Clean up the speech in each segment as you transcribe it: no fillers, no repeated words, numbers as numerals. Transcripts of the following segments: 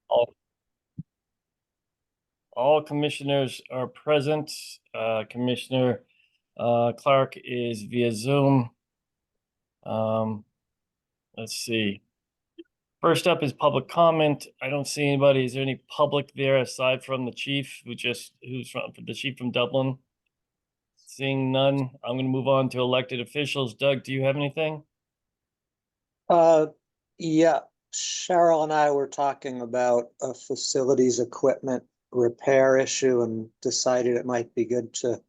All, all commissioners are present. Commissioner Clark is via Zoom. Let's see. First up is public comment. I don't see anybody. Is there any public there aside from the chief who's from the chief from Dublin? Seeing none, I'm going to move on to elected officials. Doug, do you have anything? Yeah, Cheryl and I were talking about a facilities equipment repair issue and decided it might be good to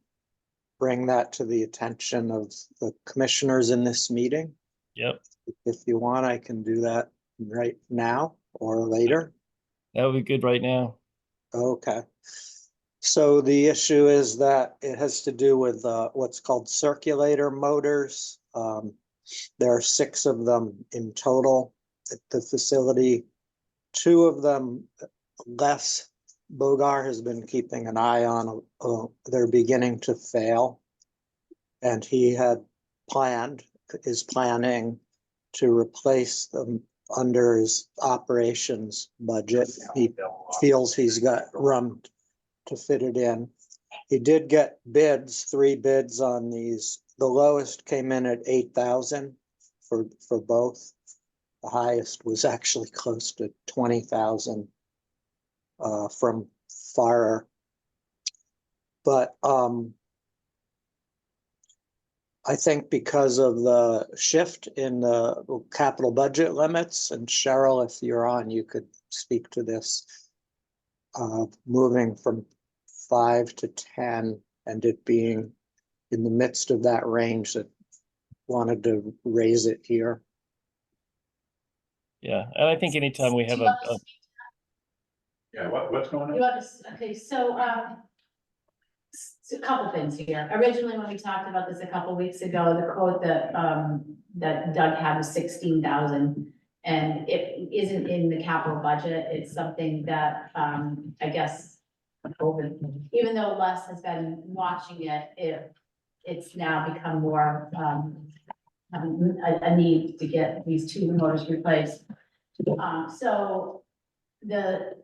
bring that to the attention of the commissioners in this meeting. Yep. If you want, I can do that right now or later. That would be good right now. Okay. So the issue is that it has to do with what's called circulator motors. There are 6 of them in total at the facility. 2 of them, Les Bogar has been keeping an eye on. They're beginning to fail. And he is planning to replace them under his operations budget. He feels he's got room to fit it in. He did get bids, 3 bids on these. The lowest came in at 8,000 for both. The highest was actually close to 20,000 from Farrer. But I think because of the shift in the capital budget limits, and Cheryl, if you're on, you could speak to this, moving from 5 to 10 and it being in the midst of that range, that wanted to raise it here. Yeah, and I think anytime we have Yeah, what's going on? Okay, so a couple things here. Originally, when we talked about this a couple weeks ago, the quote that that Doug had was 16,000, and it isn't in the capital budget. It's something that I guess even though Les has been watching it's now become more a need to get these 2 motors replaced. So the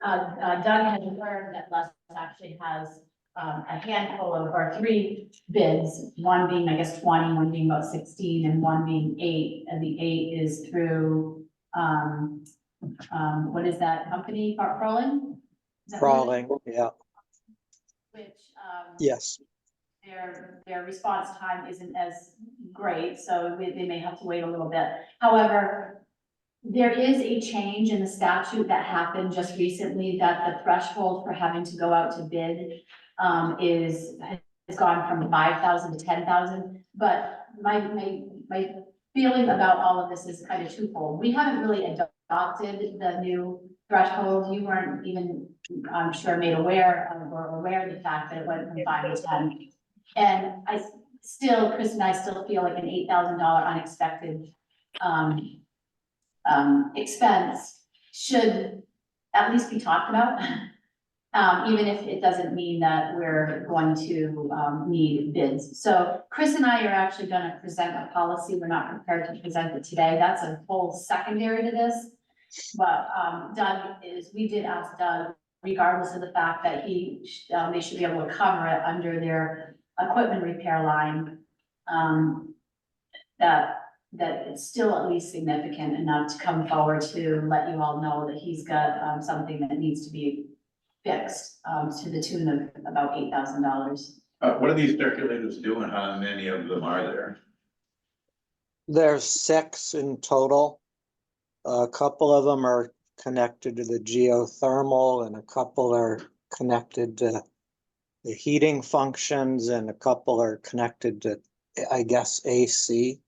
Doug had learned that Les actually has a handful of, or 3 bids, one being, I guess, 20, one being about 16, and one being 8, and the 8 is through, what is that company, Crawling? Crawling, yeah. Which, yes. Their response time isn't as great, so they may have to wait a little bit. However, there is a change in the statute that happened just recently, that the threshold for having to go out to bid has gone from 5,000 to 10,000. But my feeling about all of this is kind of twofold. We haven't really adopted the new threshold. You weren't even, I'm sure, made aware of the fact that it went from 5 to 10. And Chris and I still feel like an $8,000 unexpected expense should at least be talked about, even if it doesn't mean that we're going to need bids. So Chris and I are actually going to present a policy. We're not prepared to present it today. That's a full secondary to this. But we did ask Doug, regardless of the fact that they should be able to cover it under their equipment repair line, that it's still at least significant enough to come forward to let you all know that he's got something that needs to be fixed to the tune of about $8,000. What do these circulators do and how many of them are there? There's 6 in total. A couple of them are connected to the geothermal, and a couple are connected to the heating functions, and a couple are connected to, I guess, AC.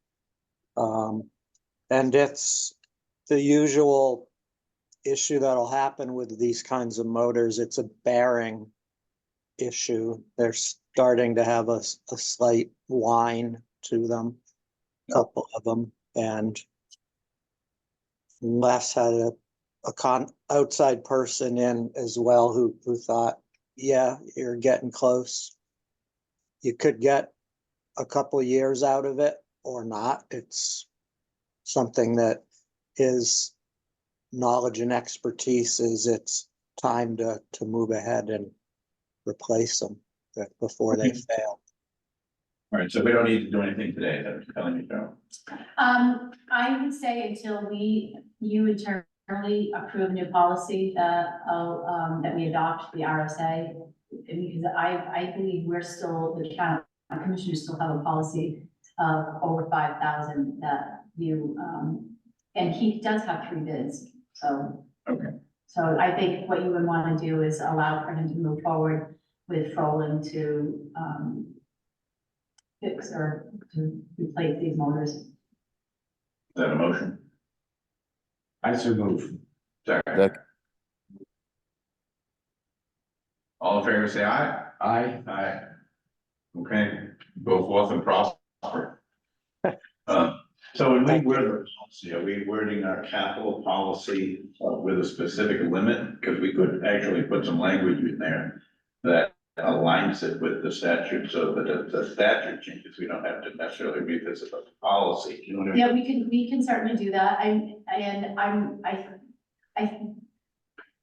And it's the usual issue that'll happen with these kinds of motors. It's a bearing issue. They're starting to have a slight whine to them, a couple of them. And Les had a outside person in as well who thought, yeah, you're getting close. You could get a couple of years out of it or not. It's something that is knowledge and expertise is it's time to move ahead and replace them before they fail. All right, so we don't need to do anything today, that's telling you, Joe. I would say until you internally approve a new policy that we adopt the RSA. Because I believe we're still, the county commissioners still have a policy of over 5,000 that you, and he does have 3 bids, so. Okay. So I think what you would want to do is allow for him to move forward with Froland to, fix or to replace these motors. Is that a motion? I so move. Second. All in favor, say aye. Aye. Aye. Okay, go forth and prosper. So when we word the policy, are we wording our capital policy with a specific limit? Because we could actually put some language in there that aligns it with the statute, so that if the statute changes, we don't have to necessarily revisit the policy. You know what I mean? Yeah, we can certainly do that.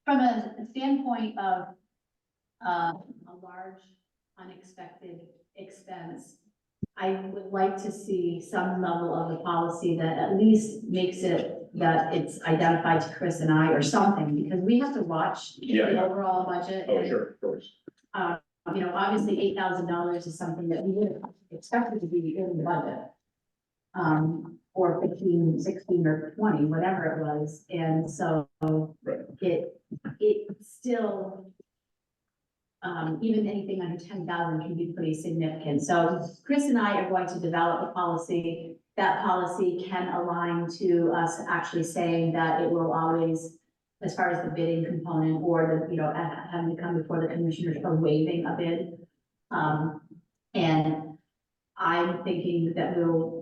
From a standpoint of a large unexpected expense, I would like to see some level of the policy that at least makes it that it's identified to Chris and I or something, because we have to watch Yeah, the yeah. overall budget. Oh, sure, of course. You know, obviously $8,000 is something that we would have expected to be in the budget. Or 15, 16, or 20, whatever it was, and so Right. it still, even anything under 10,000 can be pretty significant. So Chris and I are going to develop a policy. That policy can align to us actually saying that it will always, as far as the bidding component or the, you know, having to come before the commissioners for waiving a bid. And I'm thinking that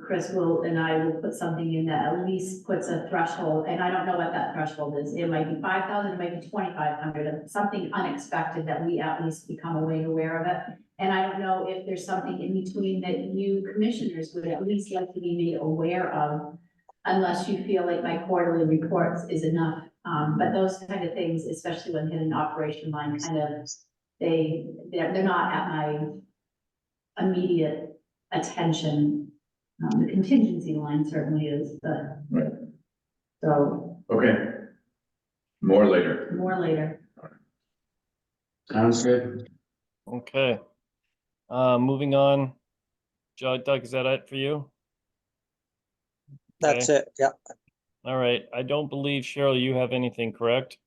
Chris will, and I will put something in that at least puts a threshold, and I don't know what that threshold is. It might be 5,000, it might be 2,500, something unexpected that we at least become aware of it. And I don't know if there's something in between that you commissioners would at least like to be made aware of, unless you feel like my quarterly reports is enough. But those kind of things, especially when hitting operation line, kind of, they're not at my immediate attention. The contingency line certainly is, but. Right. So, Okay. More later. more later. Sounds good. Okay. Moving on. Doug, is that it for you? That's it, yeah. All right. I don't believe, Cheryl, you have anything, correct?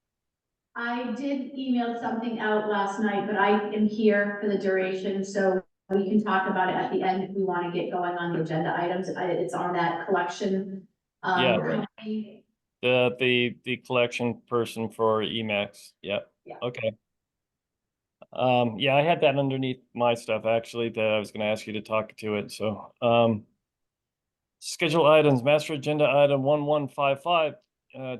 I did email something out last night, but I am here for the duration, so we can talk about it at the end if we want to get going on the agenda items. It's on that collection. Yeah. Company. The collection person for Emacs. Yep. Yeah. Okay. Yeah, I had that underneath my stuff actually that I was going to ask you to talk to it. So, schedule items, master agenda item 1155,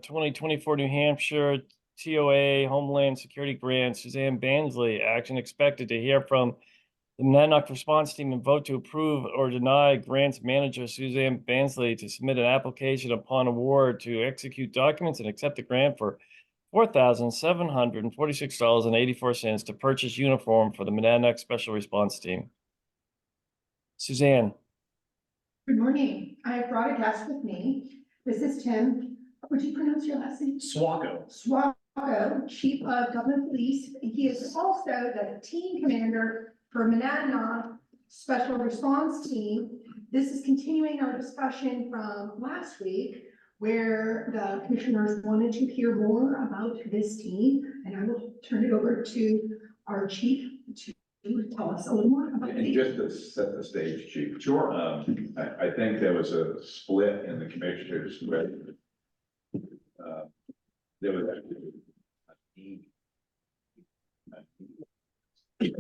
2024 New Hampshire TOA Homeland Security Grant, Suzanne Bansley. Action expected to hear from the Monadnock response team and vote to approve or deny grants manager Suzanne Bansley to submit an application upon award to execute documents and accept the grant for $4,746.84 to purchase uniform for the Monadnock Special Response Team. Suzanne. Good morning. I have brought a guest with me. This is Tim. Would you pronounce your last name? Swacco. Swacco, Chief of Government Police. He is also the team commander for Monadnock Special Response Team. This is continuing our discussion from last week, where the commissioners wanted to hear more about this team, and I will turn it over to our chief to tell us a little more about And it. just to set the stage, Chief. Sure. I think there was a split in the commissioners, but there was actually a need. I think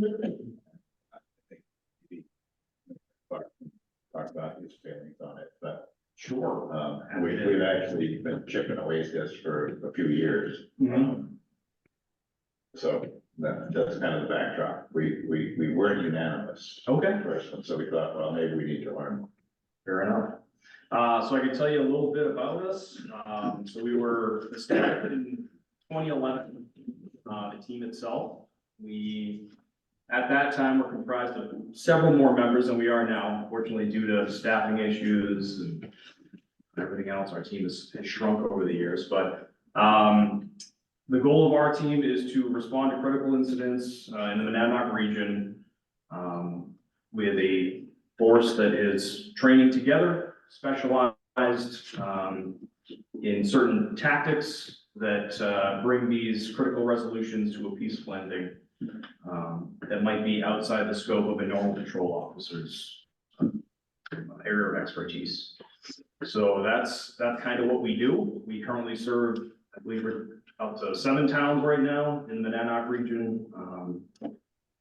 maybe talk about his feelings on it, but Sure. we've actually been chipping away at this for a few years. So that's kind of the backdrop. We weren't unanimous. Okay. First one, so we thought, well, maybe we need to learn. Fair enough. So I can tell you a little bit about us. So we were established in 2011, the team itself. We, at that time, were comprised of several more members than we are now. Unfortunately, due to staffing issues and everything else, our team has shrunk over the years. But the goal of our team is to respond to critical incidents in the Monadnock region with a force that is training together, specialized in certain tactics that bring these critical resolutions to a peaceful ending that might be outside the scope of a normal patrol officer's area of expertise. So that's kind of what we do. We currently serve, I believe we're up to 7 towns right now in the Monadnock region,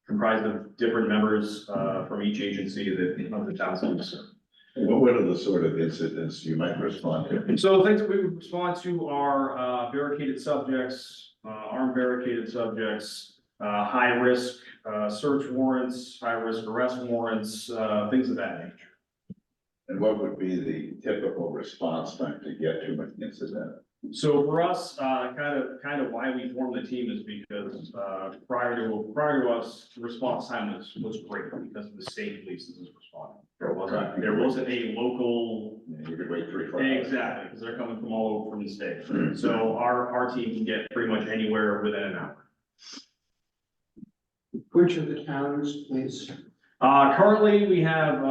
comprised of different members from each agency that of the towns that we serve. What are the sort of incidents you might respond to? So things that we would respond to are barricaded subjects, armed barricaded subjects, high risk search warrants, high risk arrest warrants, things of that nature. And what would be the typical response time to get to an incident? So for us, kind of why we formed the team is because prior to us, the response time was great because of the state police that was responding. There wasn't a local. You could wait 3 or 4 hours. Exactly, because they're coming from all over from the state. So our team can get pretty much anywhere within an hour. Which of the towns, please? Currently, we have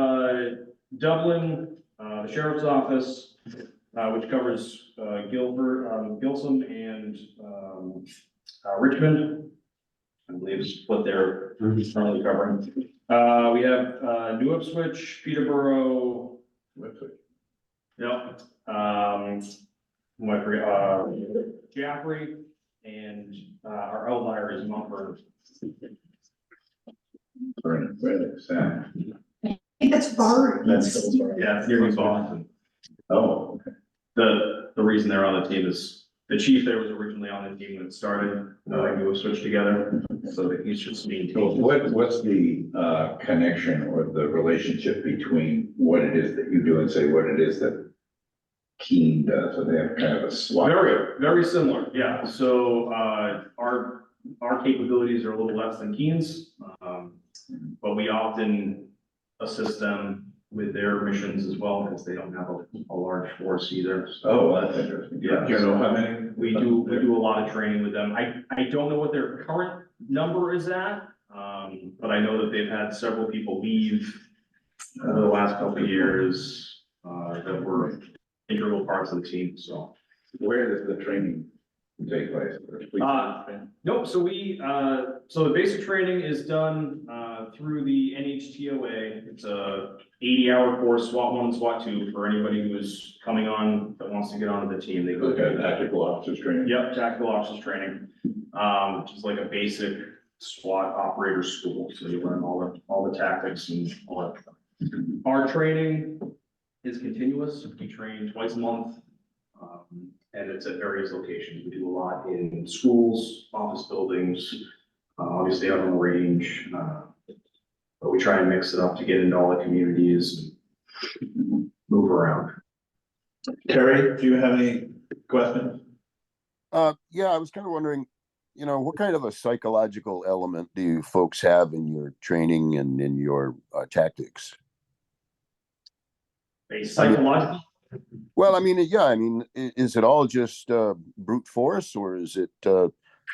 Dublin, the sheriff's office, which covers Guilford, Gilsum, and Richmond. I believe is what they're currently covering. We have New Ipswich, Peterborough. Yep. Who I forget, Jaffrey, and our outlier is Mount Vernon. That's Bard. Yeah, it's near Boston. Oh, okay. The reason they're on the team is the chief there was originally on the team when it started. We were switched together, so that he's just being. So what's the connection or the relationship between what it is that you do and say what it is that Keene does? So they have kind of a swap. Very similar, yeah. So our capabilities are a little less than Keene's, but we often assist them with their missions as well, because they don't have a large force either. Oh, that's interesting. Yeah. Do you know how many? We do a lot of training with them. I don't know what their current number is at, but I know that they've had several people leave over the last couple of years that were integral parts of the team, so. Where does the training take place? Nope, so so the basic training is done through the NHTOA. It's a 80-hour course, SWAT 1 and SWAT 2, for anybody who's coming on that wants to get onto the team. They go Okay, tactical officers training. Yep, tactical officers training, which is like a basic SWAT operator school. So you learn all the tactics and all that. Our training is continuous. We train twice a month, and it's at various locations. We do a lot in schools, office buildings, obviously out on the range, but we try and mix it up to get into all the communities and move around. Terry, do you have any questions? Yeah, I was kind of wondering, what kind of a psychological element do you folks have in your training and in your tactics? A psychological? Well, is it all just brute force, or is it,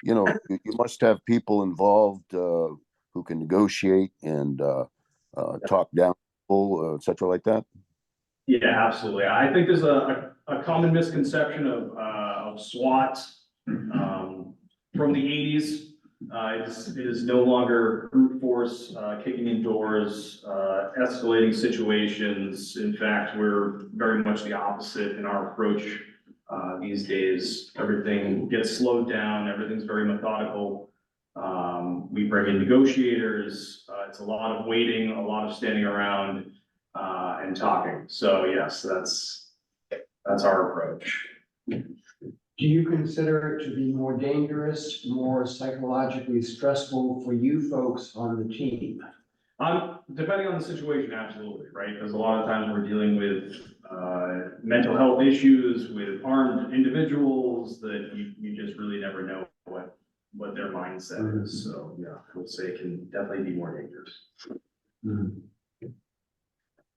you must have people involved who can negotiate and talk down people, et cetera, like that? Yeah, absolutely. I think there's a common misconception of SWAT from the 80s. It is no longer brute force, kicking in doors, escalating situations. In fact, we're very much the opposite in our approach these days. Everything gets slowed down. Everything's very methodical. We bring in negotiators. It's a lot of waiting, a lot of standing around and talking. So yes, that's our approach. Do you consider it to be more dangerous, more psychologically stressful for you folks on the team? Depending on the situation, absolutely, right? Because a lot of times we're dealing with mental health issues with armed individuals that you just really never know what their mindset is. So yeah, I would say it can definitely be more dangerous.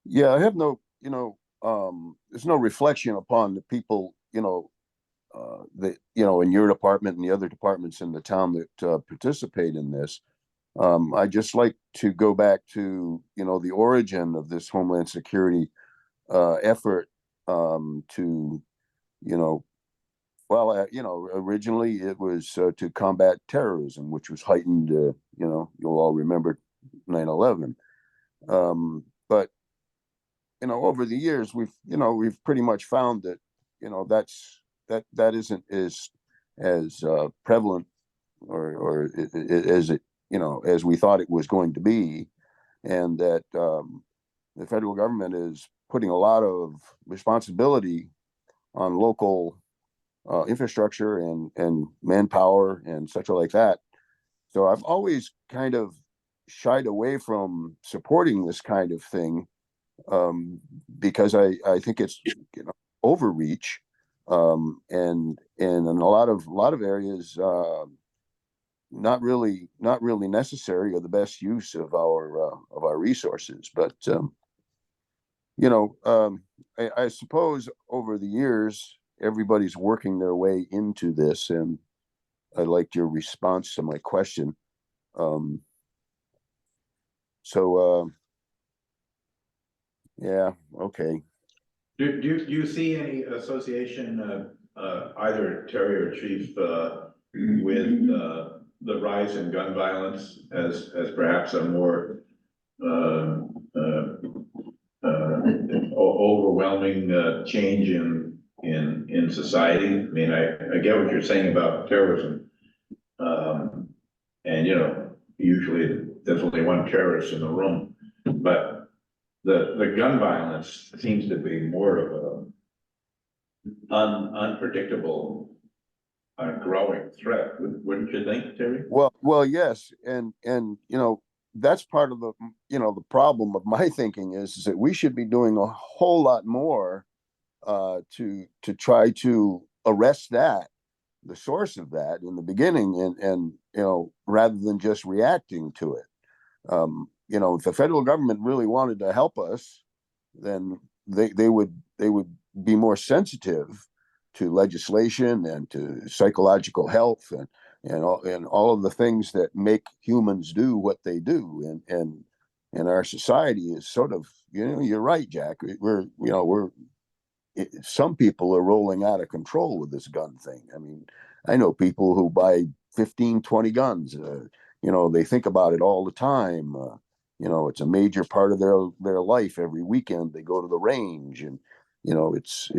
Yeah, I have no, there's no reflection upon the people, that, in your department and the other departments in the town that participate in this. I just like to go back to, the origin of this Homeland Security effort to, originally it was to combat terrorism, which was heightened, you'll all remember 9/11. But over the years, we've pretty much found that, that isn't as prevalent or as it, as we thought it was going to be, and that the federal government is putting a lot of responsibility on local infrastructure and manpower and such like that. So I've always kind of shied away from supporting this kind of thing, because I think it's overreach, and in a lot of areas, not really necessary or the best use of our resources. But I suppose over the years everybody's working their way into this, and I liked your response to my question. Yeah, okay. Do you see any association, either Terry or Chief, with the rise in gun violence as perhaps a more overwhelming change in society? I mean, I get what you're saying about terrorism, and usually there's only one terrorist in the room, but the gun violence seems to be more of a unpredictable, growing threat. Wouldn't you think, Terry? Well, yes, and that's part of the problem of my thinking is that we should be doing a whole lot more to try to arrest the source of that in the beginning, and rather than just reacting to it. If the federal government really wanted to help us, then they would be more sensitive to legislation and to psychological health and all of the things that make humans do what they do. And our society is sort of, you're right, Jack. Some people are rolling out of control with this gun thing. I mean, I know people who buy 15, 20 guns. They think about it all the time. It's a major part of their life. Every weekend they go to the range, and it's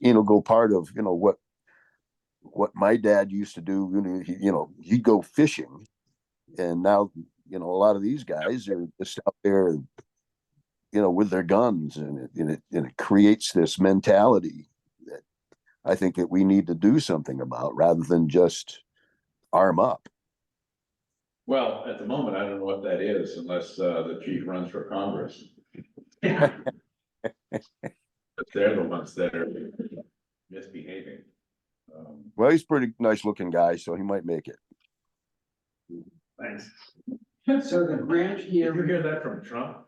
integral part of what my dad used to do. He'd go fishing, and now a lot of these guys are just out there, with their guns, and it creates this mentality that I think that we need to do something about rather than just arm up. Well, at the moment, I don't know what that is unless the chief runs for Congress. But they're the ones that are misbehaving. Well, he's a pretty nice looking guy, so he might make it. Thanks. So the grant Did here. you hear that from Trump?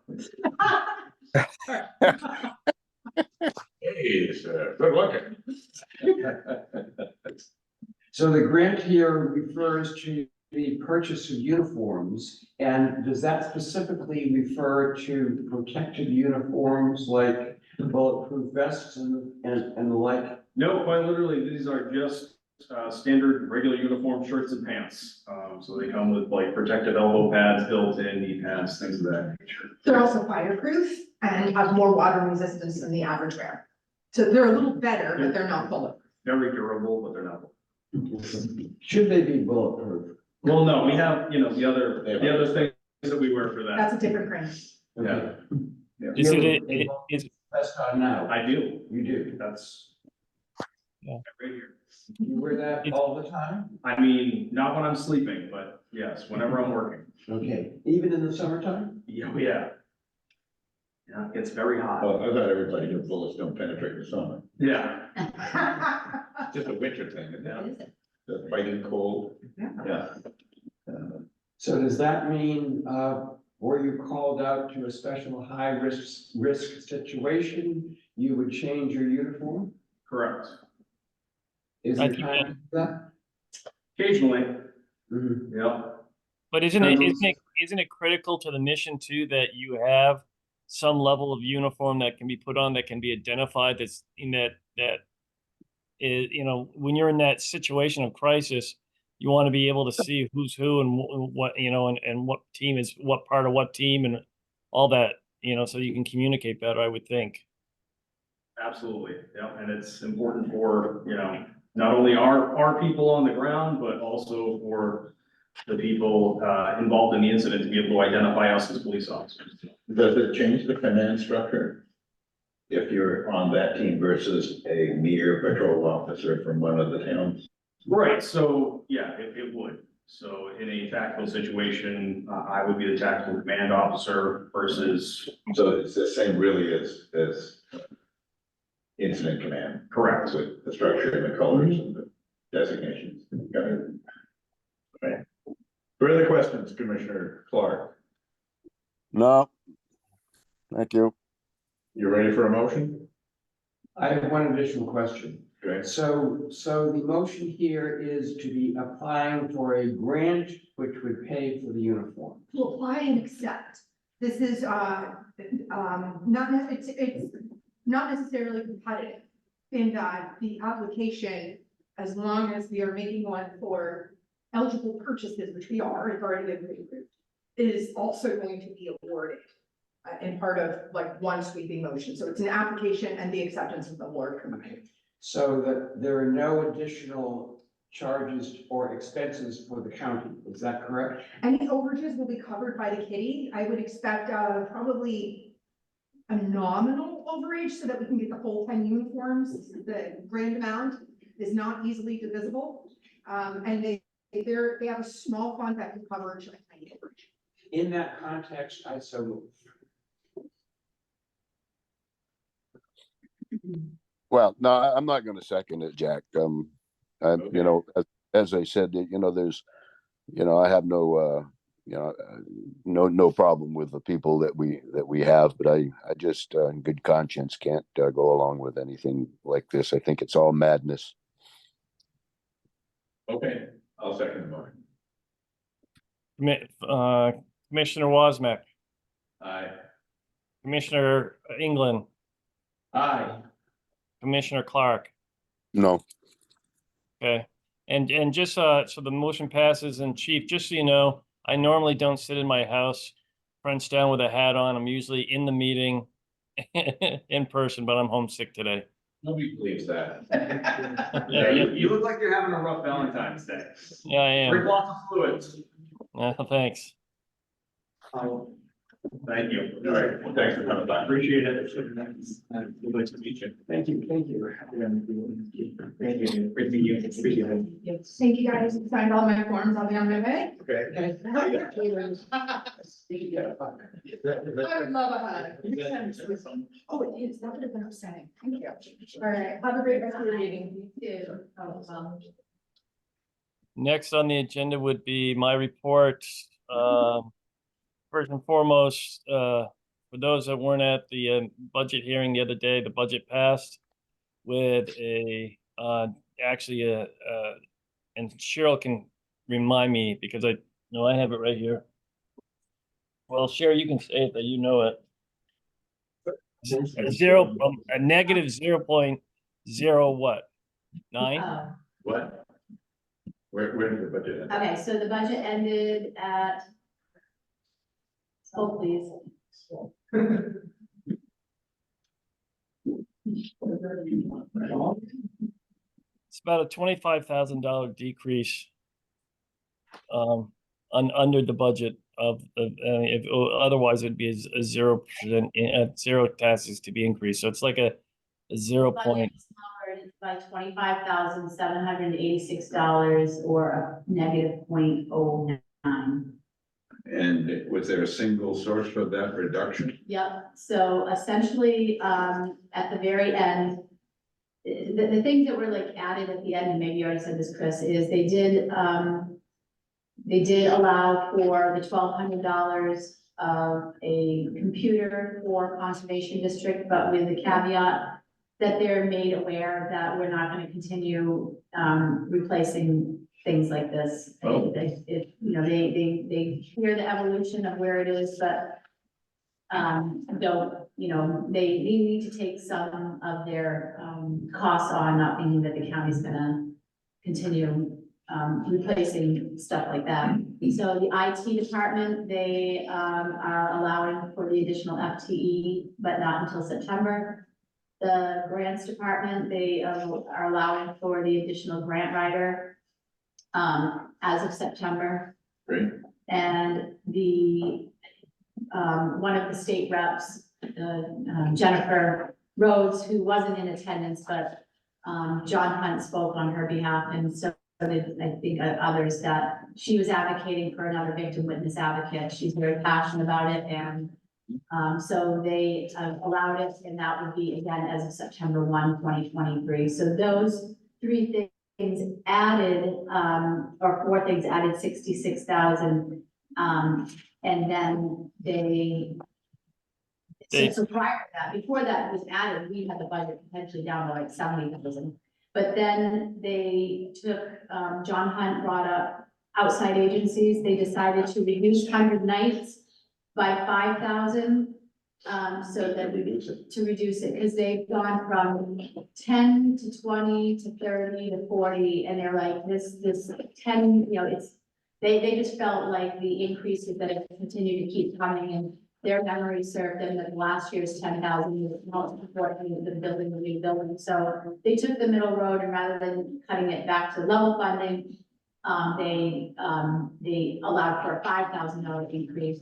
Hey, sir, good looking. So the grant here refers to the purchase of uniforms, and does that specifically refer to protective uniforms like bulletproof vests and the like? No, quite literally, these are just standard regular uniform shirts and pants. So they come with like protective elbow pads, built-in knee pads, things of that nature. They're also fireproof and have more water resistance than the average wear. So they're a little better, but they're not bulletproof. Very durable, but they're not. Should they be bulletproof? Well, no, we have, the other things that we wear for that. That's a different grant. Yeah. Is You it, have a is, vest on now. I do. You do. That's. Yeah. Right here. You wear that all the time? I mean, not when I'm sleeping, but yes, whenever I'm working. Okay, even in the summertime? Yeah, yeah. Yeah, it gets very hot. Well, I thought everybody knew bullets don't penetrate the stomach. Yeah. It's just a winter thing, isn't Yeah. it? The biting cold. Yeah. So does that mean, were you called out to a special high risk situation, you would change your uniform? Correct. Is I there think time to do that? Occasionally, Mhm. yeah. But isn't it critical to the mission too, that you have some level of uniform that can be put on, that can be identified, that's in that is, when you're in that situation of crisis, you want to be able to see who's who and what, and what team is what part of what team and all that, so you can communicate better, I would think. Absolutely, yeah, and it's important for, not only our people on the ground, but also for the people involved in the incident to be able to identify us as police officers. Does it change the command structure? If you're on that team versus a mere patrol officer from one of the towns? Right, so, yeah, it would. So in a tactical situation, I would be the tactical command officer versus. So it's the same really as incident command. Correct. With the structure and the colors and the designations. Got it. Okay. Further questions, Commissioner Clark? No. Thank you. You ready for a motion? I have one additional question. Okay. So the motion here is to be applying for a grant which would pay for the uniform. To apply and accept. This is, it's not necessarily competitive in that the application, as long as we are making one for eligible purchases, which we are, it's already been approved, is also going to be awarded in part of like one sweeping motion. So it's an application and the acceptance of the award combined. So that there are no additional charges or expenses for the county, is that correct? Any overages will be covered by the kitty. I would expect probably a nominal overage so that we can get the whole 10 uniforms. The grand amount is not easily divisible. And they have a small fund that can cover a tiny overage. In that context, I so move. Well, no, I'm not going to second it, Jack. Okay. As I said, there's, I have no, no problem with the people that we have, but I just, in good conscience, can't go along with anything like this. I think it's all madness. Okay, I'll second the motion. Commissioner Wasmac, Aye. Commissioner England, Aye. Commissioner Clark. No. Okay, and just so the motion passes, and Chief, just so you know, I normally don't sit in my house fenced down with a hat on. I'm usually in the meeting in person, but I'm homesick today. Nobody believes that. Yeah, you look like you're having a rough Valentine's Day. Yeah, I Drink am. lots of fluids. Thanks. Thank you. All right, well, thanks for coming by. Appreciate it. Nice to meet you. Thank you, thank you. Thank you. Great to meet you. Appreciate it. Thank you guys. Signed all my forms. I'll be on my way. Okay. I would love a hug. Oh, it is. That would have been upsetting. Thank you. All right. Have a great rest of your meeting. Next on the agenda would be my report. First and foremost, for those that weren't at the budget hearing the other day, the budget passed with and Cheryl can remind me because I know I have it right here. Well, Cheryl, you can say it that you know it. A negative 0.0 what? 9? What? Where did the budget end? Okay, so the budget ended at. Oh, please. It's about a $25,000 decrease under the budget of if otherwise it'd be a 0% zero taxes to be increased. So it's like a 0 point. By $25,786 or a negative 0.09. And was there a single source for that reduction? Yep, so essentially, at the very end, the things that were like added at the end, and maybe you already said this, Chris, is they did allow for the $1,200 of a computer for conservation district, but with the caveat that they're made aware that we're not gonna continue, replacing things like this. Oh. You know, they hear the evolution of where it is, but don't, you know, they need to take some of their, costs on, not thinking that the county's gonna continue, replacing stuff like that. So the IT department, they, are allowing for the additional FTE, but not until September. The grants department, they, are allowing for the additional grant writer, as of September. Great. And the, one of the state reps, Jennifer Rhodes, who wasn't in attendance, but John Hunt spoke on her behalf, and so did, I think, others, that she was advocating for another victim witness advocate. She's very passionate about it, and so they allowed it, and that would be again as of September 1, 2023. So those three things added, or four things added 66,000. And then so prior to that, before that was added, we had the budget potentially down by like 70,000. But then they took, John Hunt brought up outside agencies. They decided to reduce 100 nights by 5,000. So that to reduce it, because they've gone from 10 to 20 to 30 to 40, and they're like, this 10, you know, it's, they just felt like the increases that have continued to keep coming, and their memory served them that last year's 10,000 was not supporting the building, the new building. So they took the middle road, and rather than cutting it back to level funding, they allowed for a $5,000 increase.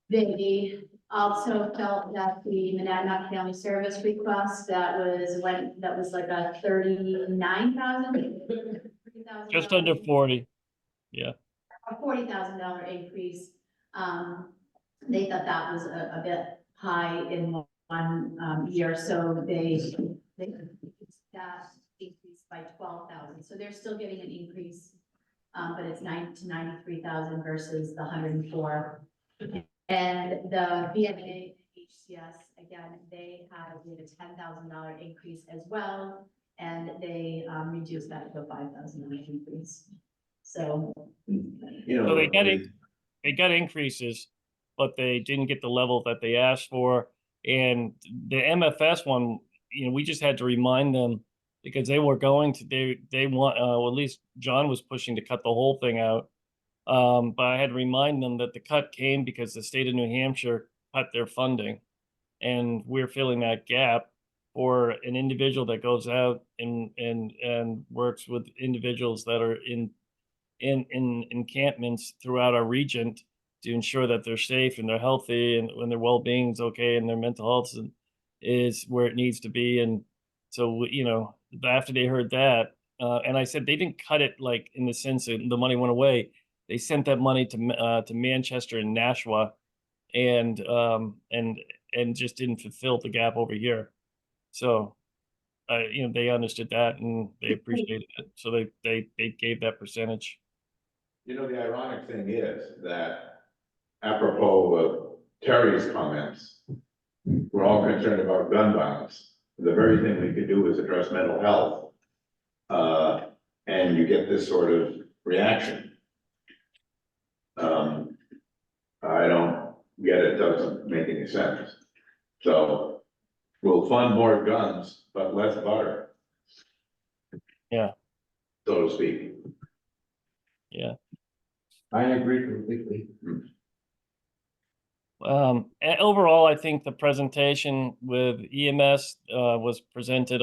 They also felt that the Monadnock Family Service request that was like a 39,000. Just under 40. Yeah. A $40,000 increase. They thought that was a bit high in one year, so they that increased by 12,000. So they're still getting an increase, but it's 90 to 93,000 versus the 104. And the VNA HCS, again, they had a $10,000 increase as well, and they reduced that to a $5,000 increase. So, So they got increases, but they didn't get the level that they asked for. And the MFS one, you know, we just had to remind them, because they were going to, they want, well, at least John was pushing to cut the whole thing out. But I had to remind them that the cut came because the state of New Hampshire cut their funding, and we're filling that gap for an individual that goes out and works with individuals that are in encampments throughout our region to ensure that they're safe and they're healthy, and when their well-being is okay and their mental health is where it needs to be. And so, you know, after they heard that, and I said they didn't cut it like in the sense that the money went away. They sent that money to Manchester and Nashua, and just didn't fulfill the gap over here. So, you know, they understood that and they appreciated it. So they gave that percentage. You know, the ironic thing is that apropos of Terry's comments, we're all concerned about gun violence. The very thing we could do is address mental health. And you get this sort of reaction. I don't get it, doesn't make any sense. So we'll fund more guns, but less butter. Yeah. So to speak. Yeah. I agree completely. And overall, I think the presentation with EMS was presented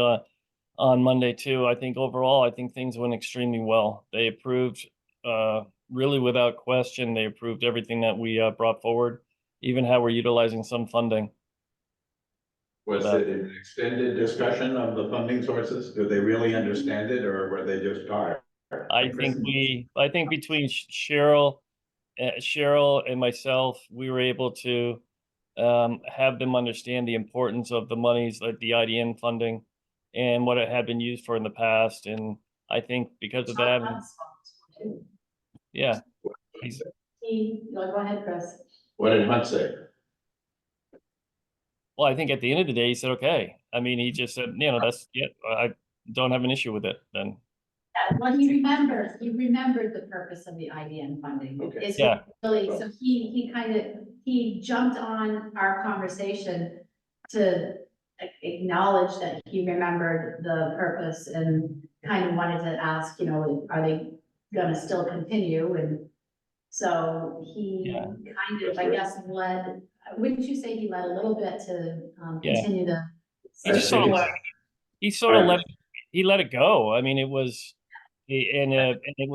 on Monday too. I think overall, I think things went extremely well. They approved really without question. They approved everything that we brought forward, even how we're utilizing some funding. Was it an extended discussion of the funding sources? Do they really understand it, or were they just tired? I think between Cheryl Cheryl and myself, we were able to have them understand the importance of the monies, like the IDN funding, and what it had been used for in the past. And I think because of that, yeah, he's, Go ahead, Chris. What did Hunt say? well, I think at the end of the day, he said, okay. I mean, he just said, that's, yeah, I don't have an issue with it then. Well, he remembered the purpose of the IDN funding. Okay. It's Yeah. really, so he jumped on our conversation to acknowledge that he remembered the purpose and kind of wanted to ask, are they gonna still continue? And so he Yeah. kind of, I guess, wouldn't you say he led a little bit to Yeah. continue the He just sort of, support? he sort of let it go. I mean, it was, and it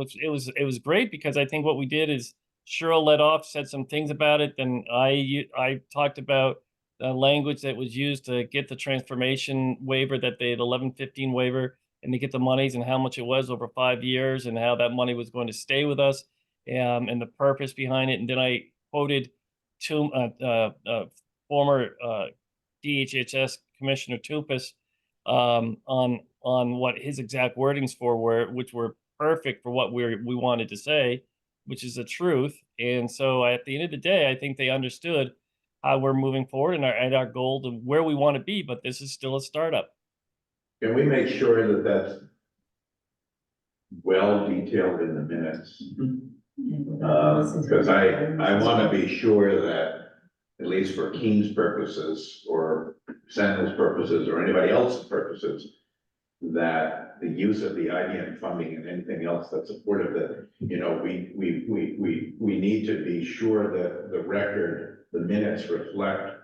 was great because I think what we did is Cheryl led off, said some things about it. Then I talked about the language that was used to get the transformation waiver, that the 1115 waiver, and to get the monies and how much it was over 5 years and how that money was going to stay with us, and the purpose behind it. And then I quoted former DHHS Commissioner Tupis on what his exact wordings were, which were perfect for what we wanted to say, which is the truth. And so at the end of the day, I think they understood how we're moving forward and our goal to where we want to be, but this is still a startup. Can we make sure that that's well detailed in the minutes? Because I want to be sure that, at least for Keene's purposes, or Sandals' purposes, or anybody else's purposes, that the use of the IDN funding and anything else that's supportive, that, we need to be sure that the minutes reflect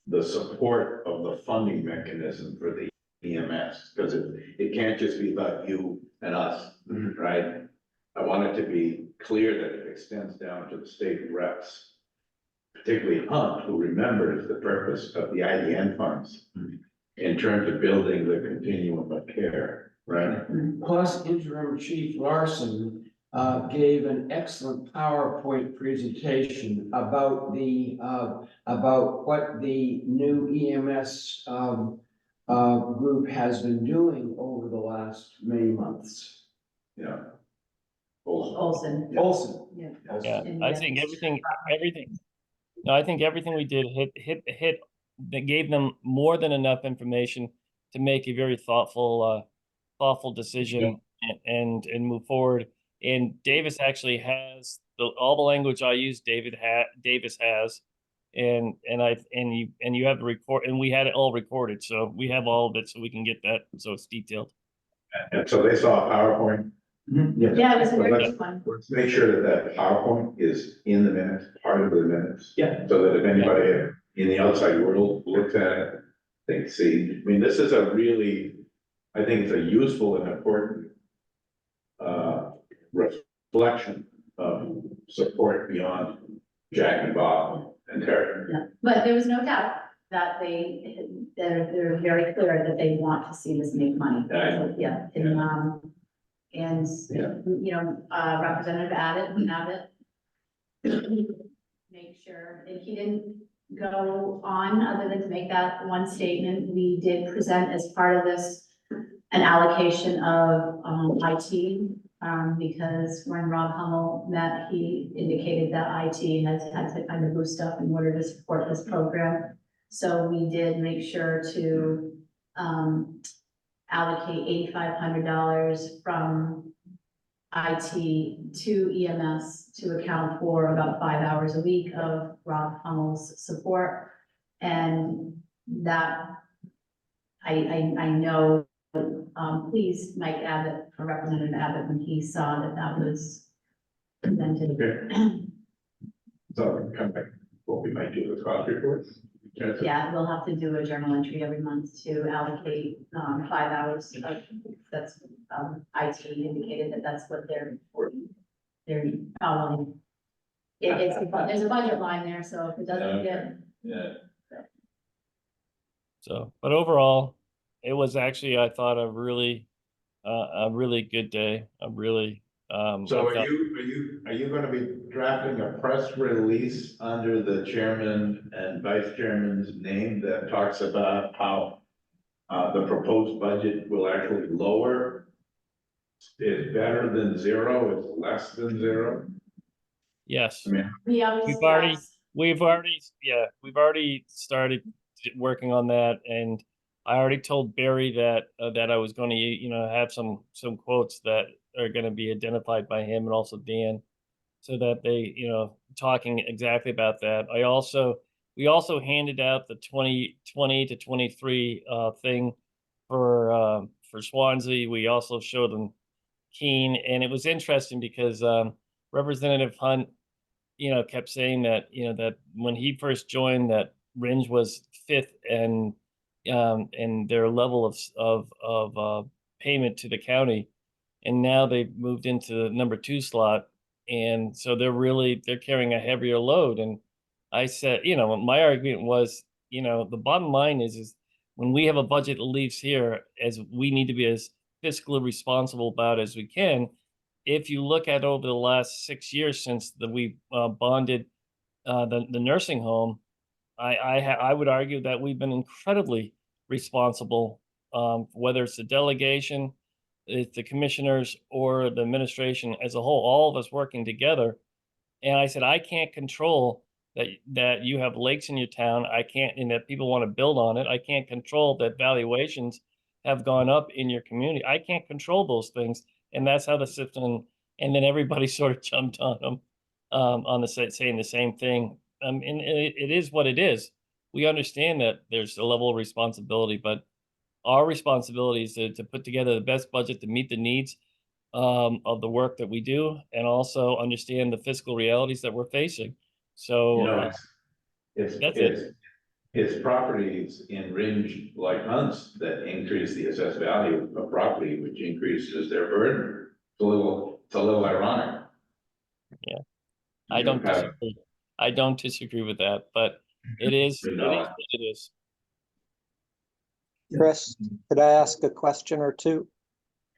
the support of the funding mechanism for the EMS, because it can't just be about you and us, right? I want it to be clear that it extends down to the state reps, particularly Hunt, who remembers the purpose of the IDN funds in terms of building the continuum of care, right? Plus, Interim Chief Larson gave an excellent PowerPoint presentation about about what the new EMS group has been doing over the last many months. Yeah. Olson. Olson. Yeah. Yeah, And I yes. think everything. No, I think everything we did hit that gave them more than enough information to make a very thoughtful decision and move forward. And Davis actually has all the language I use. Davis has, and you have the record, and we had it all recorded, so we have all of it, so we can get that, so it's detailed. And so they saw a PowerPoint. Yeah, it was a very good one. Let's make sure that PowerPoint is in the minutes, part of the minutes. Yeah. So that if anybody in the outside world looks at it, they can see. I mean, this is a really, I think it's a useful and important reflection of support beyond Jack and Bob and Terry. Yeah, but there was no doubt that they're very clear that they want to see this make money. Yeah. And, Representative Abbott, make sure, and he didn't go on other than to make that one statement. We did present as part of this an allocation of IT, because when Rob Hummel met, he indicated that IT has had to kind of boost up in order to support this program. So we did make sure to allocate $8,500 from IT to EMS to account for about 5 hours a week of Rob Hummel's support. And that I know pleased Mike Abbott, or Representative Abbott, when he saw that was presented. Okay. So come back, what we might do with cost reports. Yeah, we'll have to do a journal entry every month to allocate 5 hours of, that's IT indicated that that's what they're following. There's a budget line there, so if it doesn't get. Yeah. So, but overall, it was actually, I thought, a really good day. I'm really So I've got- are you gonna be drafting a press release under the chairman and vice chairman's name that talks about how the proposed budget will actually lower? Is better than zero, is less than zero? yes. I mean, We always, We've already, yes. we've already started working on that, and I already told Barry that I was going to, have some quotes that are going to be identified by him and also Dan, so that they, talking exactly about that. We also handed out the 2020 to 23 thing for Swansea. We also showed them Keene, and it was interesting because Representative Hunt kept saying that, that when he first joined, that Ringe was fifth and their level of payment to the county, and now they've moved into the number 2 slot, and so they're carrying a heavier load. And I said, my argument was, the bottom line is when we have a budget that leaves here, as we need to be as fiscally responsible about as we can. If you look at over the last 6 years since we bonded the nursing home, I would argue that we've been incredibly responsible, whether it's the delegation, it's the commissioners, or the administration as a whole, all of us working together. And I said, I can't control that you have lakes in your town. I can't, and that people want to build on it. I can't control that valuations have gone up in your community. I can't control those things. And that's how the system, and then everybody sort of jumped on them, on the saying the same thing. And it is what it is. We understand that there's a level of responsibility, but our responsibility is to put together the best budget to meet the needs of the work that we do, and also understand the fiscal realities that we're facing. So it's, that's it. it's properties in Ringe like Hunt's that increase the assessed value of property, which increases their burden. It's a little ironic. Yeah, You have- disagree. I don't disagree with that, but it is what it is. Chris, could I ask a question or two?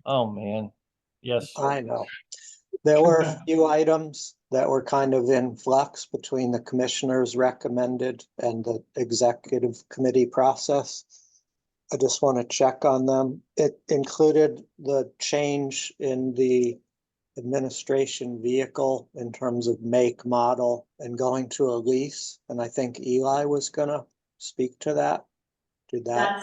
Oh, man. Yes. I know. There were a few items that were kind of in flux between the commissioners recommended and the executive committee process. I just want to check on them. It included the change in the administration vehicle in terms of make, model, and going to a lease. And I think Eli was gonna speak to that. Did that?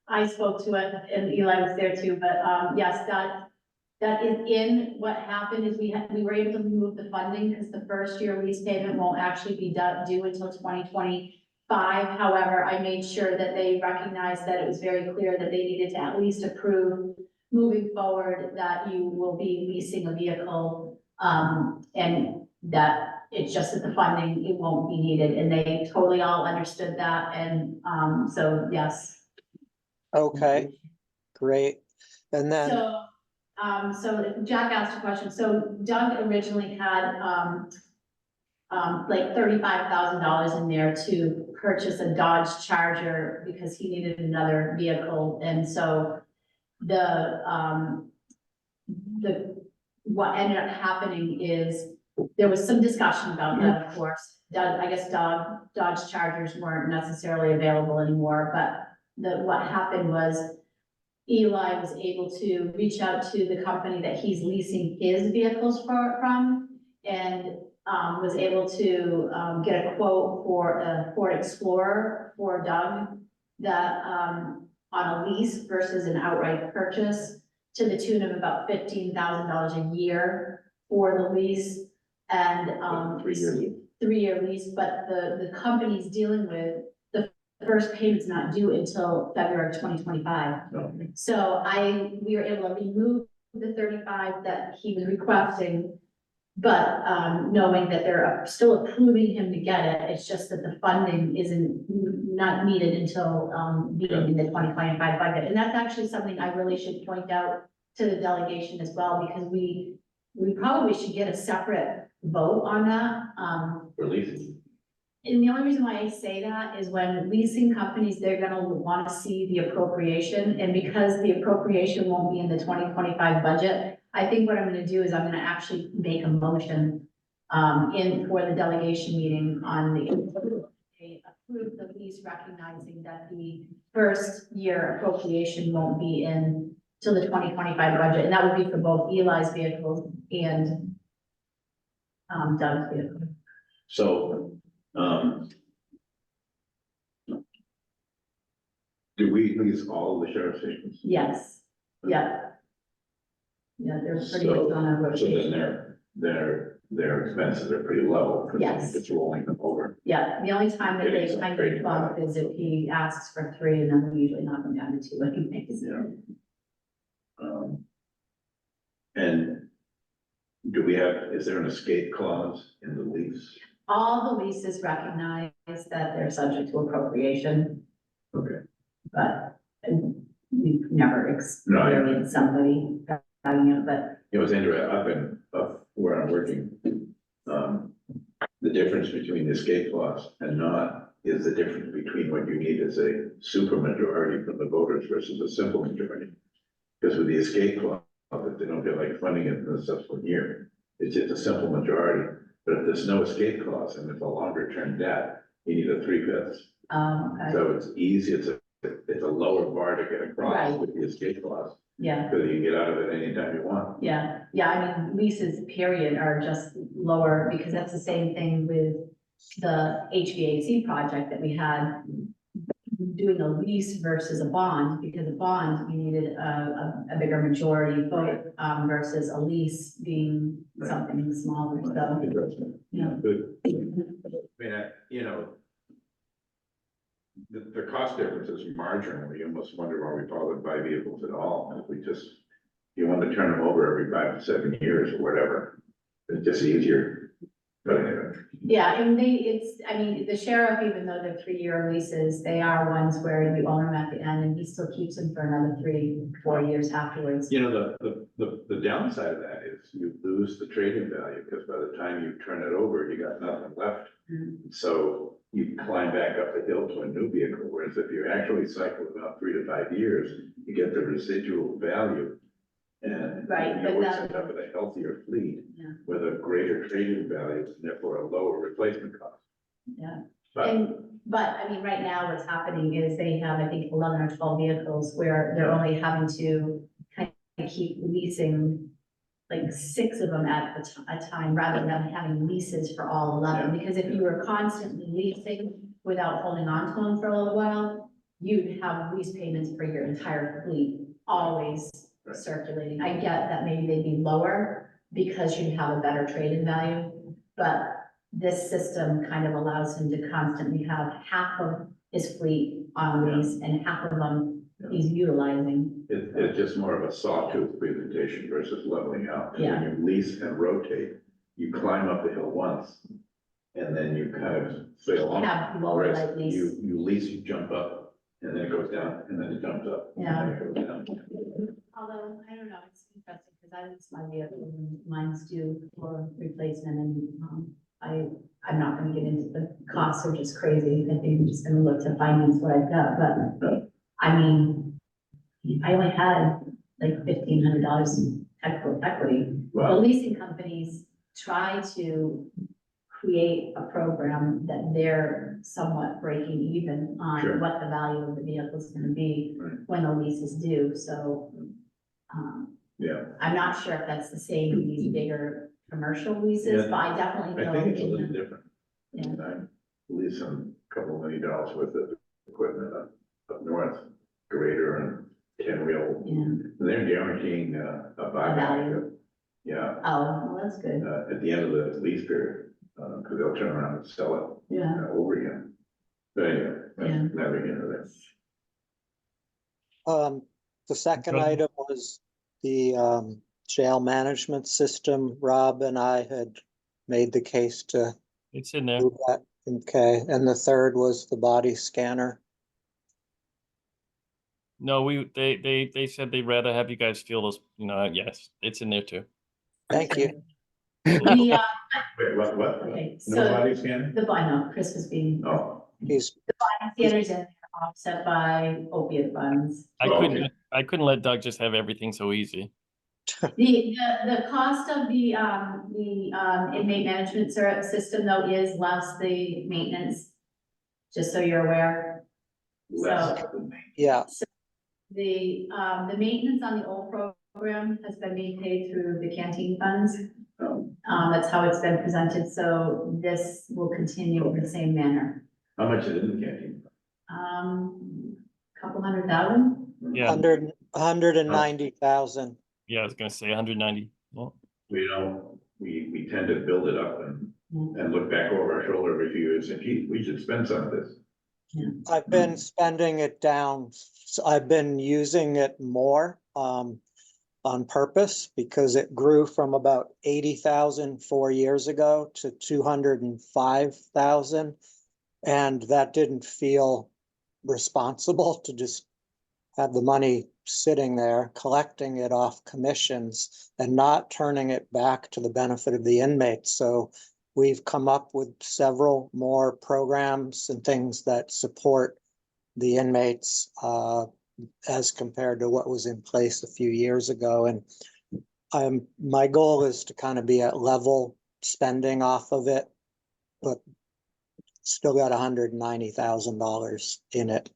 I spoke to it and Eli was there too, but, yes, that is in. What happened is we were able to remove the funding because the first year lease payment won't actually be due until 2025. However, I made sure that they recognized that it was very clear that they needed to at least approve moving forward that you will be leasing a vehicle, and that it's just that the funding, it won't be needed, and they totally all understood that, and, so, yes. Okay, great. And then, So Jack asked a question. So Doug originally had, like $35,000 in there to purchase a Dodge Charger because he needed another vehicle. And so what ended up happening is there was some discussion about that, of course. Dodge Chargers weren't necessarily available anymore, but what happened was Eli was able to reach out to the company that he's leasing his vehicles from, and was able to get a quote for a Ford Explorer for Doug that on a lease versus an outright purchase, to the tune of about $15,000 a year for the lease, and 3-year lease. But the company's dealing with the first payment's not due until February 2025. So we were able to remove the 35 that he was requesting, but knowing that they're still approving him to get it, it's just that the funding not needed until being in the 2025 budget. And that's actually something I really should point out to the delegation as well, because we probably should get a separate vote on that. And the only reason why I say that is when leasing companies, they're gonna want to see the appropriation, and because the appropriation won't be in the 2025 budget, I think what I'm gonna do is I'm gonna actually make a motion for the delegation meeting on they approve the lease, recognizing that the first year appropriation won't be in till the 2025 budget, and that would be for both Eli's vehicles and Doug's vehicle. So, do we lease all the sheriff's stations? Yes, yeah. Yeah, they're pretty So- much on a So then rotation. their expenses are pretty low. 'Cause Yes. It's rolling them over. Yeah, the only time that Getting they some kind trading of bump is if he asks for 3, and then we usually knock them down to 2 anyways. Yeah. And do we have, is there an escape clause in the lease? All the leases recognize that they're subject to appropriation, Okay. but we've never experienced somebody having it, but It was interesting, up where I'm working, the difference between the escape clause and not is the difference between what you need as a supermajority from the voters versus a simple majority. Because with the escape clause, if they don't feel like funding it in the subsequent year, it's just a simple majority. But if there's no escape clause and it's a longer term debt, you need a 3/5. okay, So it's easy, it's a lower bar to get across Right. with the escape clause, yeah, because you can get out of it anytime you want. yeah, I mean, leases period are just lower, because that's the same thing with the HVAC project that we had. Doing a lease versus a bond, because a bond, you needed a bigger majority vote, versus a lease being Right. something smaller, so. Interesting. Yeah. Good. I mean, the cost difference is marginal. You almost wonder why we bother to buy vehicles at all. If we just, you want to turn them over every 5 to 7 years or whatever. It's just easier. But anyway, Yeah, and I mean, the sheriff, even though they're 3-year leases, they are ones where you own them at the end, and he still keeps them for another 3-4 years afterwards. the downside of that is you lose the trading value, because by the time you turn it over, you got nothing left. Mm. So you climb back up the hill to a new vehicle, whereas if you actually cycle about 3 to 5 years, you get the residual value. And Right, you but always that- end up with a healthier fleet Yeah. with a greater trading value and therefore a lower replacement cost. Yeah. But But I mean, right now, what's happening is they have, I think, 11 or 12 vehicles where they're only having to kind of keep leasing like 6 of them at a time, rather than having leases for all 11. Because if you were constantly leasing without holding on to them for a little while, you'd have lease payments for your entire fleet, always Right. circulating. I get that maybe they'd be lower because you'd have a better trade-in value, but this system kind of allows him to constantly have half of his fleet on lease and half of them he's utilizing. it's just more of a sawtooth presentation versus leveling out. Yeah. When you lease and rotate, you climb up the hill once and then you kind of sail on. Have lower Whereas light lease. You lease, you jump up and then it goes down and then it jumps up. and then it goes down. Although, I don't know, it's interesting because I lease my vehicle and mine's due for replacement and, I'm not gonna get into the costs are just crazy. I think I'm just gonna look to finance what I've got, but I mean, I only had like $1,500 in equity. The Wow. leasing companies try to create a program that they're somewhat breaking even on Sure. what the value of the vehicle is gonna be Right. when the lease is due, so. Yeah, I'm not sure if that's the same with these bigger commercial leases, Yeah. but I definitely I know. think it's a in little the- different. Yeah. I'm leasing a couple $1 million worth of equipment up north, grader and 10-wheel. Yeah, They're guaranteeing a buyback. value. Yeah, oh, well, that's good, at the end of the lease period, because they'll turn around and sell it yeah, over again. But anyway, Yeah. that's never get into that. The second Okay. item was the jail management system. Rob and I had made the case to It's in there. do that. Okay, and the third was the body scanner. No, they said they'd rather have you guys feel those, yes, it's in there too. Thank you. we, Wait, what? okay, No so body scanning? I know, Chris was being, Oh, He's, scanners in there offset by opiate funds. I Oh, couldn't, okay. I couldn't let Doug just have everything so easy. The cost of the inmate management system though is less the maintenance, just so you're aware. Less So than me. Yeah, the maintenance on the old program has been being paid through the canteen funds. Oh, That's how it's been presented, so this will continue in the same manner. how much is in the canteen? Couple 100,000? Yeah, 190,000. yeah, I was gonna say 190. Well, We don't, we tend to build it up and look back over our shoulder every few years and gee, we should spend some of this. I've been spending it down. I've been using it more on purpose because it grew from about 80,000 4 years ago to 205,000. And that didn't feel responsible to just have the money sitting there, collecting it off commissions and not turning it back to the benefit of the inmates. So we've come up with several more programs and things that support the inmates as compared to what was in place a few years ago. And my goal is to kind of be at level spending off of it, but still got $190,000 in it.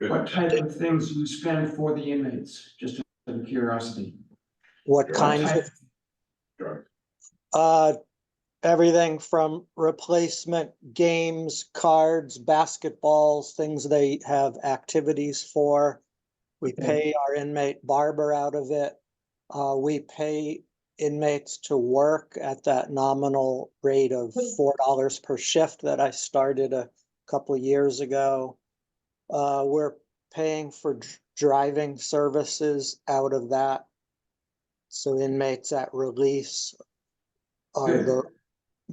What type of things do you spend for the inmates, just out of curiosity? What What kinds type- of, Drugs. everything from replacement games, cards, basketballs, things they have activities for. We Okay. pay our inmate barber out of it. We pay inmates to work at that nominal rate of $4 per shift that I started a couple of years ago. We're paying for driving services out of that. So inmates at release are the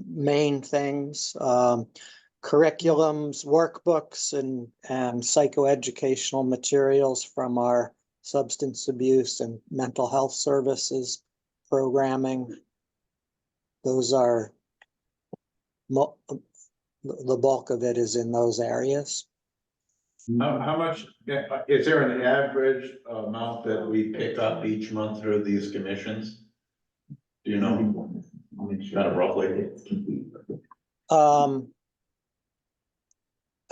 main things. Curriculums, workbooks, and psychoeducational materials from our substance abuse and mental health services programming. Those are the bulk of it is in those areas. How much, is there an average amount that we pick up each month through these commissions? Do you know? Kind of roughly. I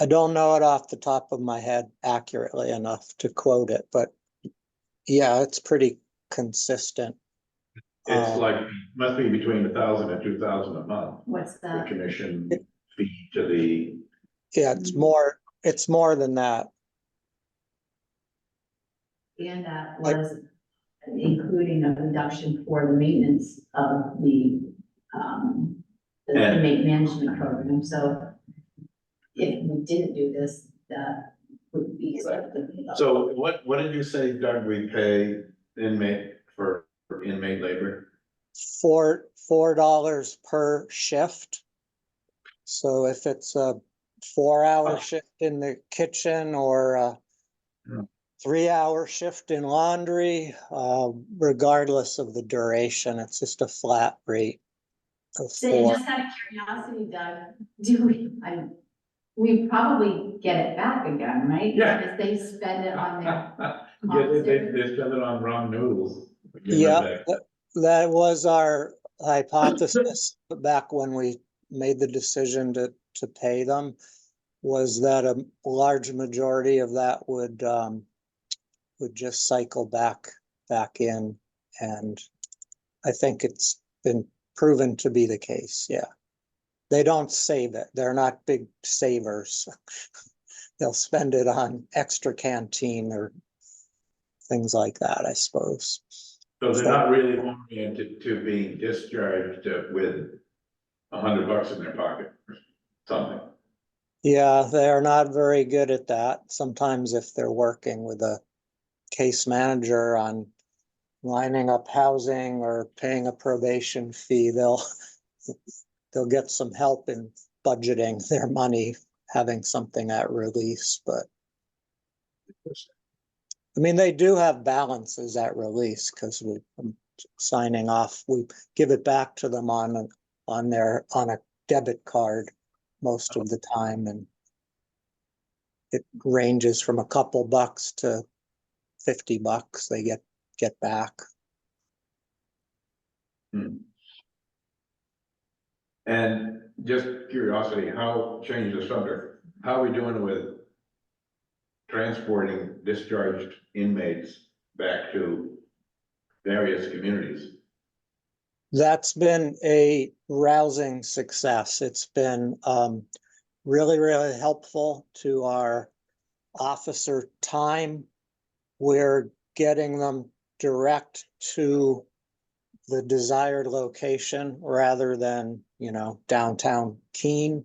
don't know it off the top of my head accurately enough to quote it, but yeah, it's pretty consistent. It's like, must be between 1,000 and 2,000 a month, What's the that? commission fee to the, Yeah, it's more than that. And that was including a reduction for the maintenance of the inmate management program, so if we didn't do this, that would be. so what did you say, Doug, we pay inmate for inmate labor? $4 per shift. So if it's a 4-hour shift in the kitchen or a 3-hour shift in laundry, regardless of the duration, it's just a flat rate of So $4. just out of curiosity, Doug, we probably get it back again, right? Yeah. Because they spend it on their. Yeah, they spend it on ramen noodles. Yeah, that was our hypothesis back when we made the decision to pay them, was that a large majority of that would just cycle back in, and I think it's been proven to be the case. Yeah, they don't save it. They're not big savers. They'll spend it on extra canteen or things like that, I suppose. So they're not really oriented to being discharged with $100 in their pocket or something. Yeah, they're not very good at that. Sometimes if they're working with a case manager on lining up housing or paying a probation fee, they'll get some help in budgeting their money, having something at release, but I mean, they do have balances at release because we're signing off. We give it back to them on a debit card most of the time, and it ranges from a couple bucks to $50 they get back. Hmm. And just curiosity, change the subject, how are we doing with transporting discharged inmates back to various communities? That's been a rousing success. It's been really, really helpful to our officer time. We're getting them direct to the desired location rather than, downtown Keene.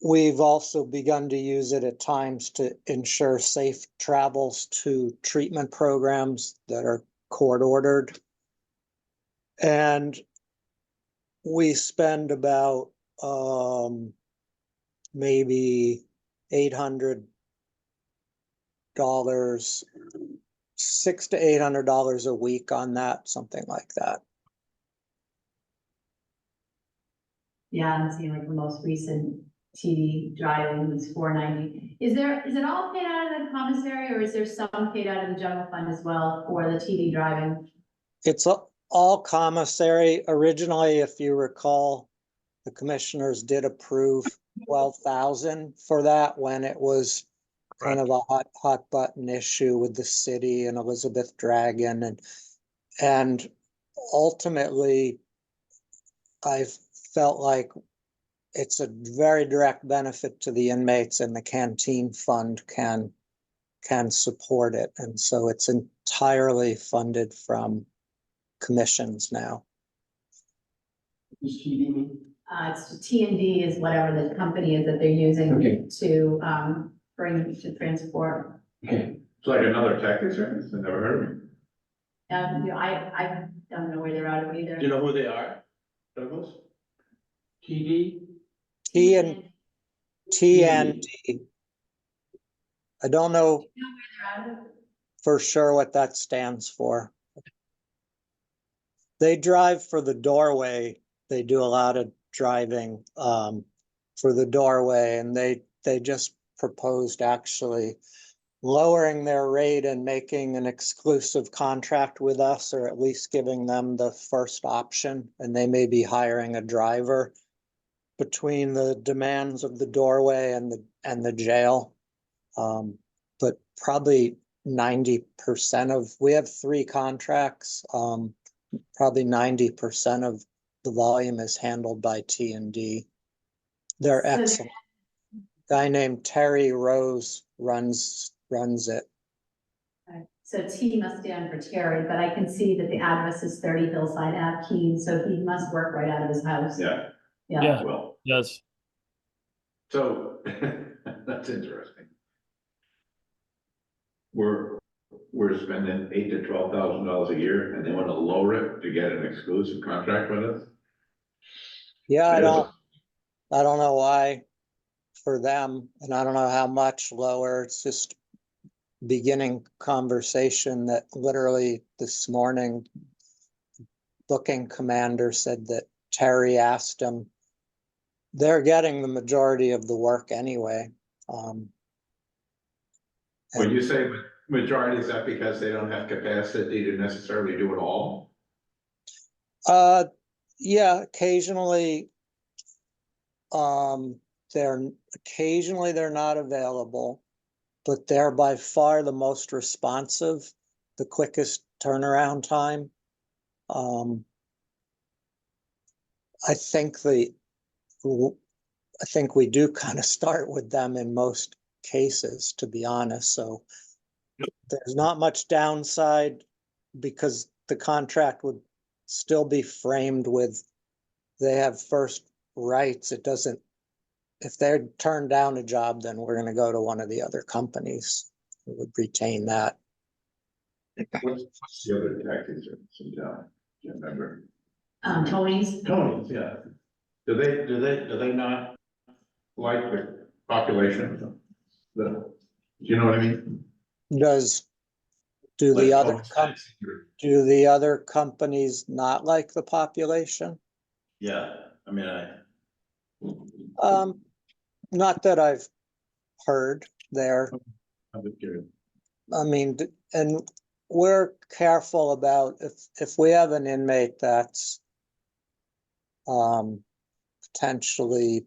We've also begun to use it at times to ensure safe travels to treatment programs that are court ordered. And we spend about maybe $800, $600 to $800 a week on that, something like that. Yeah, I'm seeing like the most recent TD driving is $490. Is it all paid out of the commissary, or is there some paid out of the general fund as well for the TD driving? It's all commissary. Originally, if you recall, the commissioners did approve 12,000 for that when it was kind of a hot button issue with the city and Elizabeth Dragon, and ultimately I felt like it's a very direct benefit to the inmates, and the canteen fund can support it. And so it's entirely funded from commissions now. Who's TD mean? It's T&D is whatever the company is that they're using Okay. to, bring to transport. Okay, It's like another tactics service, I never heard of it. I don't know where they're out of either. Do you know who they are, Douglas? TD? T and D. I don't know They're out of. for sure what that stands for. They drive for the doorway. They do a lot of driving for the doorway, and they just proposed actually lowering their rate and making an exclusive contract with us, or at least giving them the first option, and they may be hiring a driver between the demands of the doorway and the jail. But probably 90% of, we have 3 contracts, probably 90% of the volume is handled by T&D. They're So excellent. Guy named Terry Rose runs it. Right. So T must stand for Terry, but I can see that the address is 30 Hillside Ave, Keene, so he must work right out of his house. Yeah, Yeah, well, yes. so, that's interesting. We're spending $8,000 to $12,000 a year, and they want to lower it to get an exclusive contract with us? Yeah, I There's don't know why for them, and I don't know how much lower. It's just beginning conversation that literally this morning, booking commander said that Terry asked him, they're getting the majority of the work anyway. When you say majority, is that because they don't have capacity to necessarily do it all? Yeah, occasionally, they're not available, but they're by far the most responsive, the quickest turnaround time. I think we do kind of start with them in most cases, to be honest. So there's not much downside because the contract would still be framed with, they have first rights. It doesn't, if they're turned down a job, then we're going to go to one of the other companies. We would retain that. What's the other tactics service in town? Can't remember. Tony's. Tony's, yeah. Do they not like the population? Do you know what I mean? Do Like the other homesteads or- do the other companies not like the population? Yeah, I mean, Not that I've heard there. I'm just curious. I mean, and we're careful about if we have an inmate that's potentially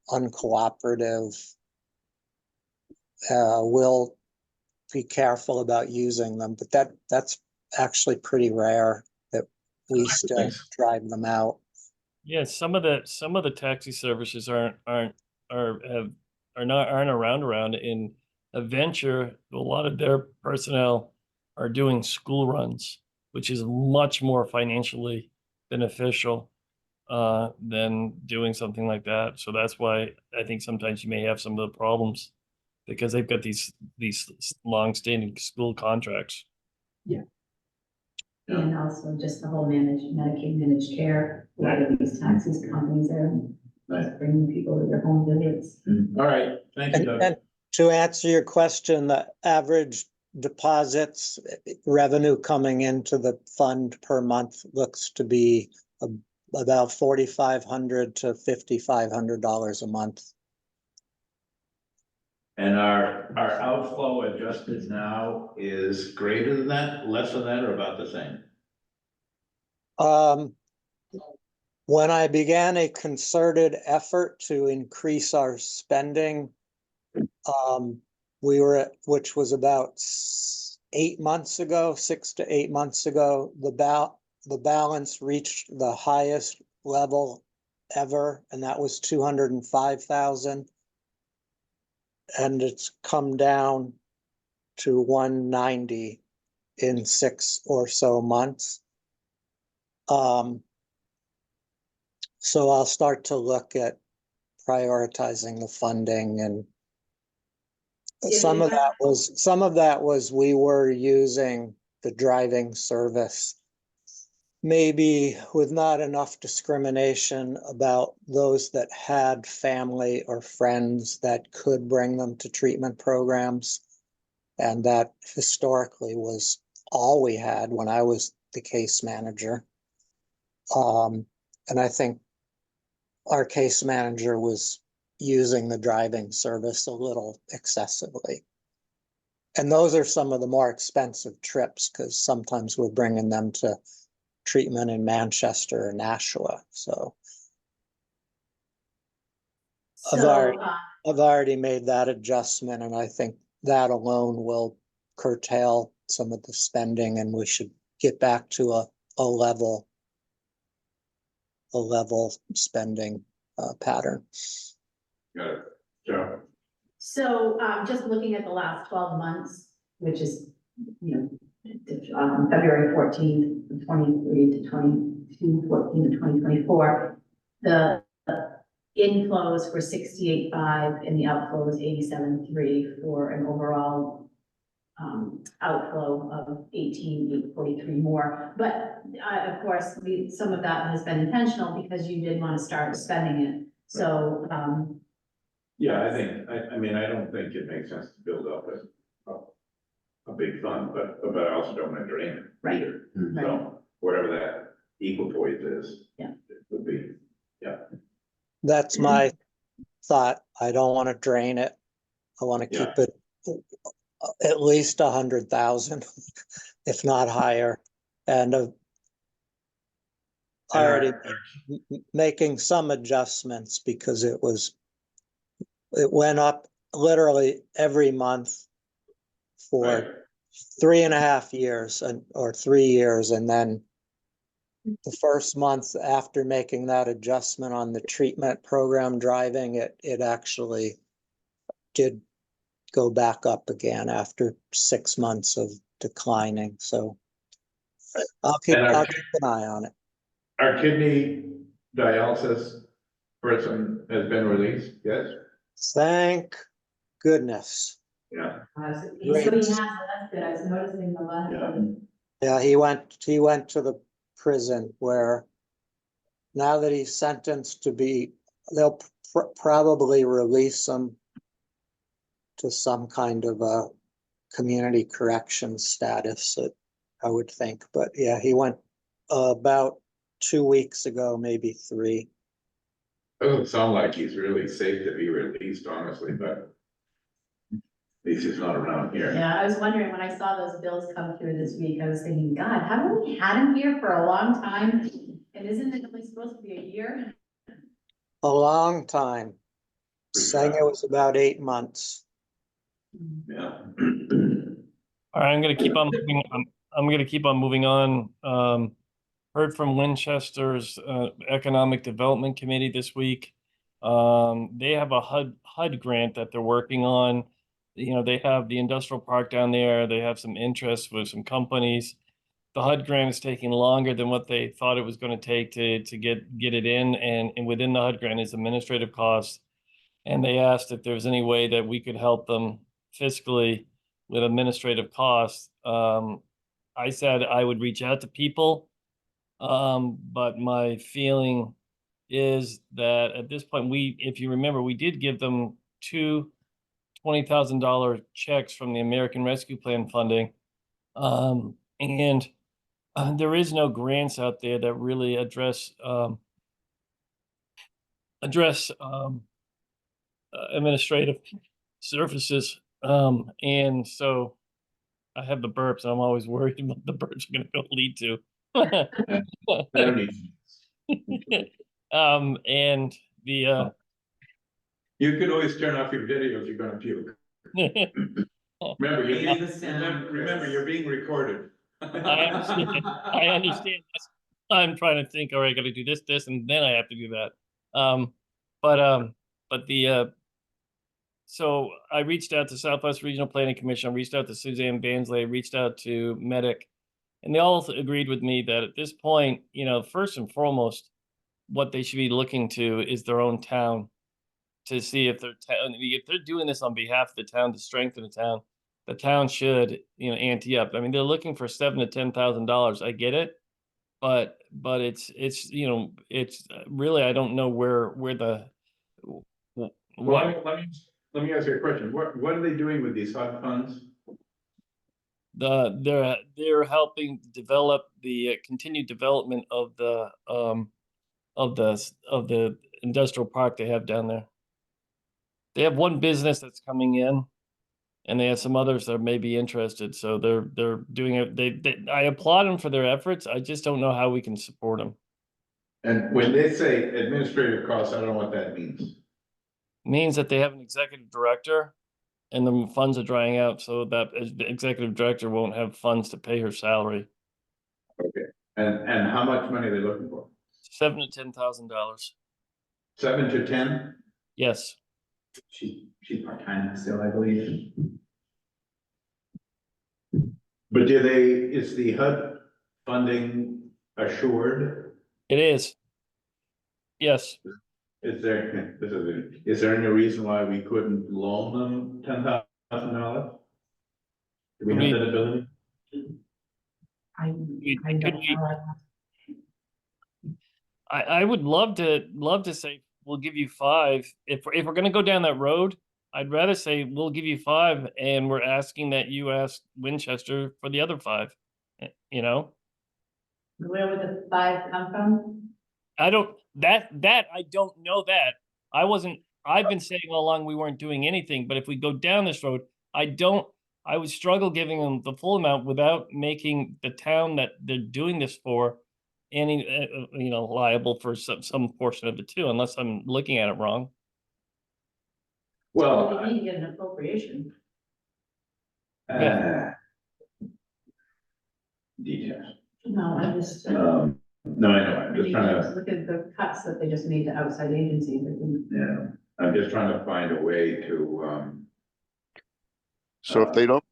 uncooperative, we'll be careful about using them, but that's actually pretty rare that we still Thanks. drive them out. Yeah, some of the taxi services aren't around in Adventure. A lot of their personnel are doing school runs, which is much more financially beneficial than doing something like that. So that's why I think sometimes you may have some of the problems because they've got these long-standing school contracts. And also just the whole Medicaid managed care, a lot of these taxis companies are just bringing people to their home visits. All right, thank you, Doug. And to answer your question, the average deposits revenue coming into the fund per month looks to be about $4,500 to $5,500 a month. And our outflow adjusted now is greater than that, less than that, or about the same? When I began a concerted effort to increase our spending, we were at, which was about 8 months ago, 6 to 8 months ago, the balance reached the highest level ever, and that was 205,000. And it's come down to 190 in 6 or so months. So I'll start to look at prioritizing the funding, and some of that was we were using the driving service maybe with not enough discrimination about those that had family or friends that could bring them to treatment programs. And that historically was all we had when I was the case manager. And I think our case manager was using the driving service a little excessively. And those are some of the more expensive trips because sometimes we're bringing them to treatment in Manchester or Nashua. So I've already made that adjustment, and I think that alone will curtail some of the spending, and we should get back to a level spending pattern. Got it. Joe? So, just looking at the last 12 months, which is, February 14th, 23 to 22, 14 to 2024, the inflows were 68.5 and the outflows 87.3 for an overall outflow of 18,843 more. But of course, some of that has been intentional because you did want to start spending it. So, Yeah, I mean, I don't think it makes sense to build up a big fund, but I also don't want to drain it Right. either. Right. So whatever that equipoise is. Yeah. It would be, yeah. That's my thought. I don't want to drain it. I want to keep it at least 100,000, if not higher. And already making some adjustments because it went up literally every month for 3.5 years or 3 years. And then the first month after making that adjustment on the treatment program driving, it actually did go back up again after 6 months of declining. So I'll keep an eye on it. Our kidney dialysis person has been released, yes? Thank goodness. Yeah. so he has, that's good. I was noticing the last. Yeah, he went to the prison where now that he's sentenced to be, they'll probably release him to some kind of a community corrections status, I would think. But yeah, he went about 2 weeks ago, maybe 3. Doesn't sound like he's really safe to be released, honestly, but least it's not around here. Yeah, I was wondering when I saw those bills come through this week, I was thinking, God, haven't we had him here for a long time? And isn't it only supposed to be a year? A long time. Saying it was about 8 months. Yeah. All right, I'm gonna keep on moving on. I'm gonna keep on moving on. Heard from Winchester's Economic Development Committee this week. They have a HUD grant that they're working on. You know, they have the industrial park down there. They have some interest with some companies. The HUD grant is taking longer than what they thought it was going to take to get it in, and within the HUD grant is administrative costs. And they asked if there's any way that we could help them fiscally with administrative costs. I said I would reach out to people, but my feeling is that at this point, if you remember, we did give them two $20,000 checks from the American Rescue Plan funding. And there is no grants out there that really address administrative services. And so I have the burps, and I'm always worried what the burps are going to lead to. That needs- And the You could always turn off your video if you're gonna puke. Remember, remember, you're being recorded. I understand. I understand. I'm trying to think, all right, I gotta do this, and then I have to do that. But the so I reached out to Southwest Regional Planning Commission, I reached out to Suzanne Bansley, I reached out to Medic, and they all agreed with me that at this point, you know, first and foremost, what they should be looking to is their own town to see if they're doing this on behalf of the town to strengthen the town should, you know, ante up. I mean, they're looking for $7,000 to $10,000. I get it, but it's you know, it's really, I don't know where the Well, what let me ask you a question. What are they doing with these HUD funds? they're helping develop the continued development of the industrial park they have down there. They have one business that's coming in, and they have some others that may be interested. So they're doing it. I applaud them for their efforts. I just don't know how we can support them. And when they say administrative costs, I don't know what that means. Means that they have an executive director, and the funds are drying out, so that the executive director won't have funds to pay her salary. Okay. And how much money are they looking for? $7,000 to $10,000. 7 to 10? Yes, She's part-time still, I believe. But is the HUD funding assured? it is. Yes. Is there any reason why we couldn't loan them $10,000? Do we have that ability? I Could don't we- know. I would love to say we'll give you 5. If we're gonna go down that road, I'd rather say we'll give you 5, and we're asking that you ask Winchester for the other 5. You know, Where would the 5 come from? I don't I don't know that. I've been saying all along we weren't doing anything, but if we go down this road, I would struggle giving them the full amount without making the town that they're doing this for any, you know, liable for some portion of it too, unless I'm looking at it wrong. Well, They need to get an appropriation. uh, details. No, I just. No, I know, I'm just trying to, Look at the cuts that they just made to outside agencies. yeah, I'm just trying to find a way to, So if they don't,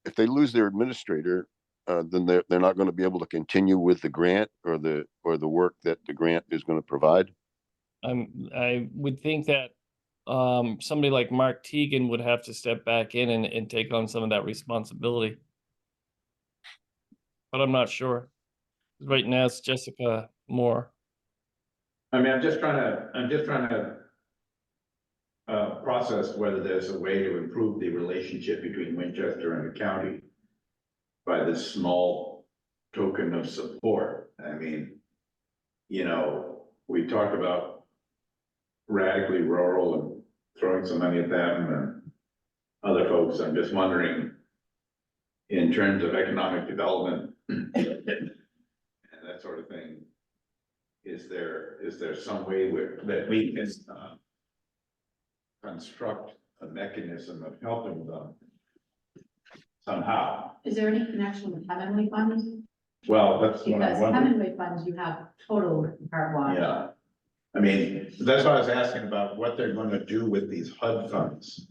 if they lose their administrator, then they're not going to be able to continue with the grant or the work that the grant is going to provide. I would think that somebody like Mark Teagan would have to step back in and take on some of that responsibility. But I'm not sure. Right now it's Jessica Moore. I mean, I'm just trying to process whether there's a way to improve the relationship between Winchester and the county by this small token of support. I mean, you know, we talked about radically rural and throwing some money at them, and other folks, I'm just wondering, in terms of economic development and that sort of thing, is there some way that we can construct a mechanism of helping them somehow? Is there any connection with Hemingway funds? Well, that's what I'm Because wondering. Hemingway funds, you have total part one. Yeah, I mean, that's why I was asking about what they're gonna do with these HUD funds.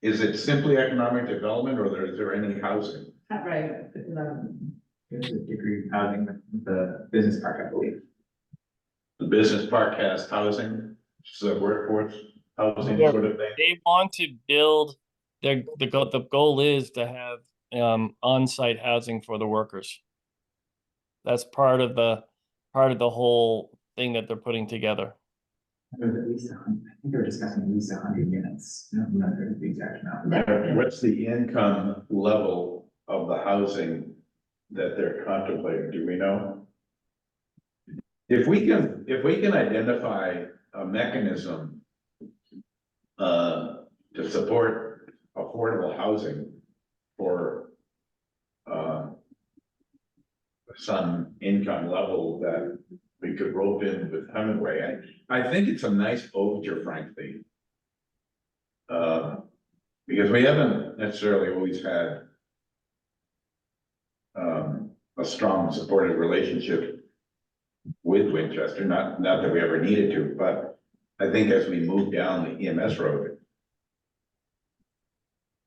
Is it simply economic development, or is there any housing? Right. There's a degree of housing with the business park, I believe. The business park has housing, so workforce housing Yeah. sort of thing. They want to build, the goal is to have on-site housing for the workers. That's part of the whole thing that they're putting together. There was at least 100, I think they were discussing at least 100 units. I don't remember the exact amount. What's the income level of the housing that they're contemplating? Do we know? If we can identify a mechanism to support affordable housing for some income level that we could rope in with Hemingway, I think it's a nice overture, frankly. Because we haven't necessarily always had a strong supportive relationship with Winchester, not that we ever needed to, but I think as we move down the EMS road,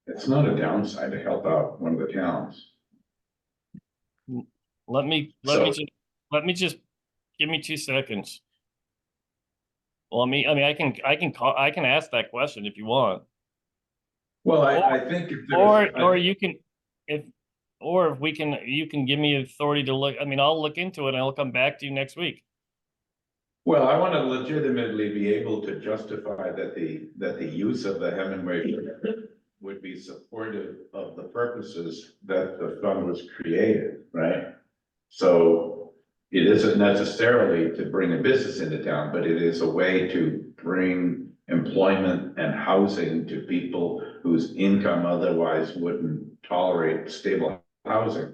it's not a downside to help out one of the towns. Let me just give me 2 seconds. Well, I can ask that question if you want. Well, I think if Or you can, if we can, you can give me authority to look, I'll look into it and I'll come back to you next week. well, I want to legitimately be able to justify that the use of the Hemingway would be supportive of the purposes that the fund was created, right? So it isn't necessarily to bring a business into town, but it is a way to bring employment and housing to people whose income otherwise wouldn't tolerate stable housing.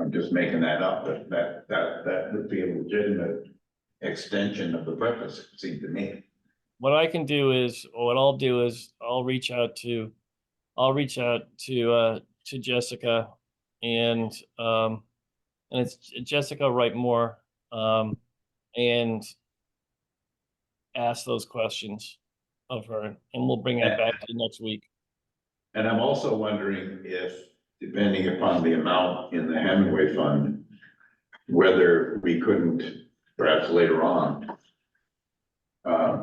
I'm just making that up, but that would be a legitimate extension of the purpose, it seemed to me. What I'll do is I'll reach out to Jessica and it's Jessica Wright Moore, and ask those questions of her, and we'll bring that back to you next week. And I'm also wondering if, depending upon the amount in the Hemingway fund, whether we couldn't, perhaps later on,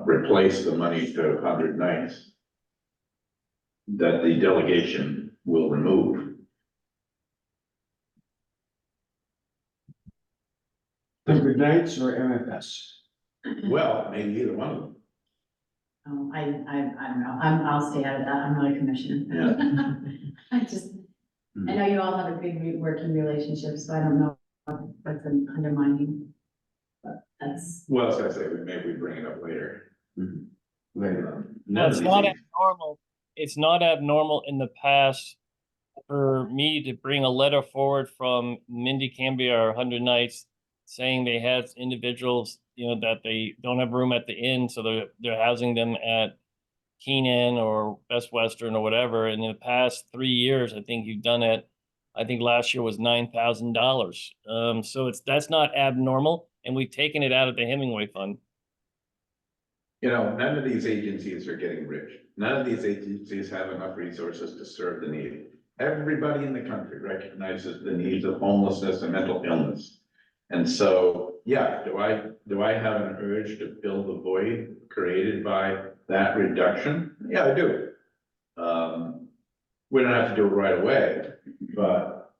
replace the money to 100 nights that the delegation will remove. 100 nights or MFS? Well, maybe either one of them. I don't know, I'll stay out of that, I'm not a commissioner. I know you all have a big working relationship, so I don't know what's undermining. But that's, Well, as I say, maybe we bring it up later. Later. No, it's not abnormal. It's not abnormal in the past for me to bring a letter forward from Mindy Cambia or 100 Nights saying they had individuals, that they don't have room at the inn, so they're housing them at Keenan or Best Western or whatever. And in the past 3 years, I think you've done it. I think last year was $9,000. So that's not abnormal, and we've taken it out of the Hemingway Fund. None of these agencies are getting rich. None of these agencies have enough resources to serve the need. Everybody in the country recognizes the needs of homelessness and mental illness. And so, yeah, do I have an urge to fill the void created by that reduction? Yeah, I do. We don't have to do it right away, but,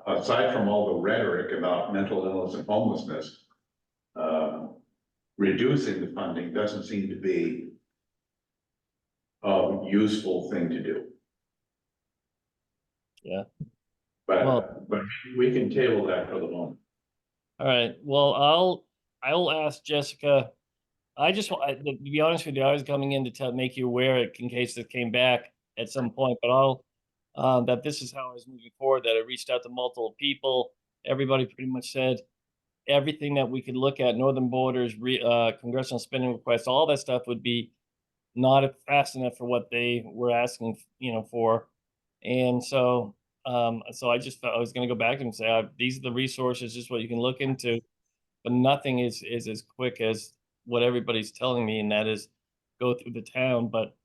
aside from all the rhetoric about mental illness and homelessness, reducing the funding doesn't seem to be a useful thing to do. Yeah. But we can table that for the moment. All right. Well, I'll ask Jessica I just, to be honest with you, I was coming in to make you aware in case it came back at some point, but that this is how I was moving forward, that I reached out to multiple people. Everybody pretty much said everything that we could look at, northern borders, congressional spending requests, all that stuff would be not fast enough for what they were asking, for. And so I just felt I was gonna go back and say, these are the resources, just what you can look into, but nothing is as quick as what everybody's telling me, and that is go through the town. But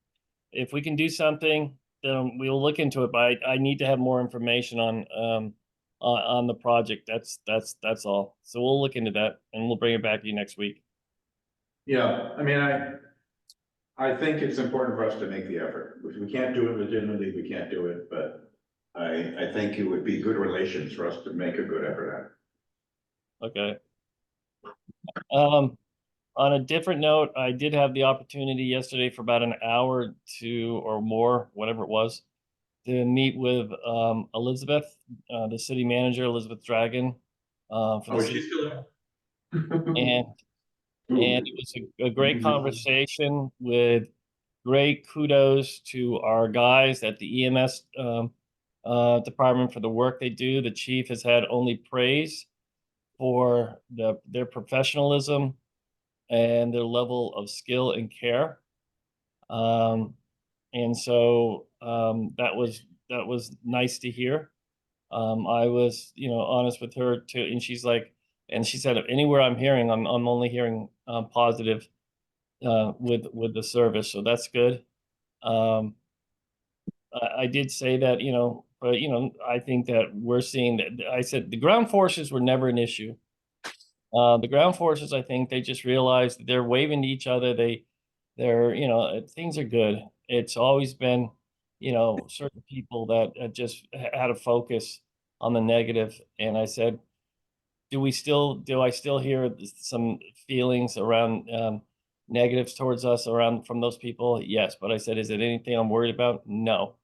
if we can do something, then we'll look into it. But I need to have more information on the project. That's all. So we'll look into that and we'll bring it back to you next week. Yeah, I mean, I think it's important for us to make the effort. If we can't do it legitimately, we can't do it, but I think it would be good relations for us to make a good effort at it. Okay. On a different note, I did have the opportunity yesterday for about an hour or more, whatever it was, to meet with Elizabeth, the city manager, Elizabeth Dragon. For the Oh, is city, she still there? and it was a great conversation with great kudos to our guys at the EMS department for the work they do. The chief has had only praise for their professionalism and their level of skill and care. And so that was nice to hear. I was, honest with her too, and she said, anywhere I'm hearing, I'm only hearing positive with the service, so that's good. I did say that, but I think that we're seeing that. I said the ground forces were never an issue. The ground forces, I think they just realized that they're waving to each other. They're, things are good. It's always been, certain people that just had a focus on the negative. And I said, do I still hear some feelings around negatives towards us from those people? Yes. But I said, is it anything I'm worried about? No.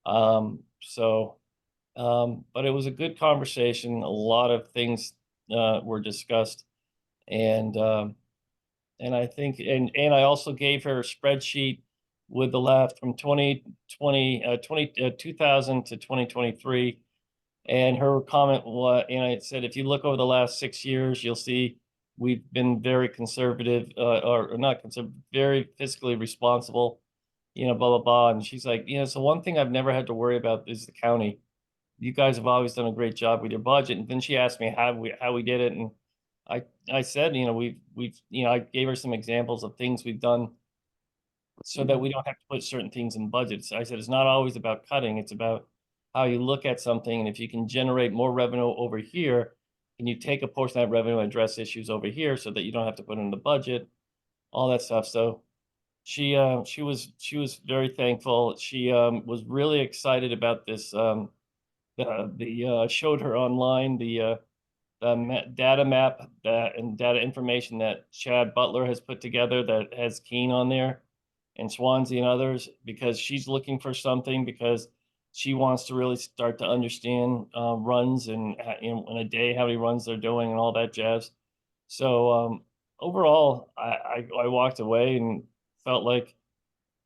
But it was a good conversation. A lot of things were discussed, and I think, and I also gave her a spreadsheet with the left from 2000 to 2023. And her comment was, and I said, if you look over the last 6 years, you'll see we've been very conservative, or not conservative, very fiscally responsible, blah, blah, blah. And she's like, so one thing I've never had to worry about is the county. You guys have always done a great job with your budget. And then she asked me how we did it. And I said, I gave her some examples of things we've done so that we don't have to put certain things in budgets. I said, it's not always about cutting. It's about how you look at something. And if you can generate more revenue over here, can you take a portion of that revenue and address issues over here so that you don't have to put it in the budget, all that stuff. So she was very thankful. She was really excited about this. Showed her online the data map and data information that Chad Butler has put together that has Keene on there and Swansea and others, because she's looking for something, because she wants to really start to understand runs and in a day how many runs they're doing and all that jazz. So overall, I walked away and felt like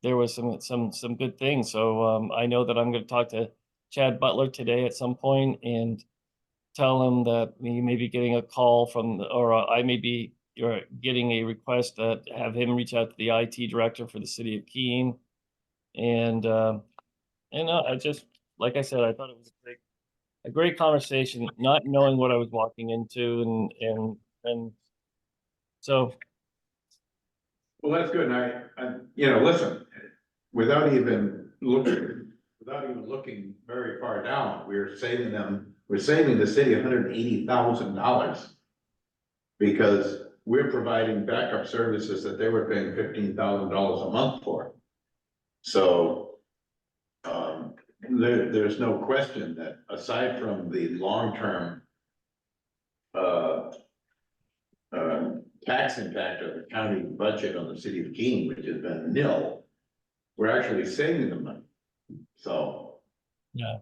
there was some good things. So I know that I'm going to talk to Chad Butler today at some point and tell him that he may be getting a call I may be getting a request to have him reach out to the IT director for the city of Keene. And I just, like I said, I thought it was a great conversation, not knowing what I was walking into, and so. Well, that's good. And listen, without even looking very far down, we're saving the city $180,000 because we're providing backup services that they were paying $15,000 a month for. So, there's no question that aside from the long-term, tax impact of the county budget on the city of Keene, which has been nil, we're actually saving them money. So. Yeah.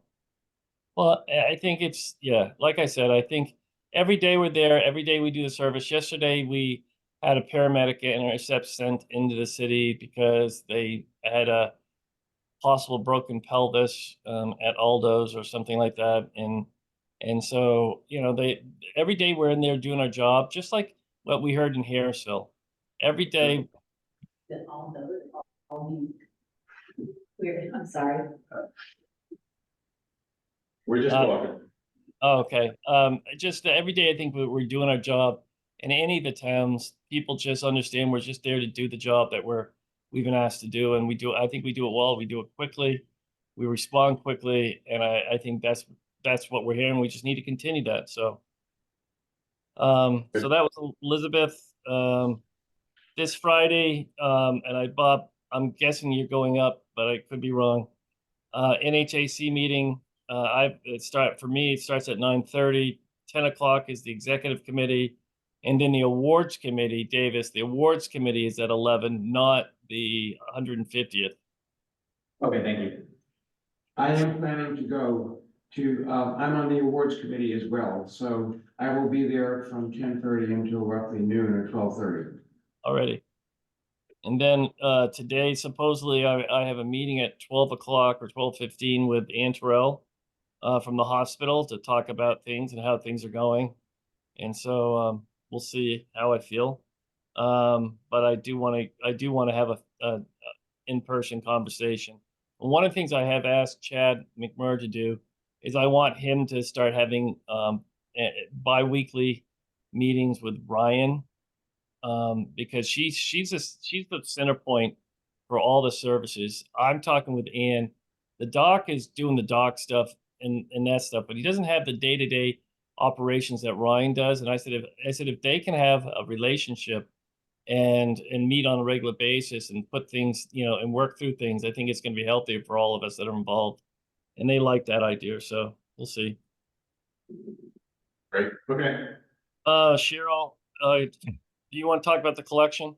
Well, I think like I said, I think every day we're there, every day we do the service. Yesterday, we had a paramedic intercept sent into the city because they had a possible broken pelvis at Aldo's or something like that. And so, you know, every day we're in there doing our job, just like what we heard in Harrisville. Every day. That all the weird, I'm sorry. We're just walking. Oh, okay. Just every day, I think we're doing our job. In any of the towns, people just understand we're just there to do the job that we've been asked to do, and we do. I think we do it well. We do it quickly. We respond quickly, and I think that's what we're hearing. We just need to continue that. So that was Elizabeth. This Friday, and Bob, I'm guessing you're going up, but I could be wrong. NHAC meeting. It starts at 9:30. 10 o'clock is the executive committee. And then the awards committee, Davis, the awards committee is at 11, not the 150th. Okay, thank you. I am planning to go to, I'm on the awards committee as well, so I will be there from 10:30 until roughly noon or 12:30. Already. And then today, supposedly, I have a meeting at 12 o'clock or 12:15 with Ann Terrell from the hospital to talk about things and how things are going. And so we'll see how I feel. But I do want to have a in-person conversation. And one of the things I have asked Chad McMurray to do is I want him to start having bi-weekly meetings with Ryan, because she's the center point for all the services. I'm talking with Ann. The doc is doing the doc stuff and that stuff, but he doesn't have the day-to-day operations that Ryan does. And I said if they can have a relationship and meet on a regular basis and put things, you know, and work through things, I think it's going to be healthier for all of us that are involved. And they like that idea, so we'll see. Great, okay. Cheryl, do you want to talk about the collection?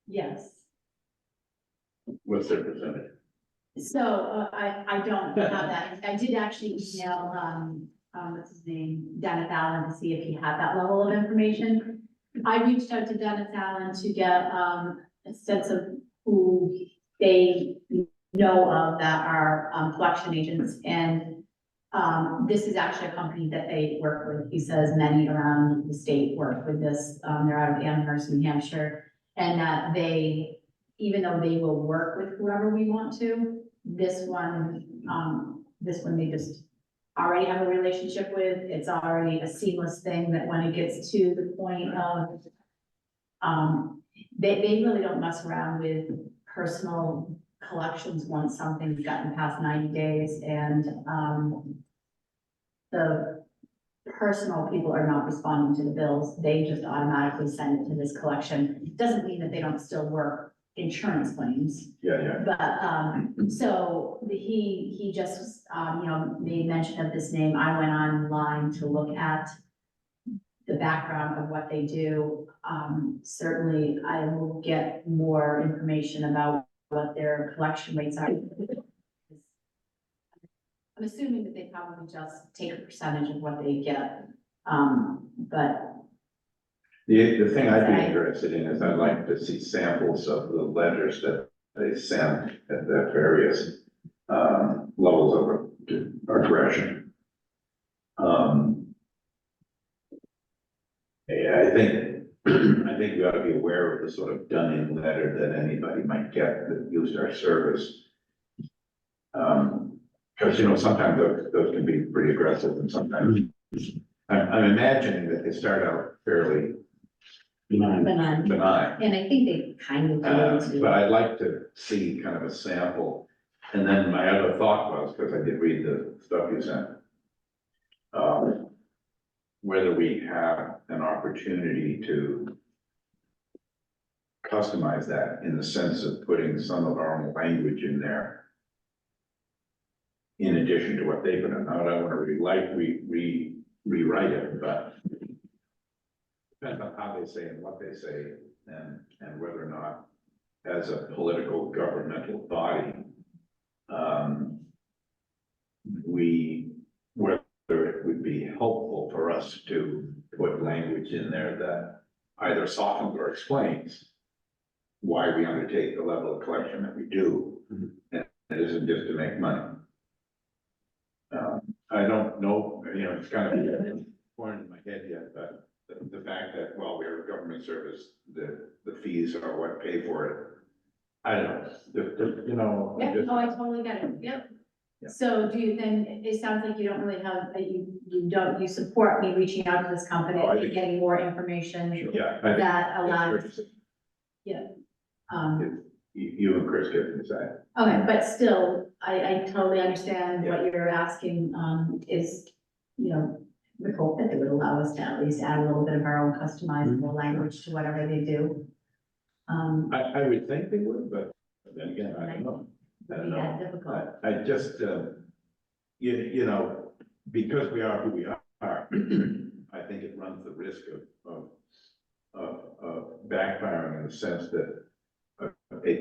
Yes. What's their percentage? So, I don't have that. I did actually email, what's his name, Dennis Allen, to see if he had that level of information. I reached out to Dennis Allen to get, a sense of who they know of that are, collection agents, and, this is actually a company that they work with. He says many around the state work with this. They're out of Amherst, New Hampshire, and that they, even though they will work with whoever we want to, this one they just already have a relationship with. It's already a seamless thing that when it gets to the point of, they really don't mess around with personal collections once something's gotten past 90 days, and, the personal people are not responding to the bills. They just automatically send it to this collection. It doesn't mean that they don't still work insurance claims. Yeah. But, so he just, you know, made mention of this name. I went online to look at the background of what they do. Certainly I will get more information about what their collection rates are. I'm assuming that they probably just take a percentage of what they get, but. The thing I'd be interested in is I'd like to see samples of the letters that they send at the various levels of aggression. Yeah, I think we ought to be aware of the sort of done-in letter that anybody might get that used our service. Because, you know, sometimes those can be pretty aggressive, and sometimes I'm imagining that they start out fairly benign. And I think they kind of do. But I'd like to see kind of a sample. And then my other thought was, because I did read the stuff you sent, whether we have an opportunity to customize that in the sense of putting some of our own language in there, in addition to what they've done. Now, I don't want to rewrite it, but depends on how they say and what they say, and whether or not, as a political governmental body, whether it would be helpful us to put language in there that either softens or explains why we undertake the level of collection that we do, and it isn't just to make money. I don't know, it's kind of foreign in my head yet, but the fact that, well, we're a government service, the fees are what pay for it. I don't know, Yeah, no, I totally get it, yep. Yeah. So do you then, it sounds like you don't really have, you support me reaching out to this company Oh, I and think- getting more information Yeah. I think that it's allows, fair to say, um, You and Chris get to decide. okay, but still, I totally understand what you're asking, is, the hope that they would allow us to at least add a little bit of our own customizable language to whatever they do. I would think they would, but then again, I don't know. I Would don't be know. that difficult. I just, because we are who we are, I think it runs the risk of backfiring in the sense that a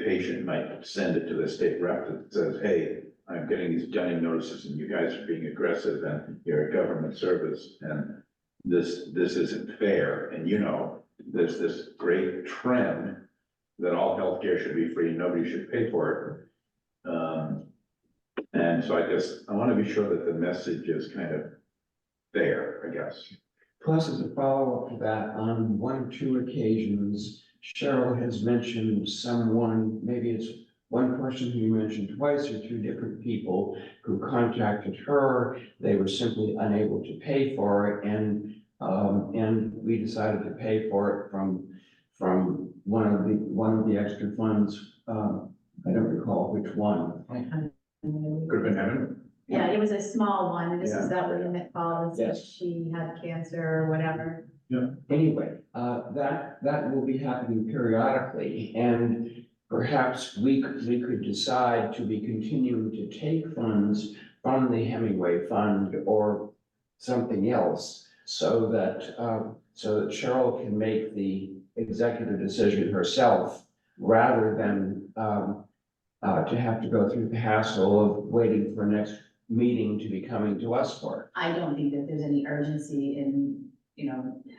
patient might send it to the state rep that says, hey, I'm getting these dunning notices and you guys are being aggressive and you're a government service and this isn't fair. And there's this great trend that all healthcare should be free and nobody should pay for it. And so I want to be sure that the message is kind of fair, I guess. Plus, as a follow-up to that, on one or two occasions, Cheryl has mentioned someone, maybe it's one person who you mentioned twice or two different people who contacted her. They were simply unable to pay for it, and we decided to pay for it from one of the extra funds. I don't recall which one. Could have been heaven. Yeah, it was a small one, and this Yeah. is that woman that called and said Yes. she had cancer or whatever. Anyway, that will be happening periodically, and perhaps we could decide to be continuing to take funds from the Hemingway Fund or something else, so that Cheryl can make the executive decision herself, rather than to have to go through the hassle of waiting for next meeting to be coming to us for it. I don't think that there's any urgency in,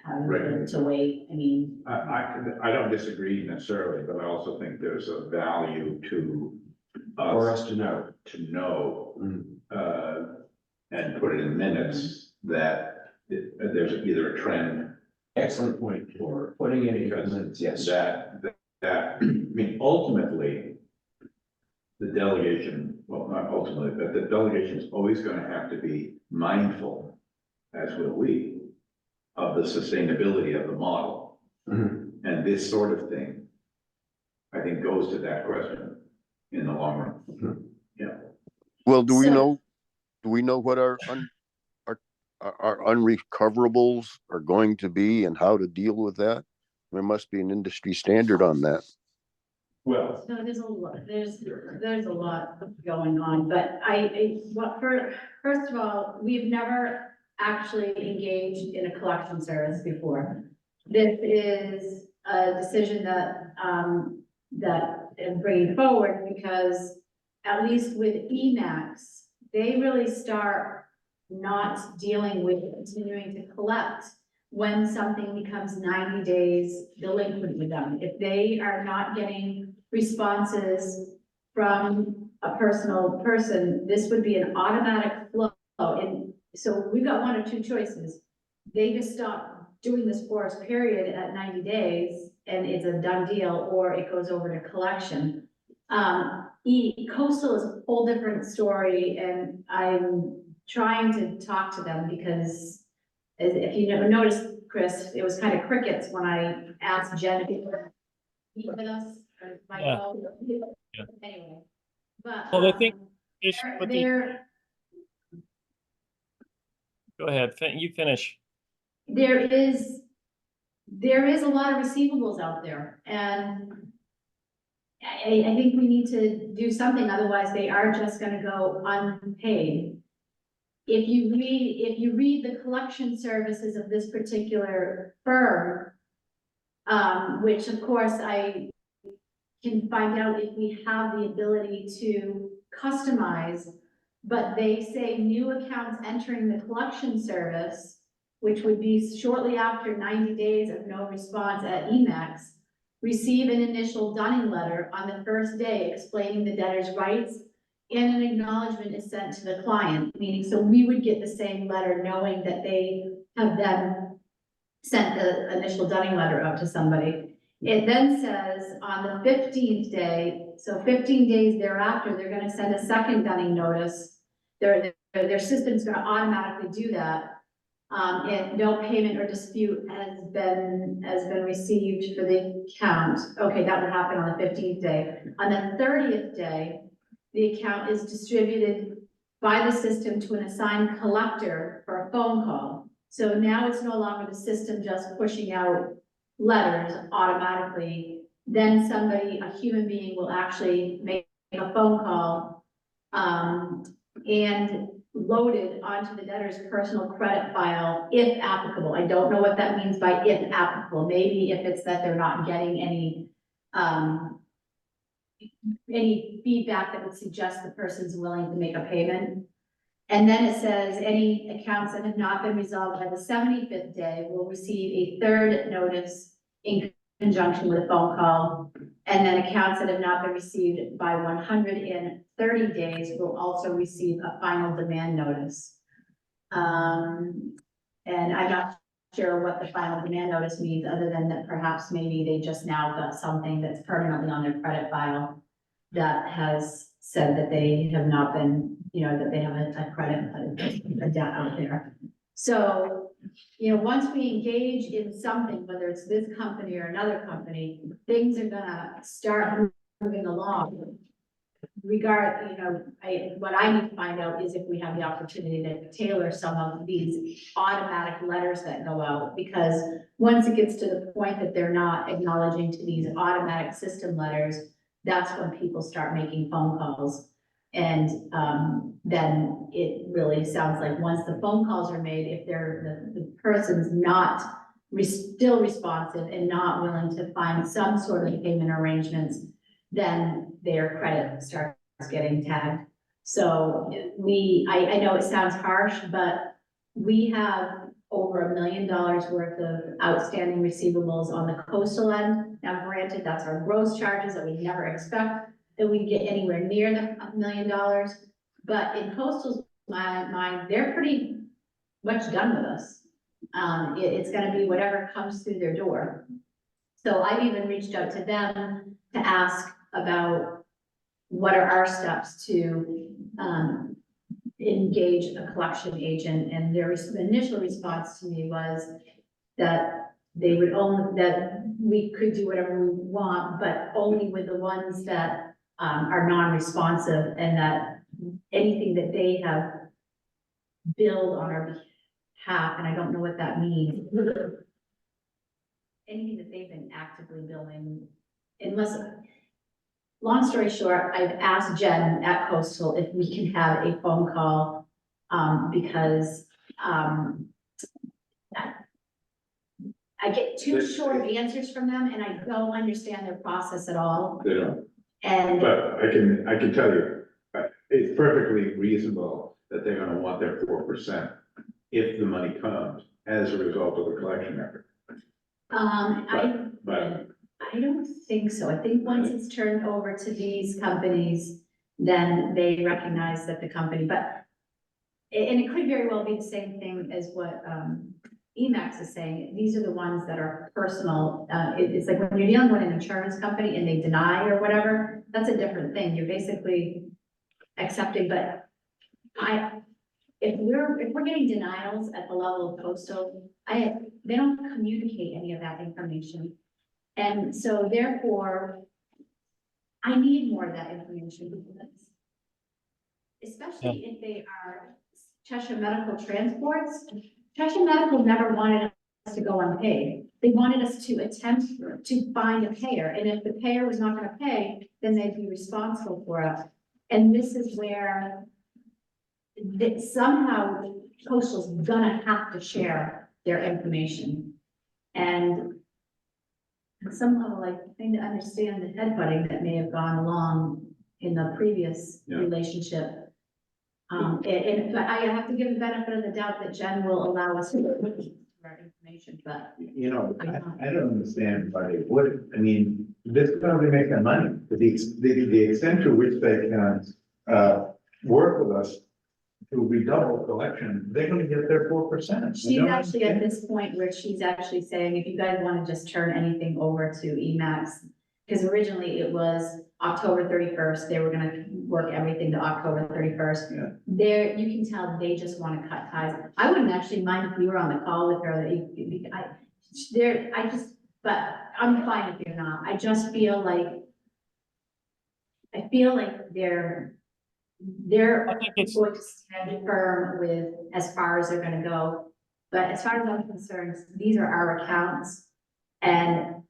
having Right. to wait. I mean, I don't disagree necessarily, but I also think there's a value to For us us to know. to know, Mm. and put it in minutes that there's either a trend Excellent point for putting it in Because minutes, yes. I mean, ultimately, the delegation, well, not ultimately, but the delegation is always gonna have to be mindful, as will we, of the sustainability of the model. Mhm. And this sort of thing, I think, goes to that question in the long run. Well, do we So- know what our unrecoverables are going to be and how to deal with that? There must be an industry standard on that. Well, no, there's a lot going on, but first of all, we've never actually engaged in a collection service before. This is a decision that is bringing forward because at least with EMAX, they really start not dealing with continuing to collect when something becomes 90 days delinquent with them. If they are not getting responses from a personal person, this would be an automatic flow. And so we've got one or two choices. They just stop doing this for us, period, at 90 days, and it's a done deal, or it goes over to collection. Coastal is a whole different story, and I'm trying to talk to them because if you never noticed, Chris, it was kind of crickets when I asked Jen if he would meet with us, or my Yeah. phone. Yeah. Anyway, but. Well, I think Ish, they're- with the- they're- Go ahead, you finish. there is a lot of receivables out there, and I think we need to do something, otherwise they are just gonna go unpaid. If you read the collection services of this particular firm, which of course I can find out if we have the ability to customize, but they say new accounts entering the collection service which would be shortly after 90 days of no response at Emacs, receive an initial dunning letter on the first day explaining the debtor's rights, and an acknowledgement is sent to the client, meaning, so we would get the same letter knowing that they have then sent the initial dunning letter out to somebody. It then says on the 15th day, so 15 days thereafter, they're gonna send a second dunning notice. Their system's gonna automatically do that. And no payment or dispute has been received for the account. Okay, that would happen on the 15th day. On the 30th day, the account is distributed by the system to an assigned collector for a phone call. So now it's no longer the system just pushing out letters automatically. Then somebody, a human being, will actually make a phone call, and load it onto the debtor's personal credit file if applicable. I don't know what that means by if applicable. Maybe if it's that they're not getting any feedback that would suggest the person's willing to make a payment. And then it says any accounts that have not been resolved by the 75th day will receive a third notice in conjunction with a phone call. And then accounts that have not been received by 130 days will also receive a final demand notice. And I'm not sure what the final demand notice means, other than that perhaps maybe they just now got something that's permanently on their credit file that has said that they have not been, that they have a credit, a debt out there. So, once we engage in something, whether it's this company or another company, things are gonna start moving along. What I need to find out is if we have the opportunity to tailor some of these automatic letters that go out, because once it gets to the point that they're not acknowledging to these automatic system letters, that's when people start making phone calls. And then it really sounds like once the phone calls are made, if the person's not still responsive and not willing to find some sort of payment arrangements, then their credit starts getting tagged. So I know it sounds harsh, but we have over $1 million worth of outstanding receivables on the coastal end. Now granted, that's our gross charges that we never expect that we get anywhere near the $1 million. But in coastal's mind, they're pretty much done with us. It's gonna be whatever comes through their door. So I've even reached out to them to ask about what are our steps to engage a collection agent, and their initial response to me was that they would that we could do whatever we want, but only with the ones that are non-responsive, and that anything that they have billed on our behalf, and I don't know what that means, anything that they've been actively billing, unless. Long story short, I've asked Jen at Coastal if we can have a phone call, because I get too short of answers from them, and I don't understand their process at all. They don't. And But I can tell you, it's perfectly reasonable that they're gonna want their 4% if the money comes as a result of the collection effort. But I don't think so. I think once it's turned over to these companies, then they recognize that the company, and it could very well be the same thing as what Emacs is saying. These are the ones that are personal. It's like when you're dealing with an insurance company and they deny or whatever, that's a different thing. You're basically accepting, but if we're getting denials at the level of Coastal, they don't communicate any of that information. And so therefore, I need more of that information, because especially if they are Cheshire Medical Transports. Cheshire Medical never wanted us to go unpaid. They wanted us to attempt to find a payer, and if the payer was not gonna pay, then they'd be responsible for us. And this is where somehow Coastal's gonna have to share their information. And at some level, I kind of understand the headbutting that may have gone along in the previous Yeah. relationship. And I have to give the benefit of the doubt that Jen will allow us to our information, but You know, I don't understand why they would, I mean, this is how they make their money, the extent to which they can, work with us to redouble collection, they're gonna get their 4%. she's actually at this point where she's actually saying, if you guys want to just turn anything over to EMAX, because originally it was October 31st, they were gonna work everything to October 31st. Yeah. There, you can tell they just want to cut ties. I wouldn't actually mind if you were on the call with her, that but I'm fine if you're not. I just feel like, they're I think it's, going to stand firm with as far as they're gonna go. But as far as I'm concerned, these are our accounts. And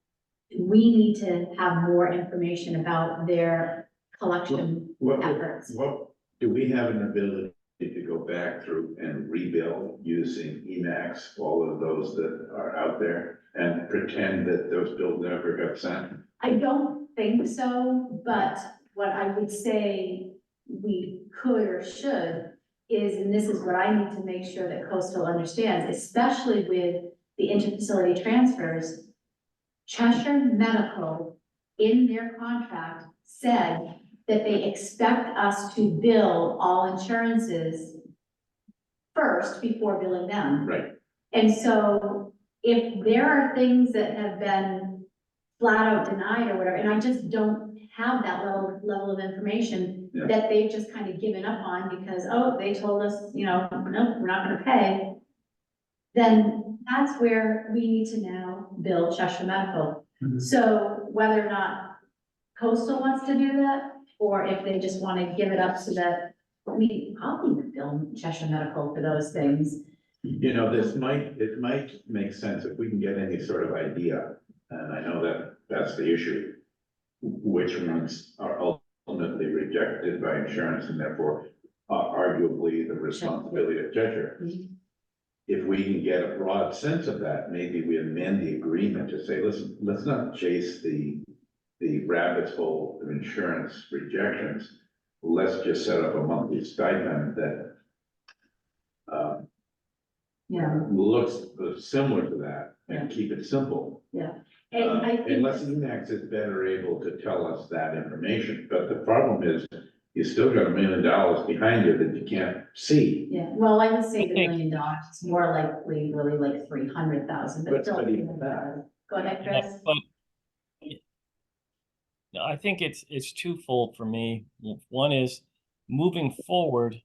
we need to have more information about their collection efforts. What, do we have an ability to go back through and rebuild using EMAX, all of those that are out there, and pretend that those bills never got sent? I don't think so, but what I would say we could or should is, and this is what I need to make sure that Coastal understands, especially with the interfacility transfers. Cheshire Medical, in their contract, said that they expect us to bill all insurances first before billing them. Right. And so if there are things that have been flat out denied or whatever, and I just don't have that level of information Yeah. that they've just kind of given up on because, oh, they told us, no, we're not gonna pay. Then that's where we need to now bill Cheshire Medical. Mhm. So whether or not Coastal wants to do that, or if they just want to give it up so that, I'll even bill Cheshire Medical for those things. You know, it might make sense if we can get any sort of idea, and I know that that's the issue. Which ones are ultimately rejected by insurance and therefore arguably the responsibility of Cheshire. Mhm. If we can get a broad sense of that, maybe we amend the agreement to say, listen, let's not chase the rabbit's hole of insurance rejections. Let's just set up a monthly stipend that Yeah, looks similar to that and keep it simple. and I think. Unless EMAX is better able to tell us that information, but the problem is, you still got $1 million behind you that you can't see. Yeah, well, I would say the think- $1 million, it's more likely, really like 300,000, but But still. even that. Go ahead, yeah, Chris. but I think it's twofold for me. One is moving forward,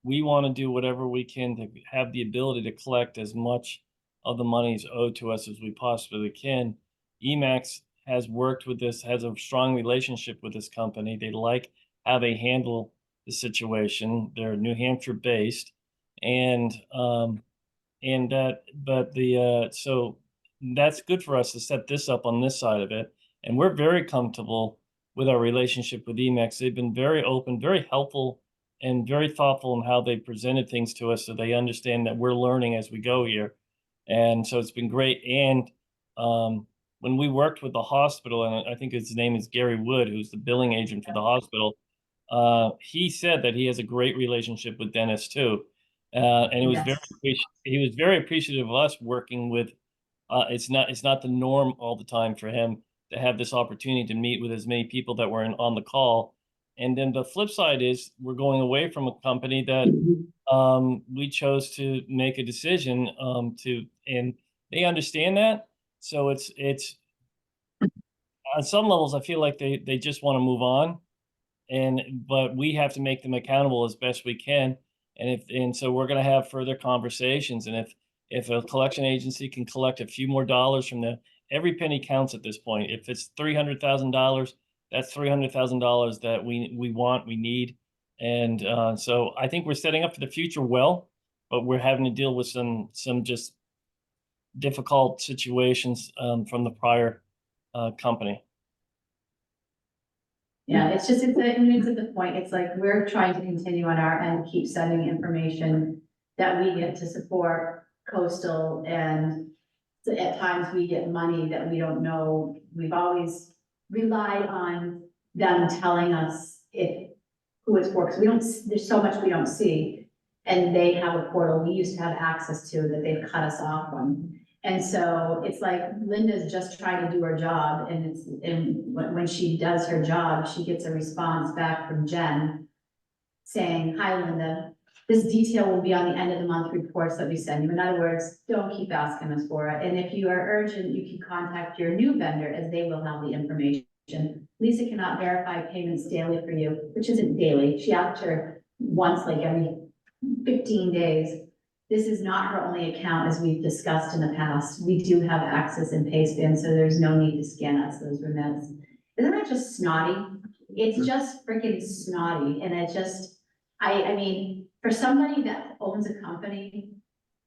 we want to do whatever we can to have the ability to collect as much of the monies owed to us as we possibly can. EMAX has worked with this, has a strong relationship with this company. They like how they handle the situation. They're New Hampshire based, and so that's good for us to set this up on this side of it. And we're very comfortable with our relationship with EMAX. They've been very open, very helpful, and very thoughtful in how they presented things to us, so they understand that we're learning as we go here. And so it's been great. And when we worked with the hospital, and I think his name is Gary Wood, who's the billing agent for the hospital, he said that he has a great relationship with Dennis too. And he was very appreciative of us working with. It's not the norm all the time for him to have this opportunity to meet with as many people that were on the call. And then the flip side is we're going away from a company that we chose to make a decision and they understand that. So it's on some levels, I feel like they just want to move on, but we have to make them accountable as best we can. And so we're going to have further conversations. And if a collection agency can collect a few more dollars from every penny counts at this point. If it's $300,000, that's $300,000 that we need. And so I think we're setting up for the future well, but we're having to deal with some just difficult situations from the prior company. Yeah, it's at the point, it's like, we're trying to continue on our end, keep sending information that we get to support Coastal, and so at times we get money that we don't know. We've always relied on them telling us if who it's for, because we don't, there's so much we don't see. And they have a portal we used to have access to that they've cut us off from. And so it's like Linda's just trying to do her job, and when she does her job, she gets a response back from Jen saying, "Hi, Linda, this detail will be on the end of the month reports that we send you." In other words, don't keep asking us for it. And if you are urgent, you can contact your new vendor, as they will have the information. Lisa cannot verify payments daily for you, which isn't daily. She asked her once, like every 15 days. This is not her only account, as we've discussed in the past. We do have access in Payspan, so there's no need to scan us those remits. Isn't that just snotty? It's just freaking snotty, and it just, I mean, for somebody that owns a company,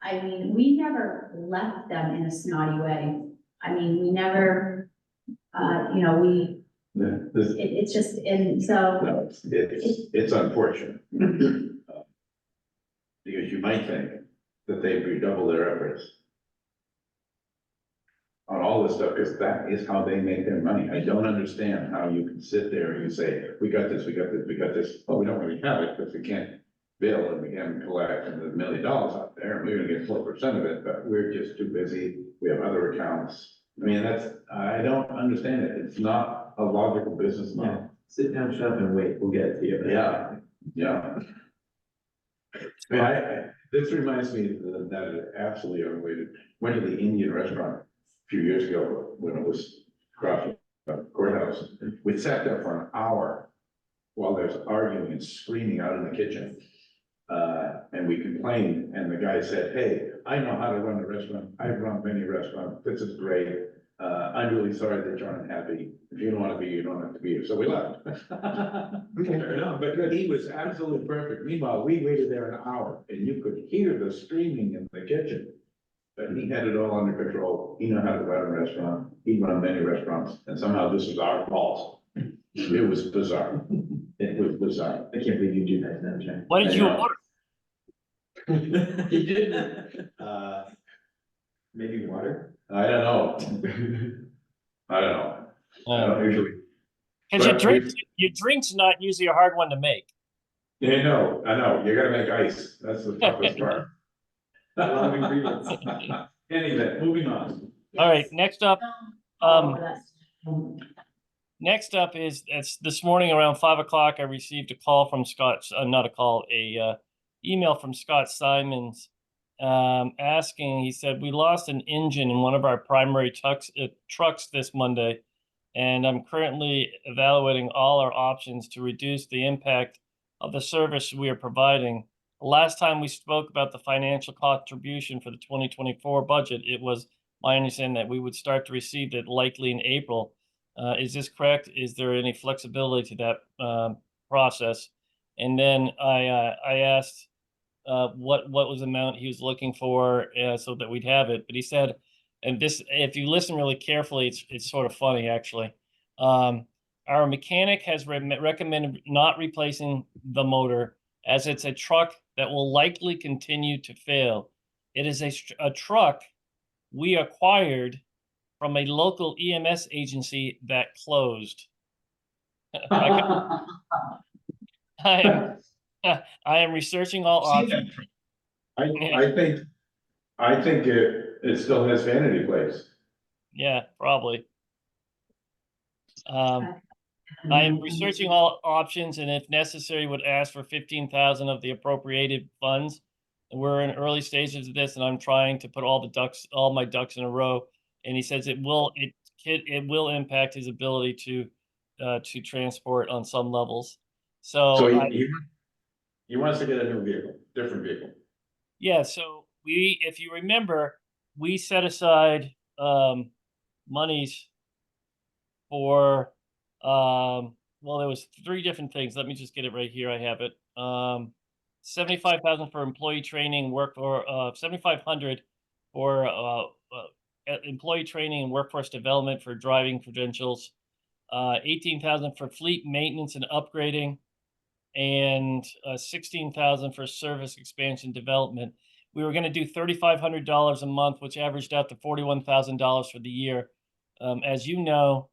I mean, we never left them in a snotty way. I mean, we never, you know, it's just, and so. No, it's unfortunate. Because you might think that they've redoubled their efforts on all this stuff, because that is how they make their money. I don't understand how you can sit there and you say, we got this, we got this, we got this. Well, we don't really have it because we can't bill and we can't collect, and there's $1 million out there, and we're gonna get 4% of it, but we're just too busy. We have other accounts. I mean, I don't understand it. It's not a logical business model. Sit down, shut up and wait, we'll get it to you. Yeah, yeah. I mean, this reminds me that is absolutely unrelated. Went to the Indian restaurant a few years ago when it was across the courthouse. We sat there for an hour while there's arguing and screaming out in the kitchen. And we complained, and the guy said, "Hey, I know how to run a restaurant. I've run many restaurants. This is great. I'm really sorry that you're unhappy. If you don't want to be, you don't have to be here." So we left. Fair enough. But he was absolutely perfect. Meanwhile, we waited there an hour, and you could hear the screaming in the kitchen. But he had it all under control. He knew how to run a restaurant. He'd run many restaurants, and somehow this was our fault. It was bizarre. It was bizarre. I can't believe you do that, no, Jay. What did you I know. order? You didn't. Maybe water? I don't know. I don't know. I don't usually. Cause your But drink's not usually a hard one to make. Yeah, I know. You gotta make ice. That's the toughest part. A lot of ingredients. Anyway, moving on. All right, next up, Oh, that's- next up is, it's this morning around 5 o'clock, I received a call from Scott, not a call, email from Scott Simons, asking, he said, "We lost an engine in one of our primary trucks this Monday, and I'm currently evaluating all our options to reduce the impact of the service we are providing. Last time we spoke about the financial contribution for the 2024 budget, it was my understanding that we would start to receive it likely in April. Is this correct? Is there any flexibility to that process?" And then I asked what was the amount he was looking for, so that we'd have it. But he said, and this, if you listen really carefully, it's sort of funny actually. Our mechanic has recommended not replacing the motor, as it's a truck that will likely continue to fail. It is a truck we acquired from a local EMS agency that closed. I am researching all options. I think it still has vanity plates. Yeah, probably. I am researching all options, and if necessary, would ask for 15,000 of the appropriated funds. And we're in early stages of this, and I'm trying to put all my ducks in a row. And he says it will impact his ability to transport on some levels. So he wants to get a new vehicle, different vehicle. Yeah, so if you remember, we set aside monies for well, there was 3 different things. Let me just get it right here. I have it. 75,000 for employee training, 7,500 for employee training and workforce development for driving credentials, 18,000 for fleet maintenance and upgrading, and 16,000 for service expansion development. We were going to do $3,500 a month, which averaged out to $41,000 for the year. As you know,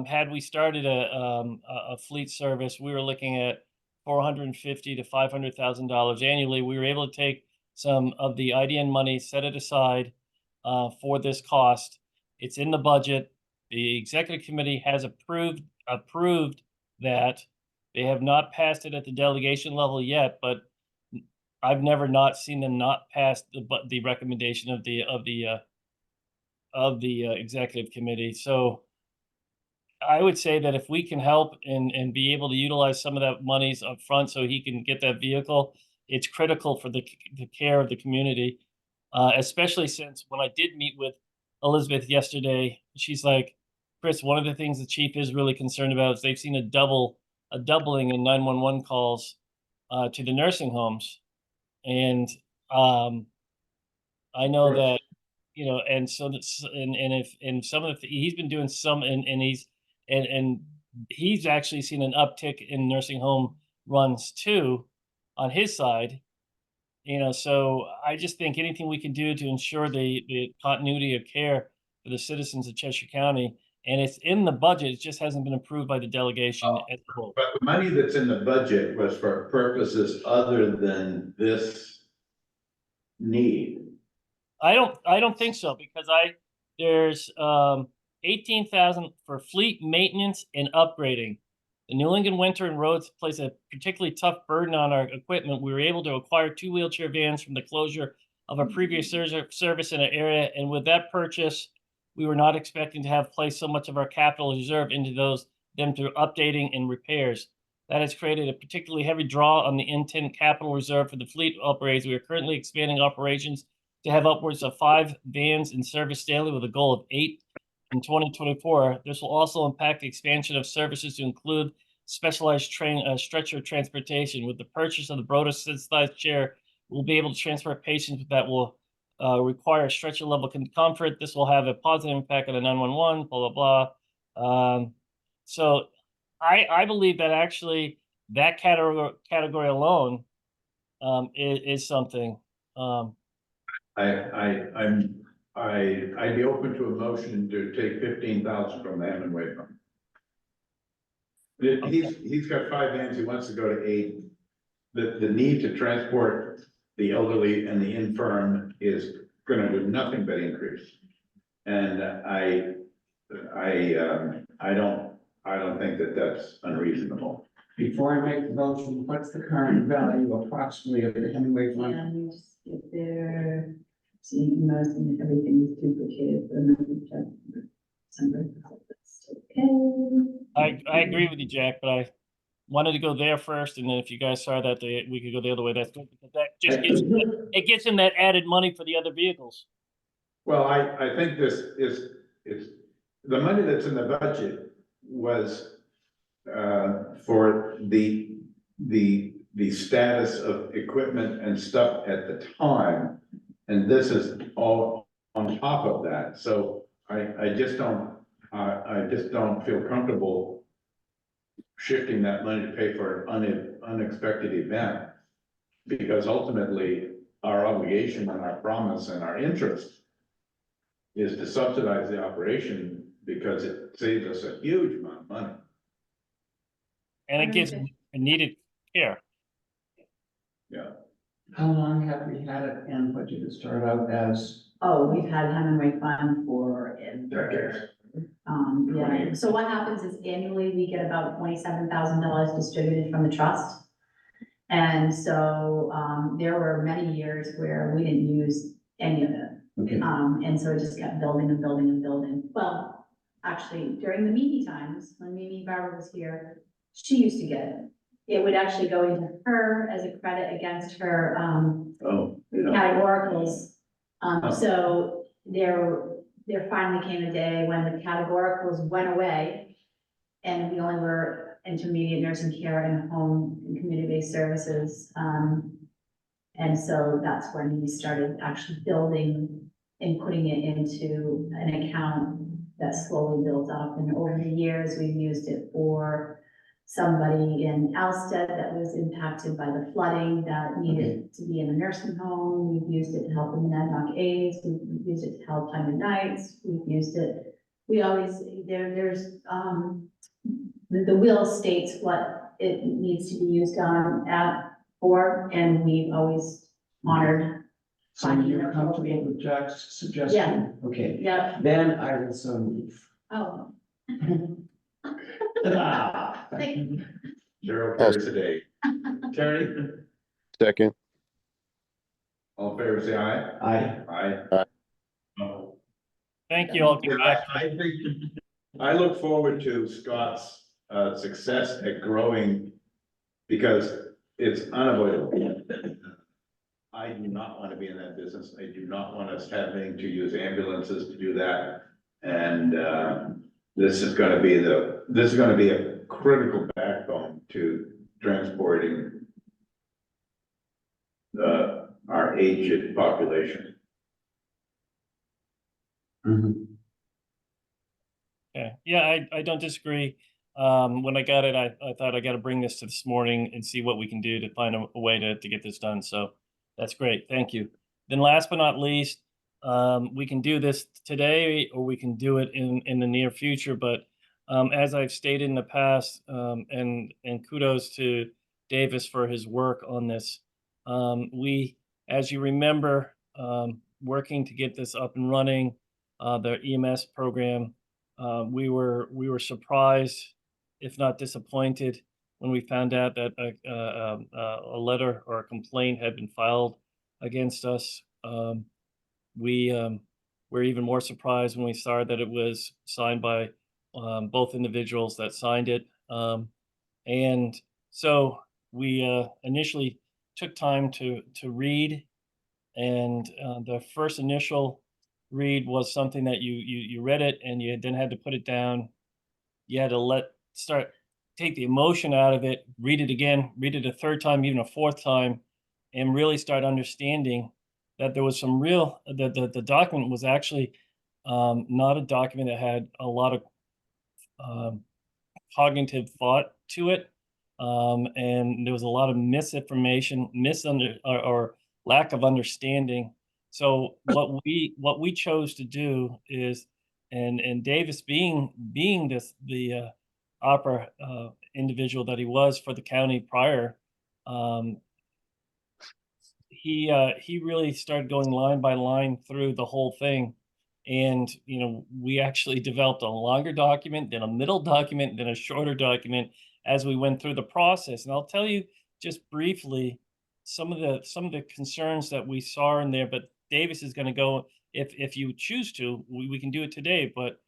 had we started a fleet service, we were looking at $450,000 to $500,000 annually. We were able to take some of the IDN money, set it aside for this cost. It's in the budget. The executive committee has approved that. They have not passed it at the delegation level yet, but I've never not seen them not pass the recommendation of the executive committee. So I would say that if we can help and be able to utilize some of that monies up front so he can get that vehicle, it's critical for the care of the community. Especially since when I did meet with Elizabeth yesterday, she's like, Chris, one of the things the chief is really concerned about is they've seen a doubling in 911 calls to the nursing homes. And I know that, you know, and so that's, and if, and some of the, he's been doing some, and he's actually seen an uptick in nursing home runs too on his side. You know, so I just think anything we can do to ensure the continuity of care for the citizens of Cheshire County, and it's in the budget, it just hasn't been approved by the delegation as a whole. But the money that's in the budget was for purposes other than this need. I don't think so, because there's 18,000 for fleet maintenance and upgrading. The New England winter and roads place a particularly tough burden on our equipment. We were able to acquire 2 wheelchair vans from the closure of a previous service in an area, and with that purchase, we were not expecting to have placed so much of our capital reserve into them through updating and repairs. That has created a particularly heavy draw on the intent capital reserve for the fleet upgrades. We are currently expanding operations to have upwards of 5 vans in service daily with a goal of 8 in 2024. This will also impact the expansion of services to include specialized stretcher transportation. With the purchase of the Broda synthesized chair, we'll be able to transfer patients that will require stretcher level comfort. This will have a positive impact on the 911, blah, blah, blah. So I believe that actually that category alone is something. I'd be open to a motion to take 15,000 from the Hemingway fund. He's got 5 vans, he wants to go to 8. The need to transport the elderly and the infirm is gonna do nothing but increase. And I don't think that that's unreasonable. Before I make the motion, what's the current value approximately of the Hemingway fund? And just get there, seeing most and everything is duplicated for the December. Okay. I agree with you, Jack, but I wanted to go there first, and then if you guys saw that we could go the other way, that's good, because that just gets him that added money for the other vehicles. Well, I think this is, it's, the money that's in the budget was for the status of equipment and stuff at the time. And this is all on top of that. So I just don't feel comfortable shifting that money to pay for an unexpected event. Because ultimately, our obligation and our promise and our interest is to subsidize the operation, because it saves us a huge amount of money. And it gives needed care. Yeah. How long have we had it in budget to start out as? Oh, we've had Hemingway Fund for, Decades. yeah, so what happens is annually we get about $27,000 distributed from the trust. And so, there were many years where we didn't use any of it. Okay. And so it just kept building and building and building. Well, actually, during the Mimi times, when Mimi Barber was here, she used to get it. It would actually go into her as a credit against her, categoricals. So there finally came a day when the categoricals went away, and we only were intermediate nursing care and home and community-based services. And so that's when we started actually building and putting it into an account that slowly built up. And over the years, we've used it for somebody in Alstead that was impacted by the flooding that needed to be in a nursing home. We've used it to help the Monadnock Aids. We've used it to help Time of Nights. We've used it, we always, there's the will states what it needs to be used on for, and we've always honored. So you're comfortable with Jack's suggestion? Okay, Yeah, then I will so move. oh. Ta-da! Zero carries a day. Terry, Second. all in favor, say aye. Aye. Aye. Thank you. I'll get back. I think, I look forward to Scott's success at growing, because it's unavoidable. I do not want to be in that business. I do not want us having to use ambulances to do that. And this is gonna be a critical backbone to transporting our aged population. Yeah, I don't disagree. When I got it, I thought I got to bring this to this morning and see what we can do to find a way to get this done. So that's great. Thank you. Then last but not least, we can do this today or we can do it in the near future. But as I've stated in the past, and kudos to Davis for his work on this. We, as you remember, working to get this up and running, the EMS program. We were surprised, if not disappointed, when we found out that a letter or a complaint had been filed against us. We were even more surprised when we saw that it was signed by both individuals that signed it. And so we initially took time to read, and the first initial read was something that you read it and you then had to put it down. You had to take the emotion out of it, read it again, read it a third time, even a fourth time, and really start understanding that there was some real the document was actually not a document that had a lot of cognitive thought to it, and there was a lot of misinformation, or lack of understanding. So what we chose to do is, and Davis being the opera individual that he was for the county prior, he really started going line by line through the whole thing. And we actually developed a longer document, then a middle document, then a shorter document as we went through the process. And I'll tell you just briefly some of the concerns that we saw in there. But Davis is going to go, if you choose to, we can do it today. But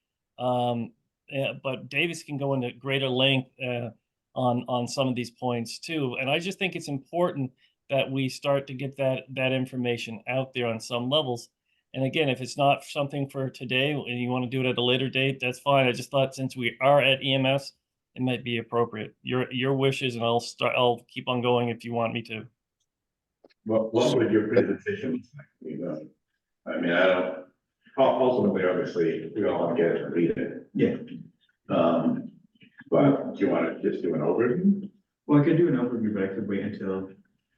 Davis can go into greater length on some of these points too. And I just think it's important that we start to get that information out there on some levels. And again, if it's not something for today and you want to do it at a later date, that's fine. I just thought since we are at EMS, it might be appropriate. Your wishes, and I'll keep on going if you want me to. Well, what would your presentation look like? I mean, I don't, ultimately, obviously, we all want to get it and read it. Yeah, But do you want to just do an overview? well, I could do an overview, but I could wait until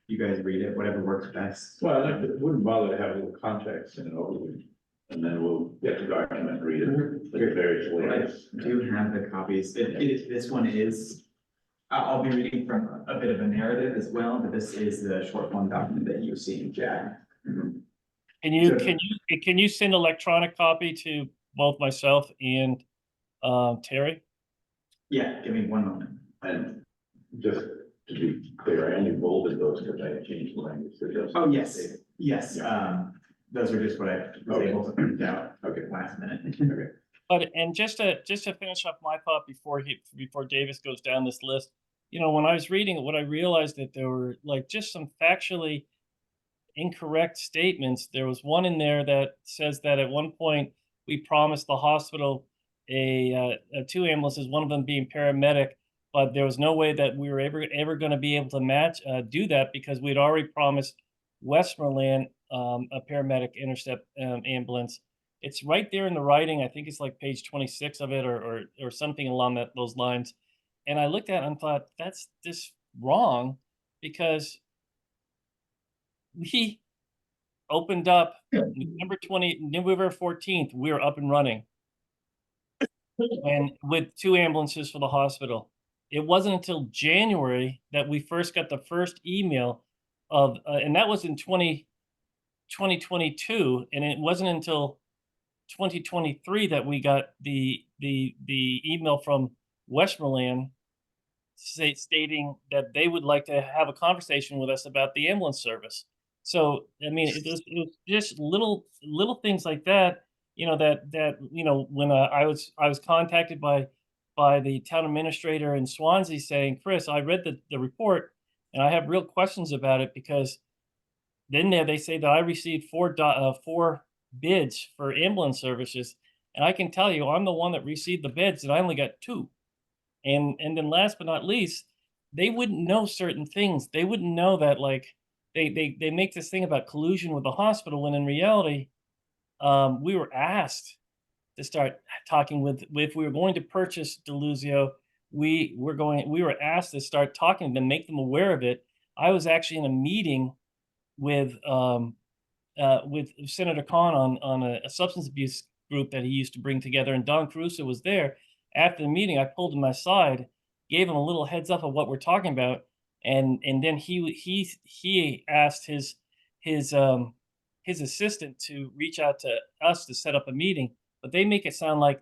you guys read it, whatever works best. Well, it wouldn't bother to have a little context in an overview, and then we'll get the document and read it. The various layers. I do have the copies. This one is, I'll be reading from a bit of a narrative as well, but this is the short form document that you see, Jack. Can you send electronic copy to both myself and Terry? Yeah, give me one moment. And just to be clear, I only bolded those because I changed the language. Oh, yes, yes, those are just what I was Okay. able to print out Okay. last minute. Okay. But and just to finish up my thought before Davis goes down this list, when I was reading it, what I realized that there were like just some factually incorrect statements. There was one in there that says that at one point we promised the hospital two ambulances, one of them being paramedic, but there was no way that we were ever going to be able to do that because we'd already promised Westmoreland a paramedic intercept ambulance. It's right there in the writing. I think it's like page 26 of it, or something along those lines. And I looked at it and thought that's just wrong, because we opened up November 14th. We were up and running, and with 2 ambulances for the hospital. It wasn't until January that we first got the first email of, and that was in 2022, and it wasn't until 2023 that we got the email from Westmoreland stating that they would like to have a conversation with us about the ambulance service. So, I mean, it was just little things like that, when I was contacted by the town administrator in Swansea saying, Chris, I read the report and I have real questions about it because then there they say that I received four bids for ambulance services, and I can tell you I'm the one that received the bids, and I only got two. And then last but not least, they wouldn't know certain things. They wouldn't know that like they make this thing about collusion with the hospital when in reality, we were asked to start talking with if we were going to purchase Deluzio, we were asked to start talking to them, make them aware of it. I was actually in a meeting with Senator Khan on a substance abuse group that he used to bring together, and Don Caruso was there. After the meeting, I pulled him aside, gave him a little heads up of what we're talking about, and then he asked his assistant to reach out to us to set up a meeting. But they make it sound like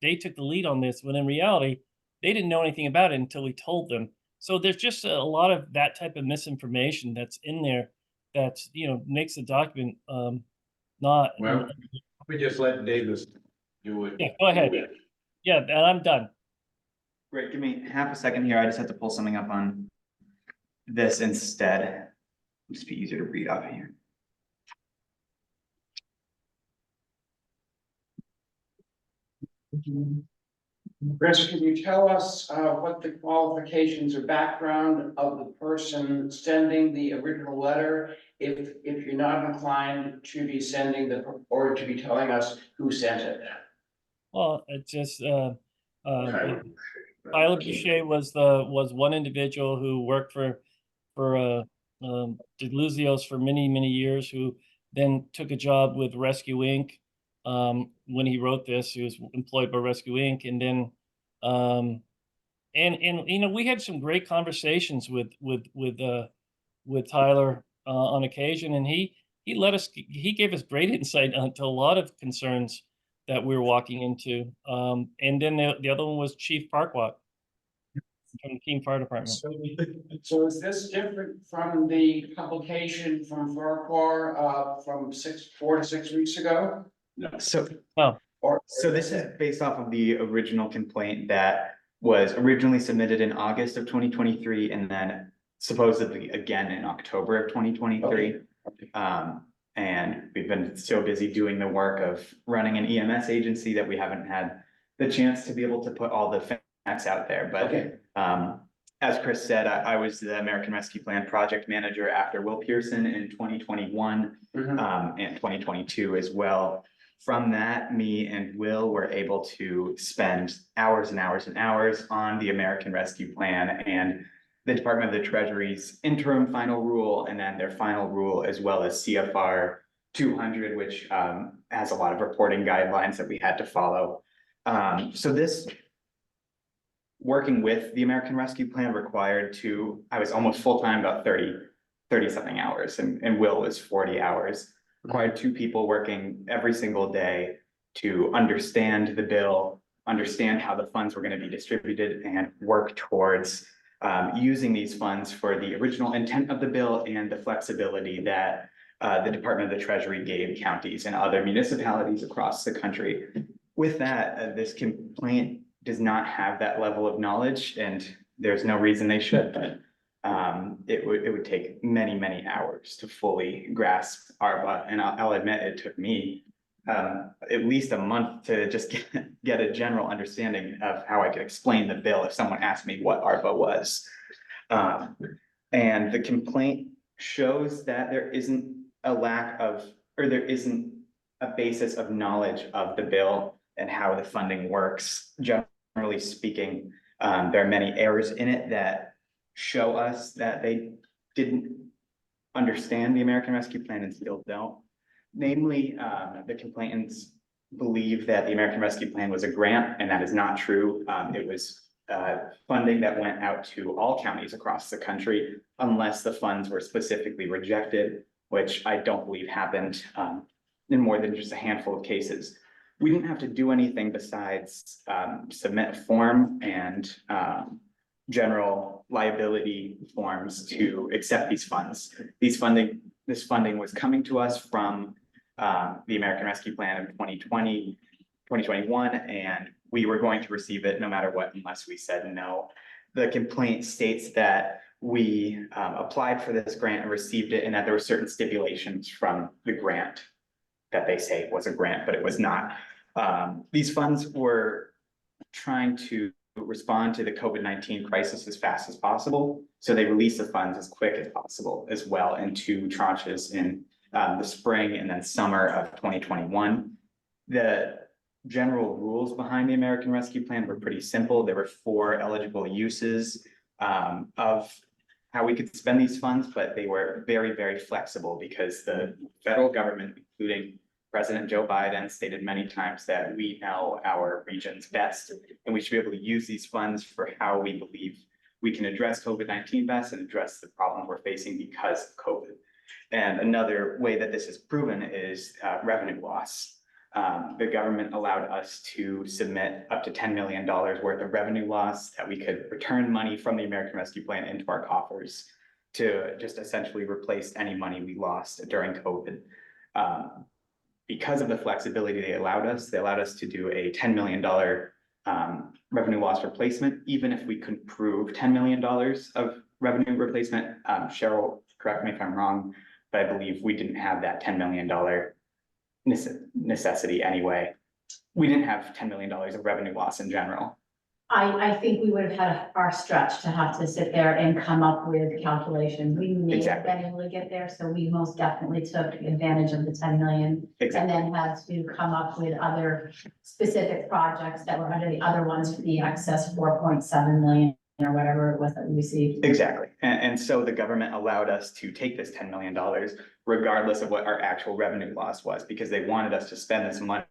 they took the lead on this, when in reality, they didn't know anything about it until we told them. So there's just a lot of that type of misinformation that's in there that makes the document not. Well, we just let Davis do it. Yeah, go ahead. Yeah, and I'm done. Great, give me half a second here. I just have to pull something up on this instead. It'll just be easier to read off of here. Chris, can you tell us what the qualifications or background of the person sending the original letter? If you're not inclined to be sending or to be telling us who sent it. Well, it just Tyler Boucher was one individual who worked for Deluzio's for many years, who then took a job with Rescue Inc. When he wrote this, he was employed by Rescue Inc. And then and we had some great conversations with Tyler on occasion, and he gave us great insight into a lot of concerns that we were walking into. And then the other one was Chief Parkwalk from the Keene Fire Department. So is this different from the publication from Farquhar from 4 to 6 weeks ago? So, Oh. So this is based off of the original complaint that was originally submitted in August of 2023 and then supposedly again in October of 2023. And we've been so busy doing the work of running an EMS agency that we haven't had the chance to be able to put all the facts out there. But as Chris said, I was the American Rescue Plan project manager after Will Pearson in 2021 and 2022 as well. From that, me and Will were able to spend hours and hours and hours on the American Rescue Plan and the Department of the Treasury's interim final rule, and then their final rule, as well as CFR 200, which has a lot of reporting guidelines that we had to follow. So this working with the American Rescue Plan required I was almost full-time, about 30 something hours, and Will was 40 hours. Required two people working every single day to understand the bill, understand how the funds were going to be distributed, and work towards using these funds for the original intent of the bill and the flexibility that the Department of the Treasury gave counties and other municipalities across the country. With that, this complaint does not have that level of knowledge, and there's no reason they should, but it would take many hours to fully grasp ARPA, and I'll admit it took me at least a month to just get a general understanding of how I could explain the bill if someone asked me what ARPA was. And the complaint shows that there isn't a lack of, or there isn't a basis of knowledge of the bill and how the funding works. Generally speaking, there are many errors in it that show us that they didn't understand the American Rescue Plan and still don't. Namely, the complainants believe that the American Rescue Plan was a grant, and that is not true. It was funding that went out to all counties across the country unless the funds were specifically rejected, which I don't believe happened in more than just a handful of cases. We didn't have to do anything besides submit a form and general liability forms to accept these funds. This funding was coming to us from the American Rescue Plan of 2020, 2021, and we were going to receive it no matter what, unless we said no. The complaint states that we applied for this grant and received it, and that there were certain stipulations from the grant that they say was a grant, but it was not. These funds were trying to respond to the COVID-19 crisis as fast as possible. So they released the funds as quick as possible as well in 2 tranches in the spring and then summer of 2021. The general rules behind the American Rescue Plan were pretty simple. There were 4 eligible uses of how we could spend these funds, but they were very, very flexible because the federal government, including President Joe Biden, stated many times that we know our regions best, and we should be able to use these funds for how we believe we can address COVID-19 best and address the problem we're facing because of COVID. And another way that this is proven is revenue loss. The government allowed us to submit up to $10 million worth of revenue loss that we could return money from the American Rescue Plan into our coffers to just essentially replace any money we lost during COVID. Because of the flexibility they allowed us to do a $10 million revenue loss replacement, even if we couldn't prove $10 million of revenue replacement. Cheryl, correct me if I'm wrong, but I believe we didn't have that $10 million necessity anyway. We didn't have $10 million of revenue loss in general. I think we would have had our stretch to have to sit there and come up with calculations. We may have been able to get there, so we most definitely took advantage of the 10 million. And then had to come up with other specific projects that were under the other ones for the excess 4.7 million or whatever it was that we received. Exactly. And so the government allowed us to take this $10 million regardless of what our actual revenue loss was, because they wanted us to spend this money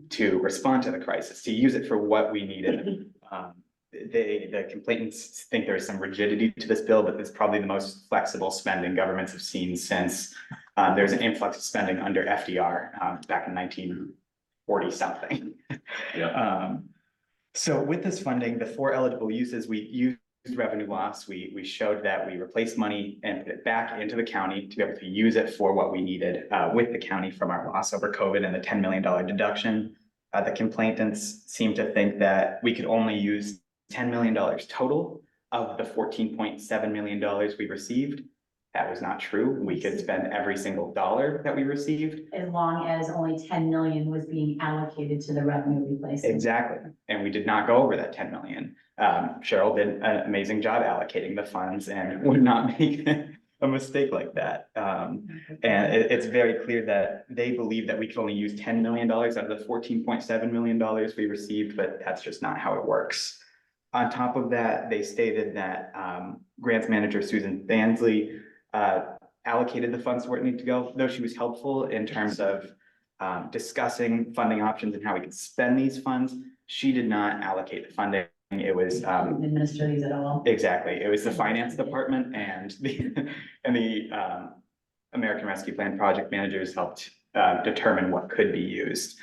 to respond to the crisis, to use it for what we needed. The complainants think there's some rigidity to this bill, but it's probably the most flexible spending governments have seen since there's an influx of spending under FDR back in 1940 something. Yeah. So with this funding, the 4 eligible uses, we used revenue loss. We showed that we replaced money and put it back into the county to be able to use it for what we needed with the county from our loss over COVID and the $10 million deduction. The complainants seem to think that we could only use $10 million total of the $14.7 million we received. That was not true. We could spend every single dollar that we received. As long as only 10 million was being allocated to the revenue replacement. Exactly. And we did not go over that 10 million. Cheryl did an amazing job allocating the funds and would not make a mistake like that. And it's very clear that they believe that we could only use $10 million out of the $14.7 million we received, but that's just not how it works. On top of that, they stated that grants manager Susan Bansley allocated the funds where it needed to go, though she was helpful in terms of discussing funding options and how we could spend these funds. She did not allocate the funding. It was administer these at all. Exactly. It was the finance department and the American Rescue Plan project managers helped determine what could be used.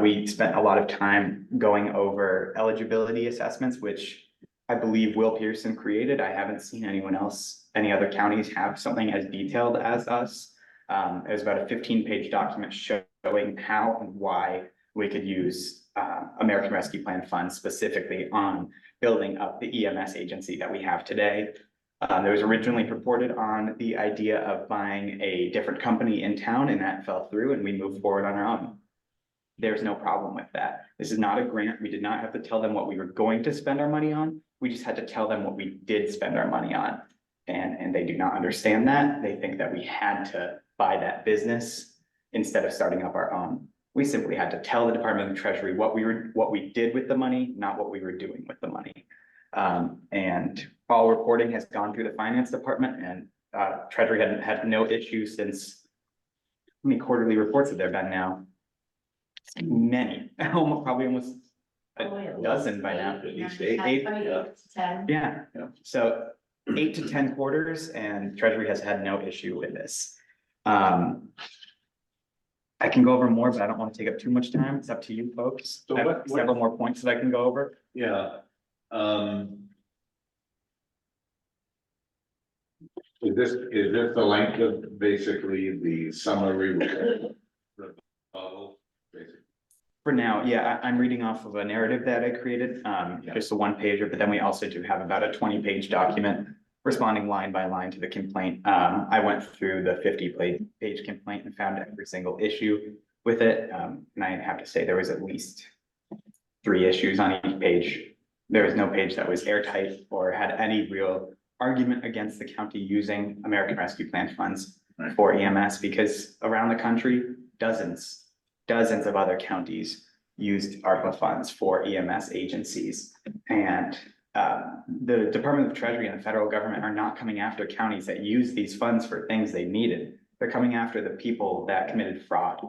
We spent a lot of time going over eligibility assessments, which I believe Will Pearson created. I haven't seen anyone else, any other counties have something as detailed as us. It was about a 15-page document showing how and why we could use American Rescue Plan funds specifically on building up the EMS agency that we have today. There was originally purported on the idea of buying a different company in town, and that fell through and we moved forward on our own. There's no problem with that. This is not a grant. We did not have to tell them what we were going to spend our money on. We just had to tell them what we did spend our money on. And they do not understand that. They think that we had to buy that business instead of starting up our own. We simply had to tell the Department of the Treasury what we did with the money, not what we were doing with the money. And all reporting has gone through the finance department, and Treasury had no issues since, how many quarterly reports have there been now? Many, probably almost Probably at a dozen by now. At least Ten, eight, probably yeah. 8 to 10. Yeah, Yeah. so 8 to 10 quarters, and Treasury has had no issue with this. I can go over more, but I don't want to take up too much time. It's up to you folks. So I have what- several more points that I can go over. Yeah. Is this the length of basically the summary? Rebuttal, basically? For now, yeah, I'm reading off of a narrative that I created, just a one pager, but then we also do have about a 20-page document responding line by line to the complaint. I went through the 50-page complaint and found every single issue with it. And I have to say there was at least 3 issues on each page. There was no page that was airtight or had any real argument against the county using American Rescue Plan funds for EMS, because around the country, dozens of other counties used ARPA funds for EMS agencies. And the Department of Treasury and the federal government are not coming after counties that use these funds for things they needed. They're coming after the people that committed fraud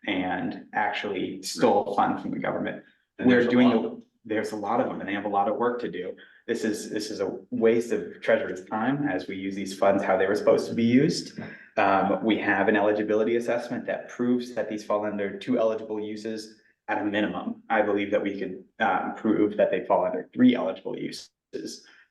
and actually stole funds from the government. And We're there's a doing, lot of them. there's a lot of them, and they have a lot of work to do. This is a waste of Treasury's time as we use these funds how they were supposed to be used. We have an eligibility assessment that proves that these fall under 2 eligible uses at a minimum. I believe that we could prove that they fall under 3 eligible uses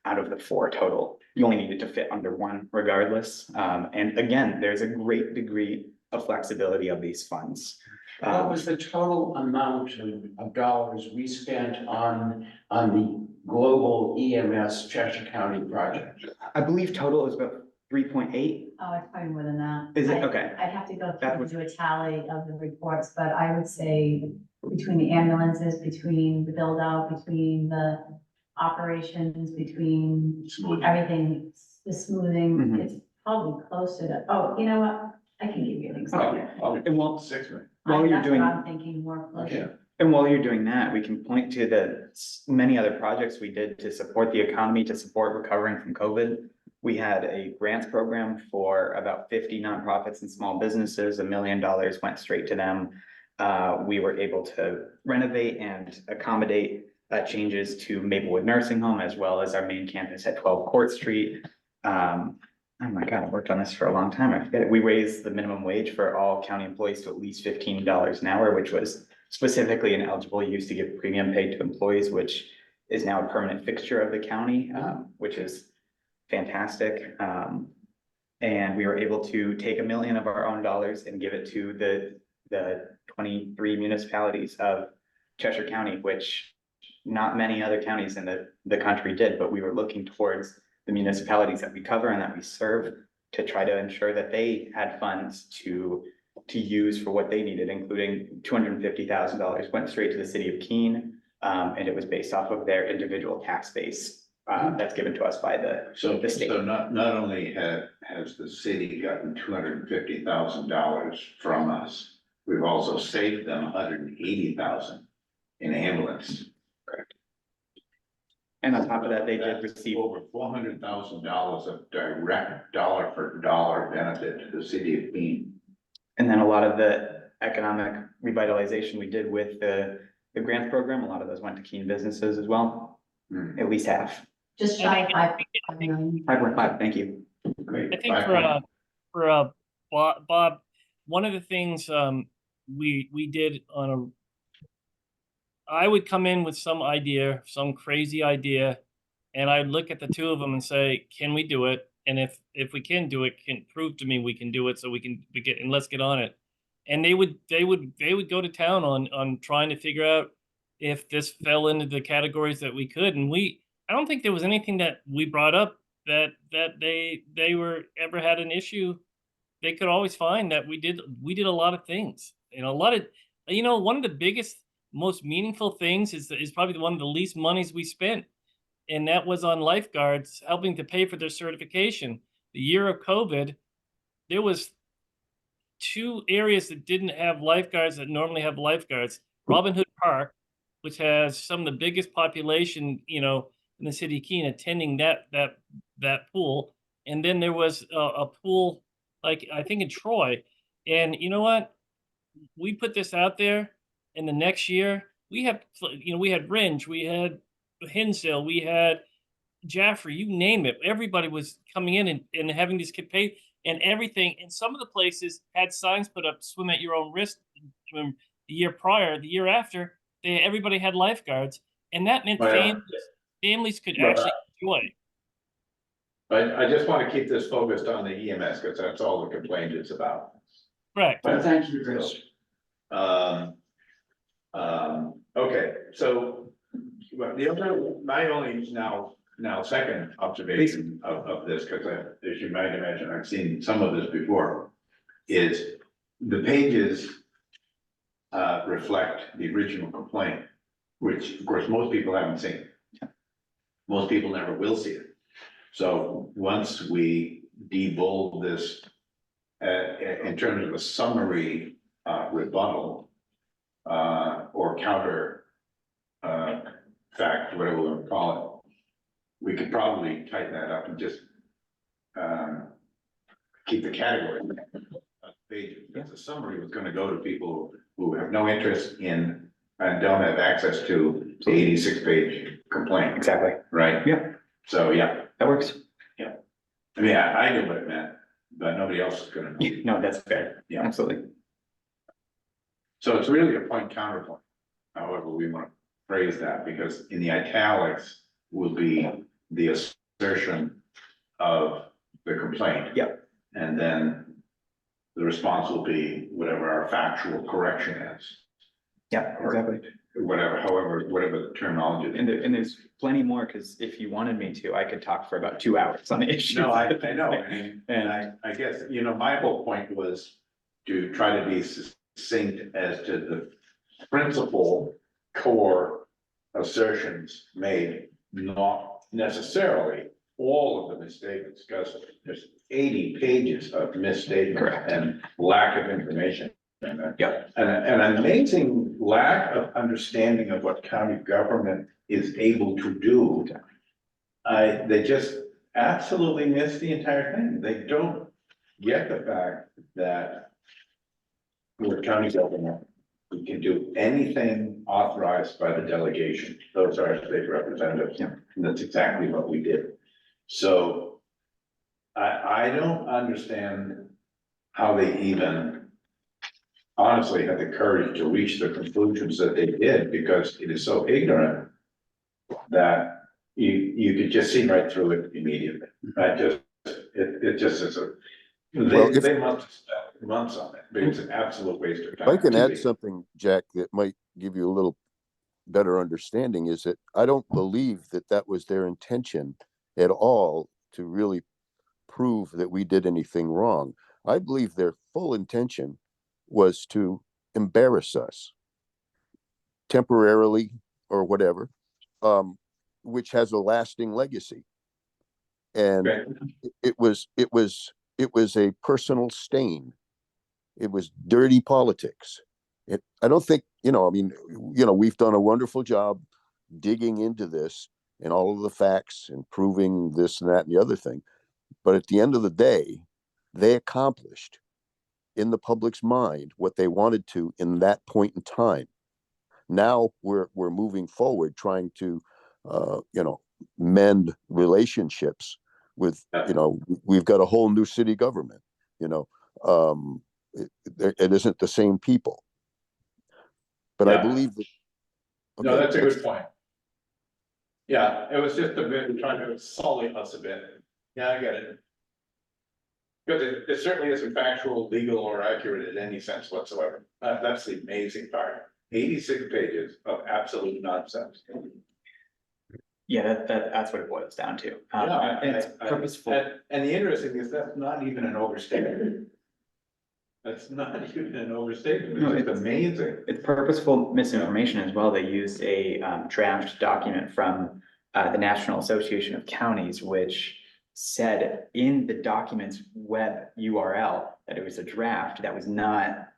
out of the 4 total. You only needed to fit under 1 regardless. And again, there's a great degree of flexibility of these funds. What was the total amount of dollars we spent on the global EMS Cheshire County project? I believe total is about 3.8. Oh, it's probably more than that. Is it? I- Okay. I'd have to go That through would- and do a tally of the reports, but I would say between the ambulances, between the build out, between the operations, between Smoothing. everything, the smoothing, Mhm. it's probably closer to, oh, you know what? I can give you an example. And while, 6 minutes. while you're That's what doing. I'm thinking more Yeah. closer. And while you're doing that, we can point to the many other projects we did to support the economy, to support recovering from COVID. We had a grants program for about 50 nonprofits and small businesses. $1 million went straight to them. We were able to renovate and accommodate changes to Maplewood Nursing Home, as well as our main campus at 12 Court Street. Oh my God, I worked on this for a long time. I forget it. We raised the minimum wage for all county employees to at least $15 an hour, which was specifically an eligible use to give premium pay to employees, which is now a permanent fixture of the county, which is fantastic. And we were able to take $1 million of our own dollars and give it to the 23 municipalities of Cheshire County, which not many other counties in the country did, but we were looking towards the municipalities that we cover and that we serve to try to ensure that they had funds to use for what they needed, including $250,000 went straight to the city of Keene. And it was based off of their individual tax base that's given to us by the state. So not only has the city gotten $250,000 from us, we've also saved them $180,000 in ambulance. And on top of that, they did receive over $400,000 of direct dollar for dollar benefit to the city of Keene. And then a lot of the economic revitalization we did with the grant program, a lot of those went to Keene businesses as well, at least half. Just shy of 5 million. 5.5, thank you. Great. I think for Bob, one of the things we did I would come in with some idea, some crazy idea, and I'd look at the 2 of them and say, can we do it? And if we can do it, can prove to me we can do it, so and let's get on it. And they would go to town on trying to figure out if this fell into the categories that we could. And I don't think there was anything that we brought up that they were ever had an issue. They could always find that we did a lot of things. One of the biggest, most meaningful things is probably one of the least monies we spent. And that was on lifeguards, helping to pay for their certification. The year of COVID, there was 2 areas that didn't have lifeguards that normally have lifeguards. Robin Hood Park, which has some of the biggest population, in the city of Keene attending that pool. And then there was a pool, like I think in Troy. And you know what? We put this out there, and the next year we have, we had Ringe, we had Hinsdale, we had Jaffrey, you name it. Everybody was coming in and having these campaign and everything. And some of the places had signs put up, swim at your own risk. The year prior, the year after, everybody had lifeguards. And that meant Well, families could Well, actually enjoy. But I just want to keep this focused on the EMS, because that's all the complaint is about. Correct. Well, thank you, Chris. Okay, so, but my only now second observation of this, because as you might imagine, I've seen some of this before, is the pages reflect the original complaint, which of course most people haven't seen. Most people never will see it. So once we debold this in terms of a summary rebuttal or counter fact, whatever we want to call it, we could probably tighten that up and just keep the category of pages. Because the summary was going to go to people who have no interest in and don't have access to the 86-page complaint. Exactly. Right? Yeah. So, yeah. That works. I mean, I knew what it meant, but nobody else is gonna know. No, that's fair. Yeah. Absolutely. So it's really a point counterpoint, however we want to phrase that, because in the italics will be the assertion of the complaint. Yep. And then the response will be whatever our factual correction is. Yeah, exactly. Whatever the terminology is. And there's plenty more, because if you wanted me to, I could talk for about 2 hours on the issue. No, I know, and I guess, my whole point was to try to be succinct as to the principal core assertions made, not necessarily all of the misstatements, because there's 80 pages of misstatements. Correct. And lack of information. Yep. And an amazing lack of understanding of what county government is able to do. They just absolutely miss the entire thing. They don't get the fact that we're county government, we can do anything authorized by the delegation. Those are our state representatives. Yeah. And that's exactly what we did. So I don't understand how they even honestly had the courage to reach the conclusions that they did, because it is so ignorant that you could just see right through it immediately. It just is they must have spent months on it, but it's an absolute waste of time. I can add something, Jack, that might give you a little better understanding, is that I don't believe that that was their intention at all, to really prove that we did anything wrong. I believe their full intention was to embarrass us temporarily or whatever, which has a lasting legacy. And it was a personal stain. It was dirty politics. I don't think, we've done a wonderful job digging into this and all of the facts and proving this and that and the other thing. But at the end of the day, they accomplished in the public's mind what they wanted to in that point in time. Now we're moving forward, trying to, mend relationships with, we've got a whole new city government, it isn't the same people. But I believe that. Okay, no, that's a good point. Yeah, it was just a bit trying to sully us a bit. Yeah, I get it. Because it certainly isn't factual, legal, or accurate in any sense whatsoever. That's the amazing part. 86 pages of absolute nonsense. Yeah, that's what it boils down to. Yeah, and it's purposeful. And the interesting is that's not even an overstatement. That's not even an overstatement. No, It's amazing. It's purposeful misinformation as well. They used a draft document from the National Association of Counties, which said in the document's web URL that it was a draft that was not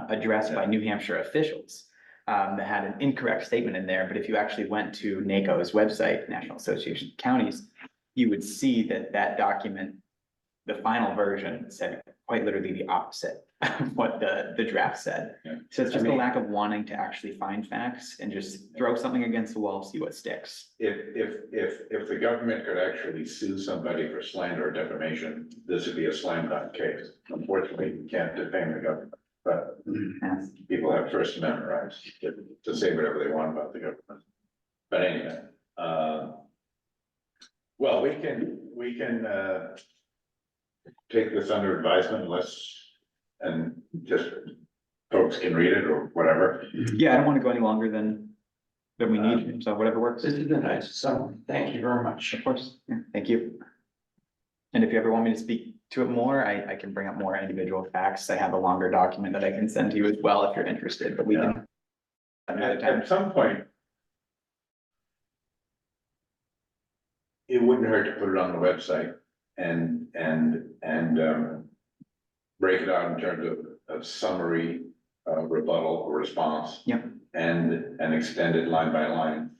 addressed by New Hampshire officials. That had an incorrect statement in there, but if you actually went to NACO's website, National Association of Counties, you would see that document the final version said quite literally the opposite of what the draft said. Yeah. So it's just I a mean- lack of wanting to actually find facts and just throw something against the wall, see what sticks. If the government could actually sue somebody for slander or defamation, this would be a slam dunk case. Unfortunately, you can't defame the government, but Yes. people have First Amendment rights to say whatever they want about the government. But anyway, well, we can, take this under advisement and just folks can read it or whatever. Yeah, I don't want to go any longer than we need, so whatever works. This is a nice summary. Thank you very much. Of course, yeah, thank you. And if you ever want me to speak to it more, I can bring up more individual facts. I have a longer document that I can send to you as well if you're interested, but we can. Another time. At some point, it wouldn't hurt to put it on the website and break it out in terms of summary, rebuttal or response. Yep. And extended line by line.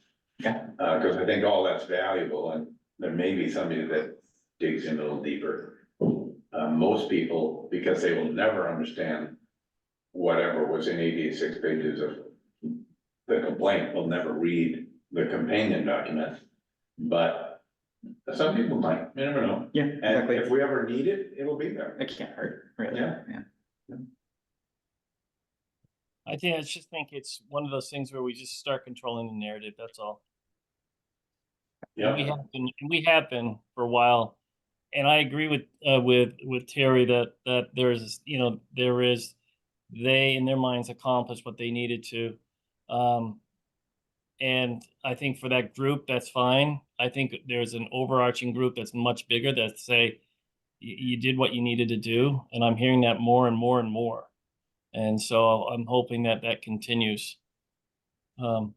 Okay. Cause I think all that's valuable and there may be somebody that digs in a little deeper. Most people, because they will never understand whatever was in 86 pages of the complaint, will never read the companion document. But some people might, you never know. Yeah, And exactly. if we ever need it, it'll be there. It can't hurt, really. Yeah. I just think it's one of those things where we just start controlling the narrative, that's all. And we have been for a while. And I agree with Terry that there's, they in their minds accomplished what they needed to. And I think for that group, that's fine. I think there's an overarching group that's much bigger that say you did what you needed to do. And I'm hearing that more and more and more. And so I'm hoping that continues. But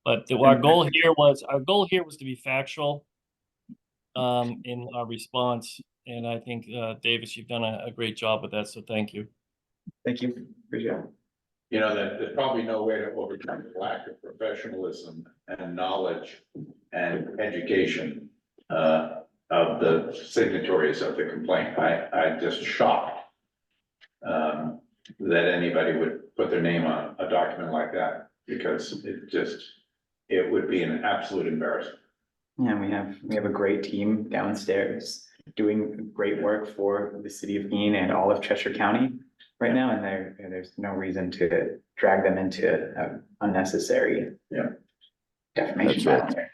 our goal here was to be factual in our response. And I think, Davis, you've done a great job with that. So thank you. Thank you. Appreciate it. You know, that there's probably no way to overcome the lack of professionalism and knowledge and education of the signatories of the complaint. I'm just shocked that anybody would put their name on a document like that, because it would be an absolute embarrassment. Yeah, we have a great team downstairs doing great work for the city of Keene and all of Cheshire County right now, and there's no reason to drag them into unnecessary defamation. That's right.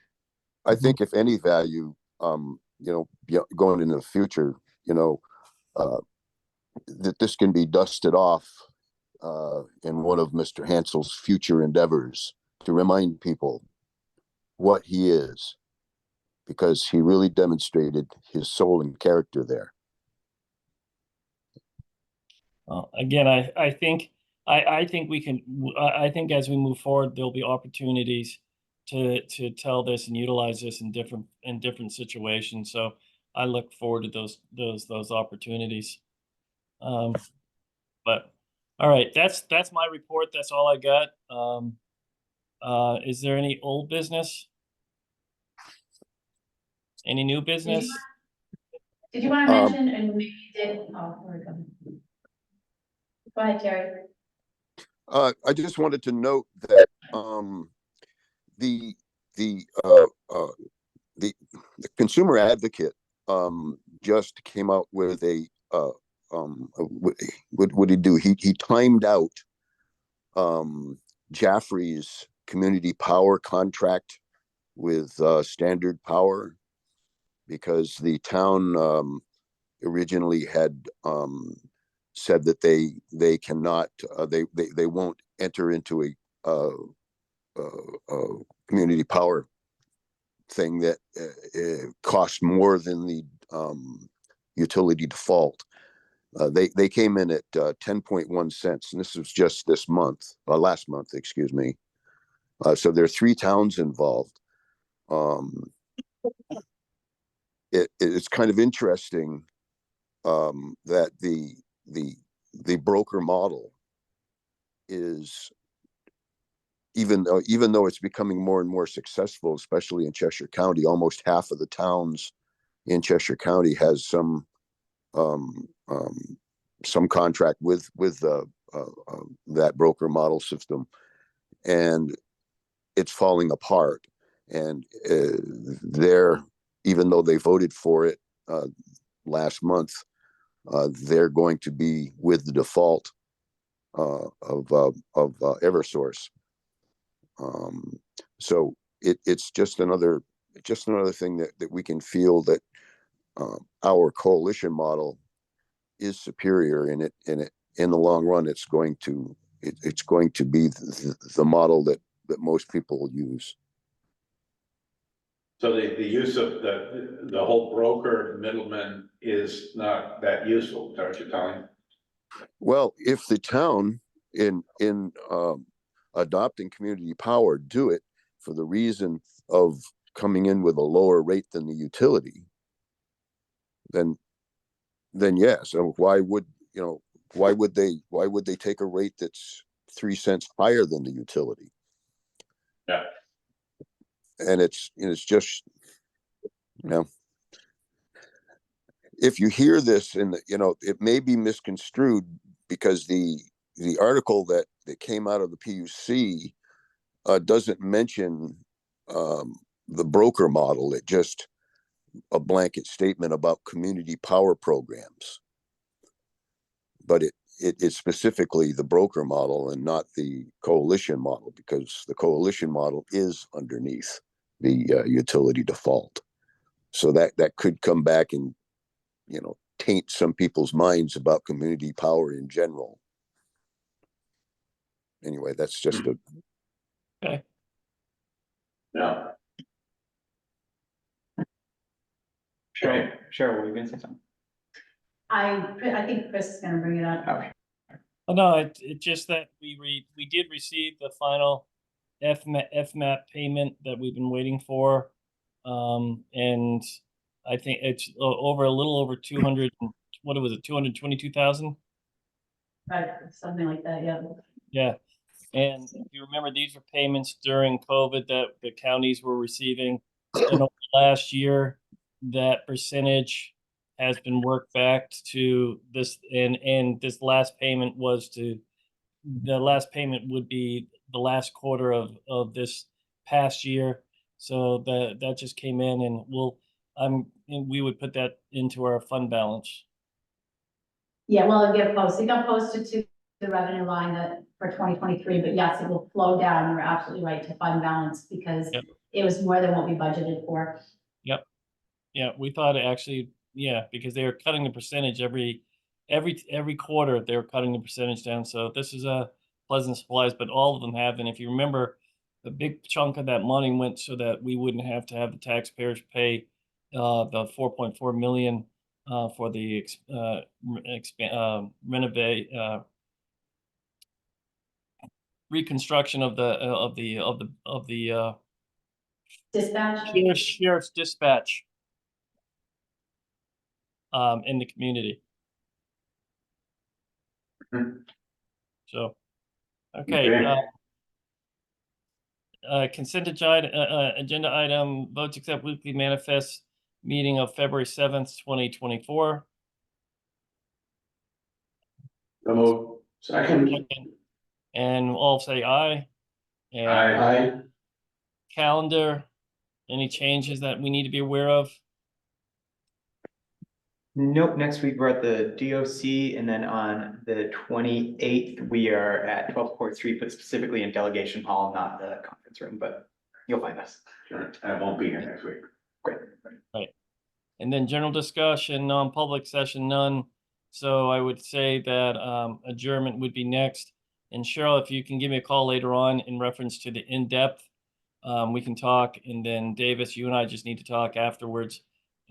I think if any value, going into the future, that this can be dusted off in one of Mr. Hansel's future endeavors to remind people what he is, because he really demonstrated his soul and character there. Again, I think we can. I think as we move forward, there'll be opportunities to tell this and utilize this in different situations. So I look forward to those opportunities. But all right, that's my report. That's all I got. Is there any old business? Any new business? Did you want to mention, and maybe you did, there we go. Go ahead, Terry. I just wanted to note that the consumer advocate just came out with a what did he do? He timed out Jaffrey's community power contract with Standard Power, because the town originally had said that they cannot they won't enter into a community power thing that costs more than the utility default. They came in at 10.1 cents, and this was just this month, last month, excuse me. So there are 3 towns involved. It's kind of interesting that the broker model is, even though it's becoming more and more successful, especially in Cheshire County, almost half of the towns in Cheshire County has some contract with that broker model system, and it's falling apart. And they're, even though they voted for it last month, they're going to be with the default of Eversource. So it's just another thing that we can feel that our coalition model is superior, and it in the long run it's going to be the model that most people will use. So the use of the whole broker middleman is not that useful, is that what you're telling? Well, if the town in adopting community power do it for the reason of coming in with a lower rate than the utility, then yes. So why would they take a rate that's 3 cents higher than the utility? Yeah. And it's just, if you hear this, and it may be misconstrued, because the article that came out of the PUC doesn't mention the broker model. It just a blanket statement about community power programs, but it's specifically the broker model and not the coalition model, because the coalition model is underneath the utility default. So that could come back and taint some people's minds about community power in general. Anyway, that's just a Okay. Yeah. Cheryl, were you gonna say something? I think Chris is gonna bring it up. Okay. Oh, no, it's just that we did receive the final FMAP payment that we've been waiting for. And I think it's a little over 200, what was it, 222,000? Right, something like that, yeah. Yeah. And if you remember, these were payments during COVID that the counties were receiving. And over last year, that percentage has been worked back to this, and this last payment the last payment would be the last quarter of this past year. So that just came in, and we would put that into our fund balance. Yeah, well, it got posted to the revenue line that for 2023, but yes, it will flow down. You're absolutely right, to fund balance, because Yep. it was more than what we budgeted for. Yep. Yeah, we thought it actually, because they were cutting the percentage every quarter, they were cutting the percentage down. So this is a pleasant surprise, but all of them have. And if you remember, a big chunk of that money went so that we wouldn't have to have the taxpayers pay the 4.4 million for the reconstruction of the Dispatch? sheriff's dispatch in the community. Mhm. So, okay. Consent agenda item, votes accept weekly manifest meeting of February 7th, 2024. So moved. Second. And all say aye. And Aye. calendar, any changes that we need to be aware of? Nope, next week we're at the DOC, and then on the 28th, we are at 12th Court Street, but specifically in Delegation Hall, not the conference room, but you'll find us. Sure. I won't be here next week. Great. Right. And then general discussion, non-public session, none. So I would say that adjournment would be next. And Cheryl, if you can give me a call later on in reference to the in-depth, we can talk. And then Davis, you and I just need to talk afterwards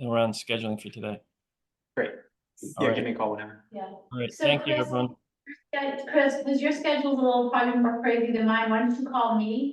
around scheduling for today. Great. All Yeah, right. give me a call whenever. Yeah. All right. So Thank you, Chris- everyone. Chris, because your schedule's a little probably more crazy than mine, why don't you call me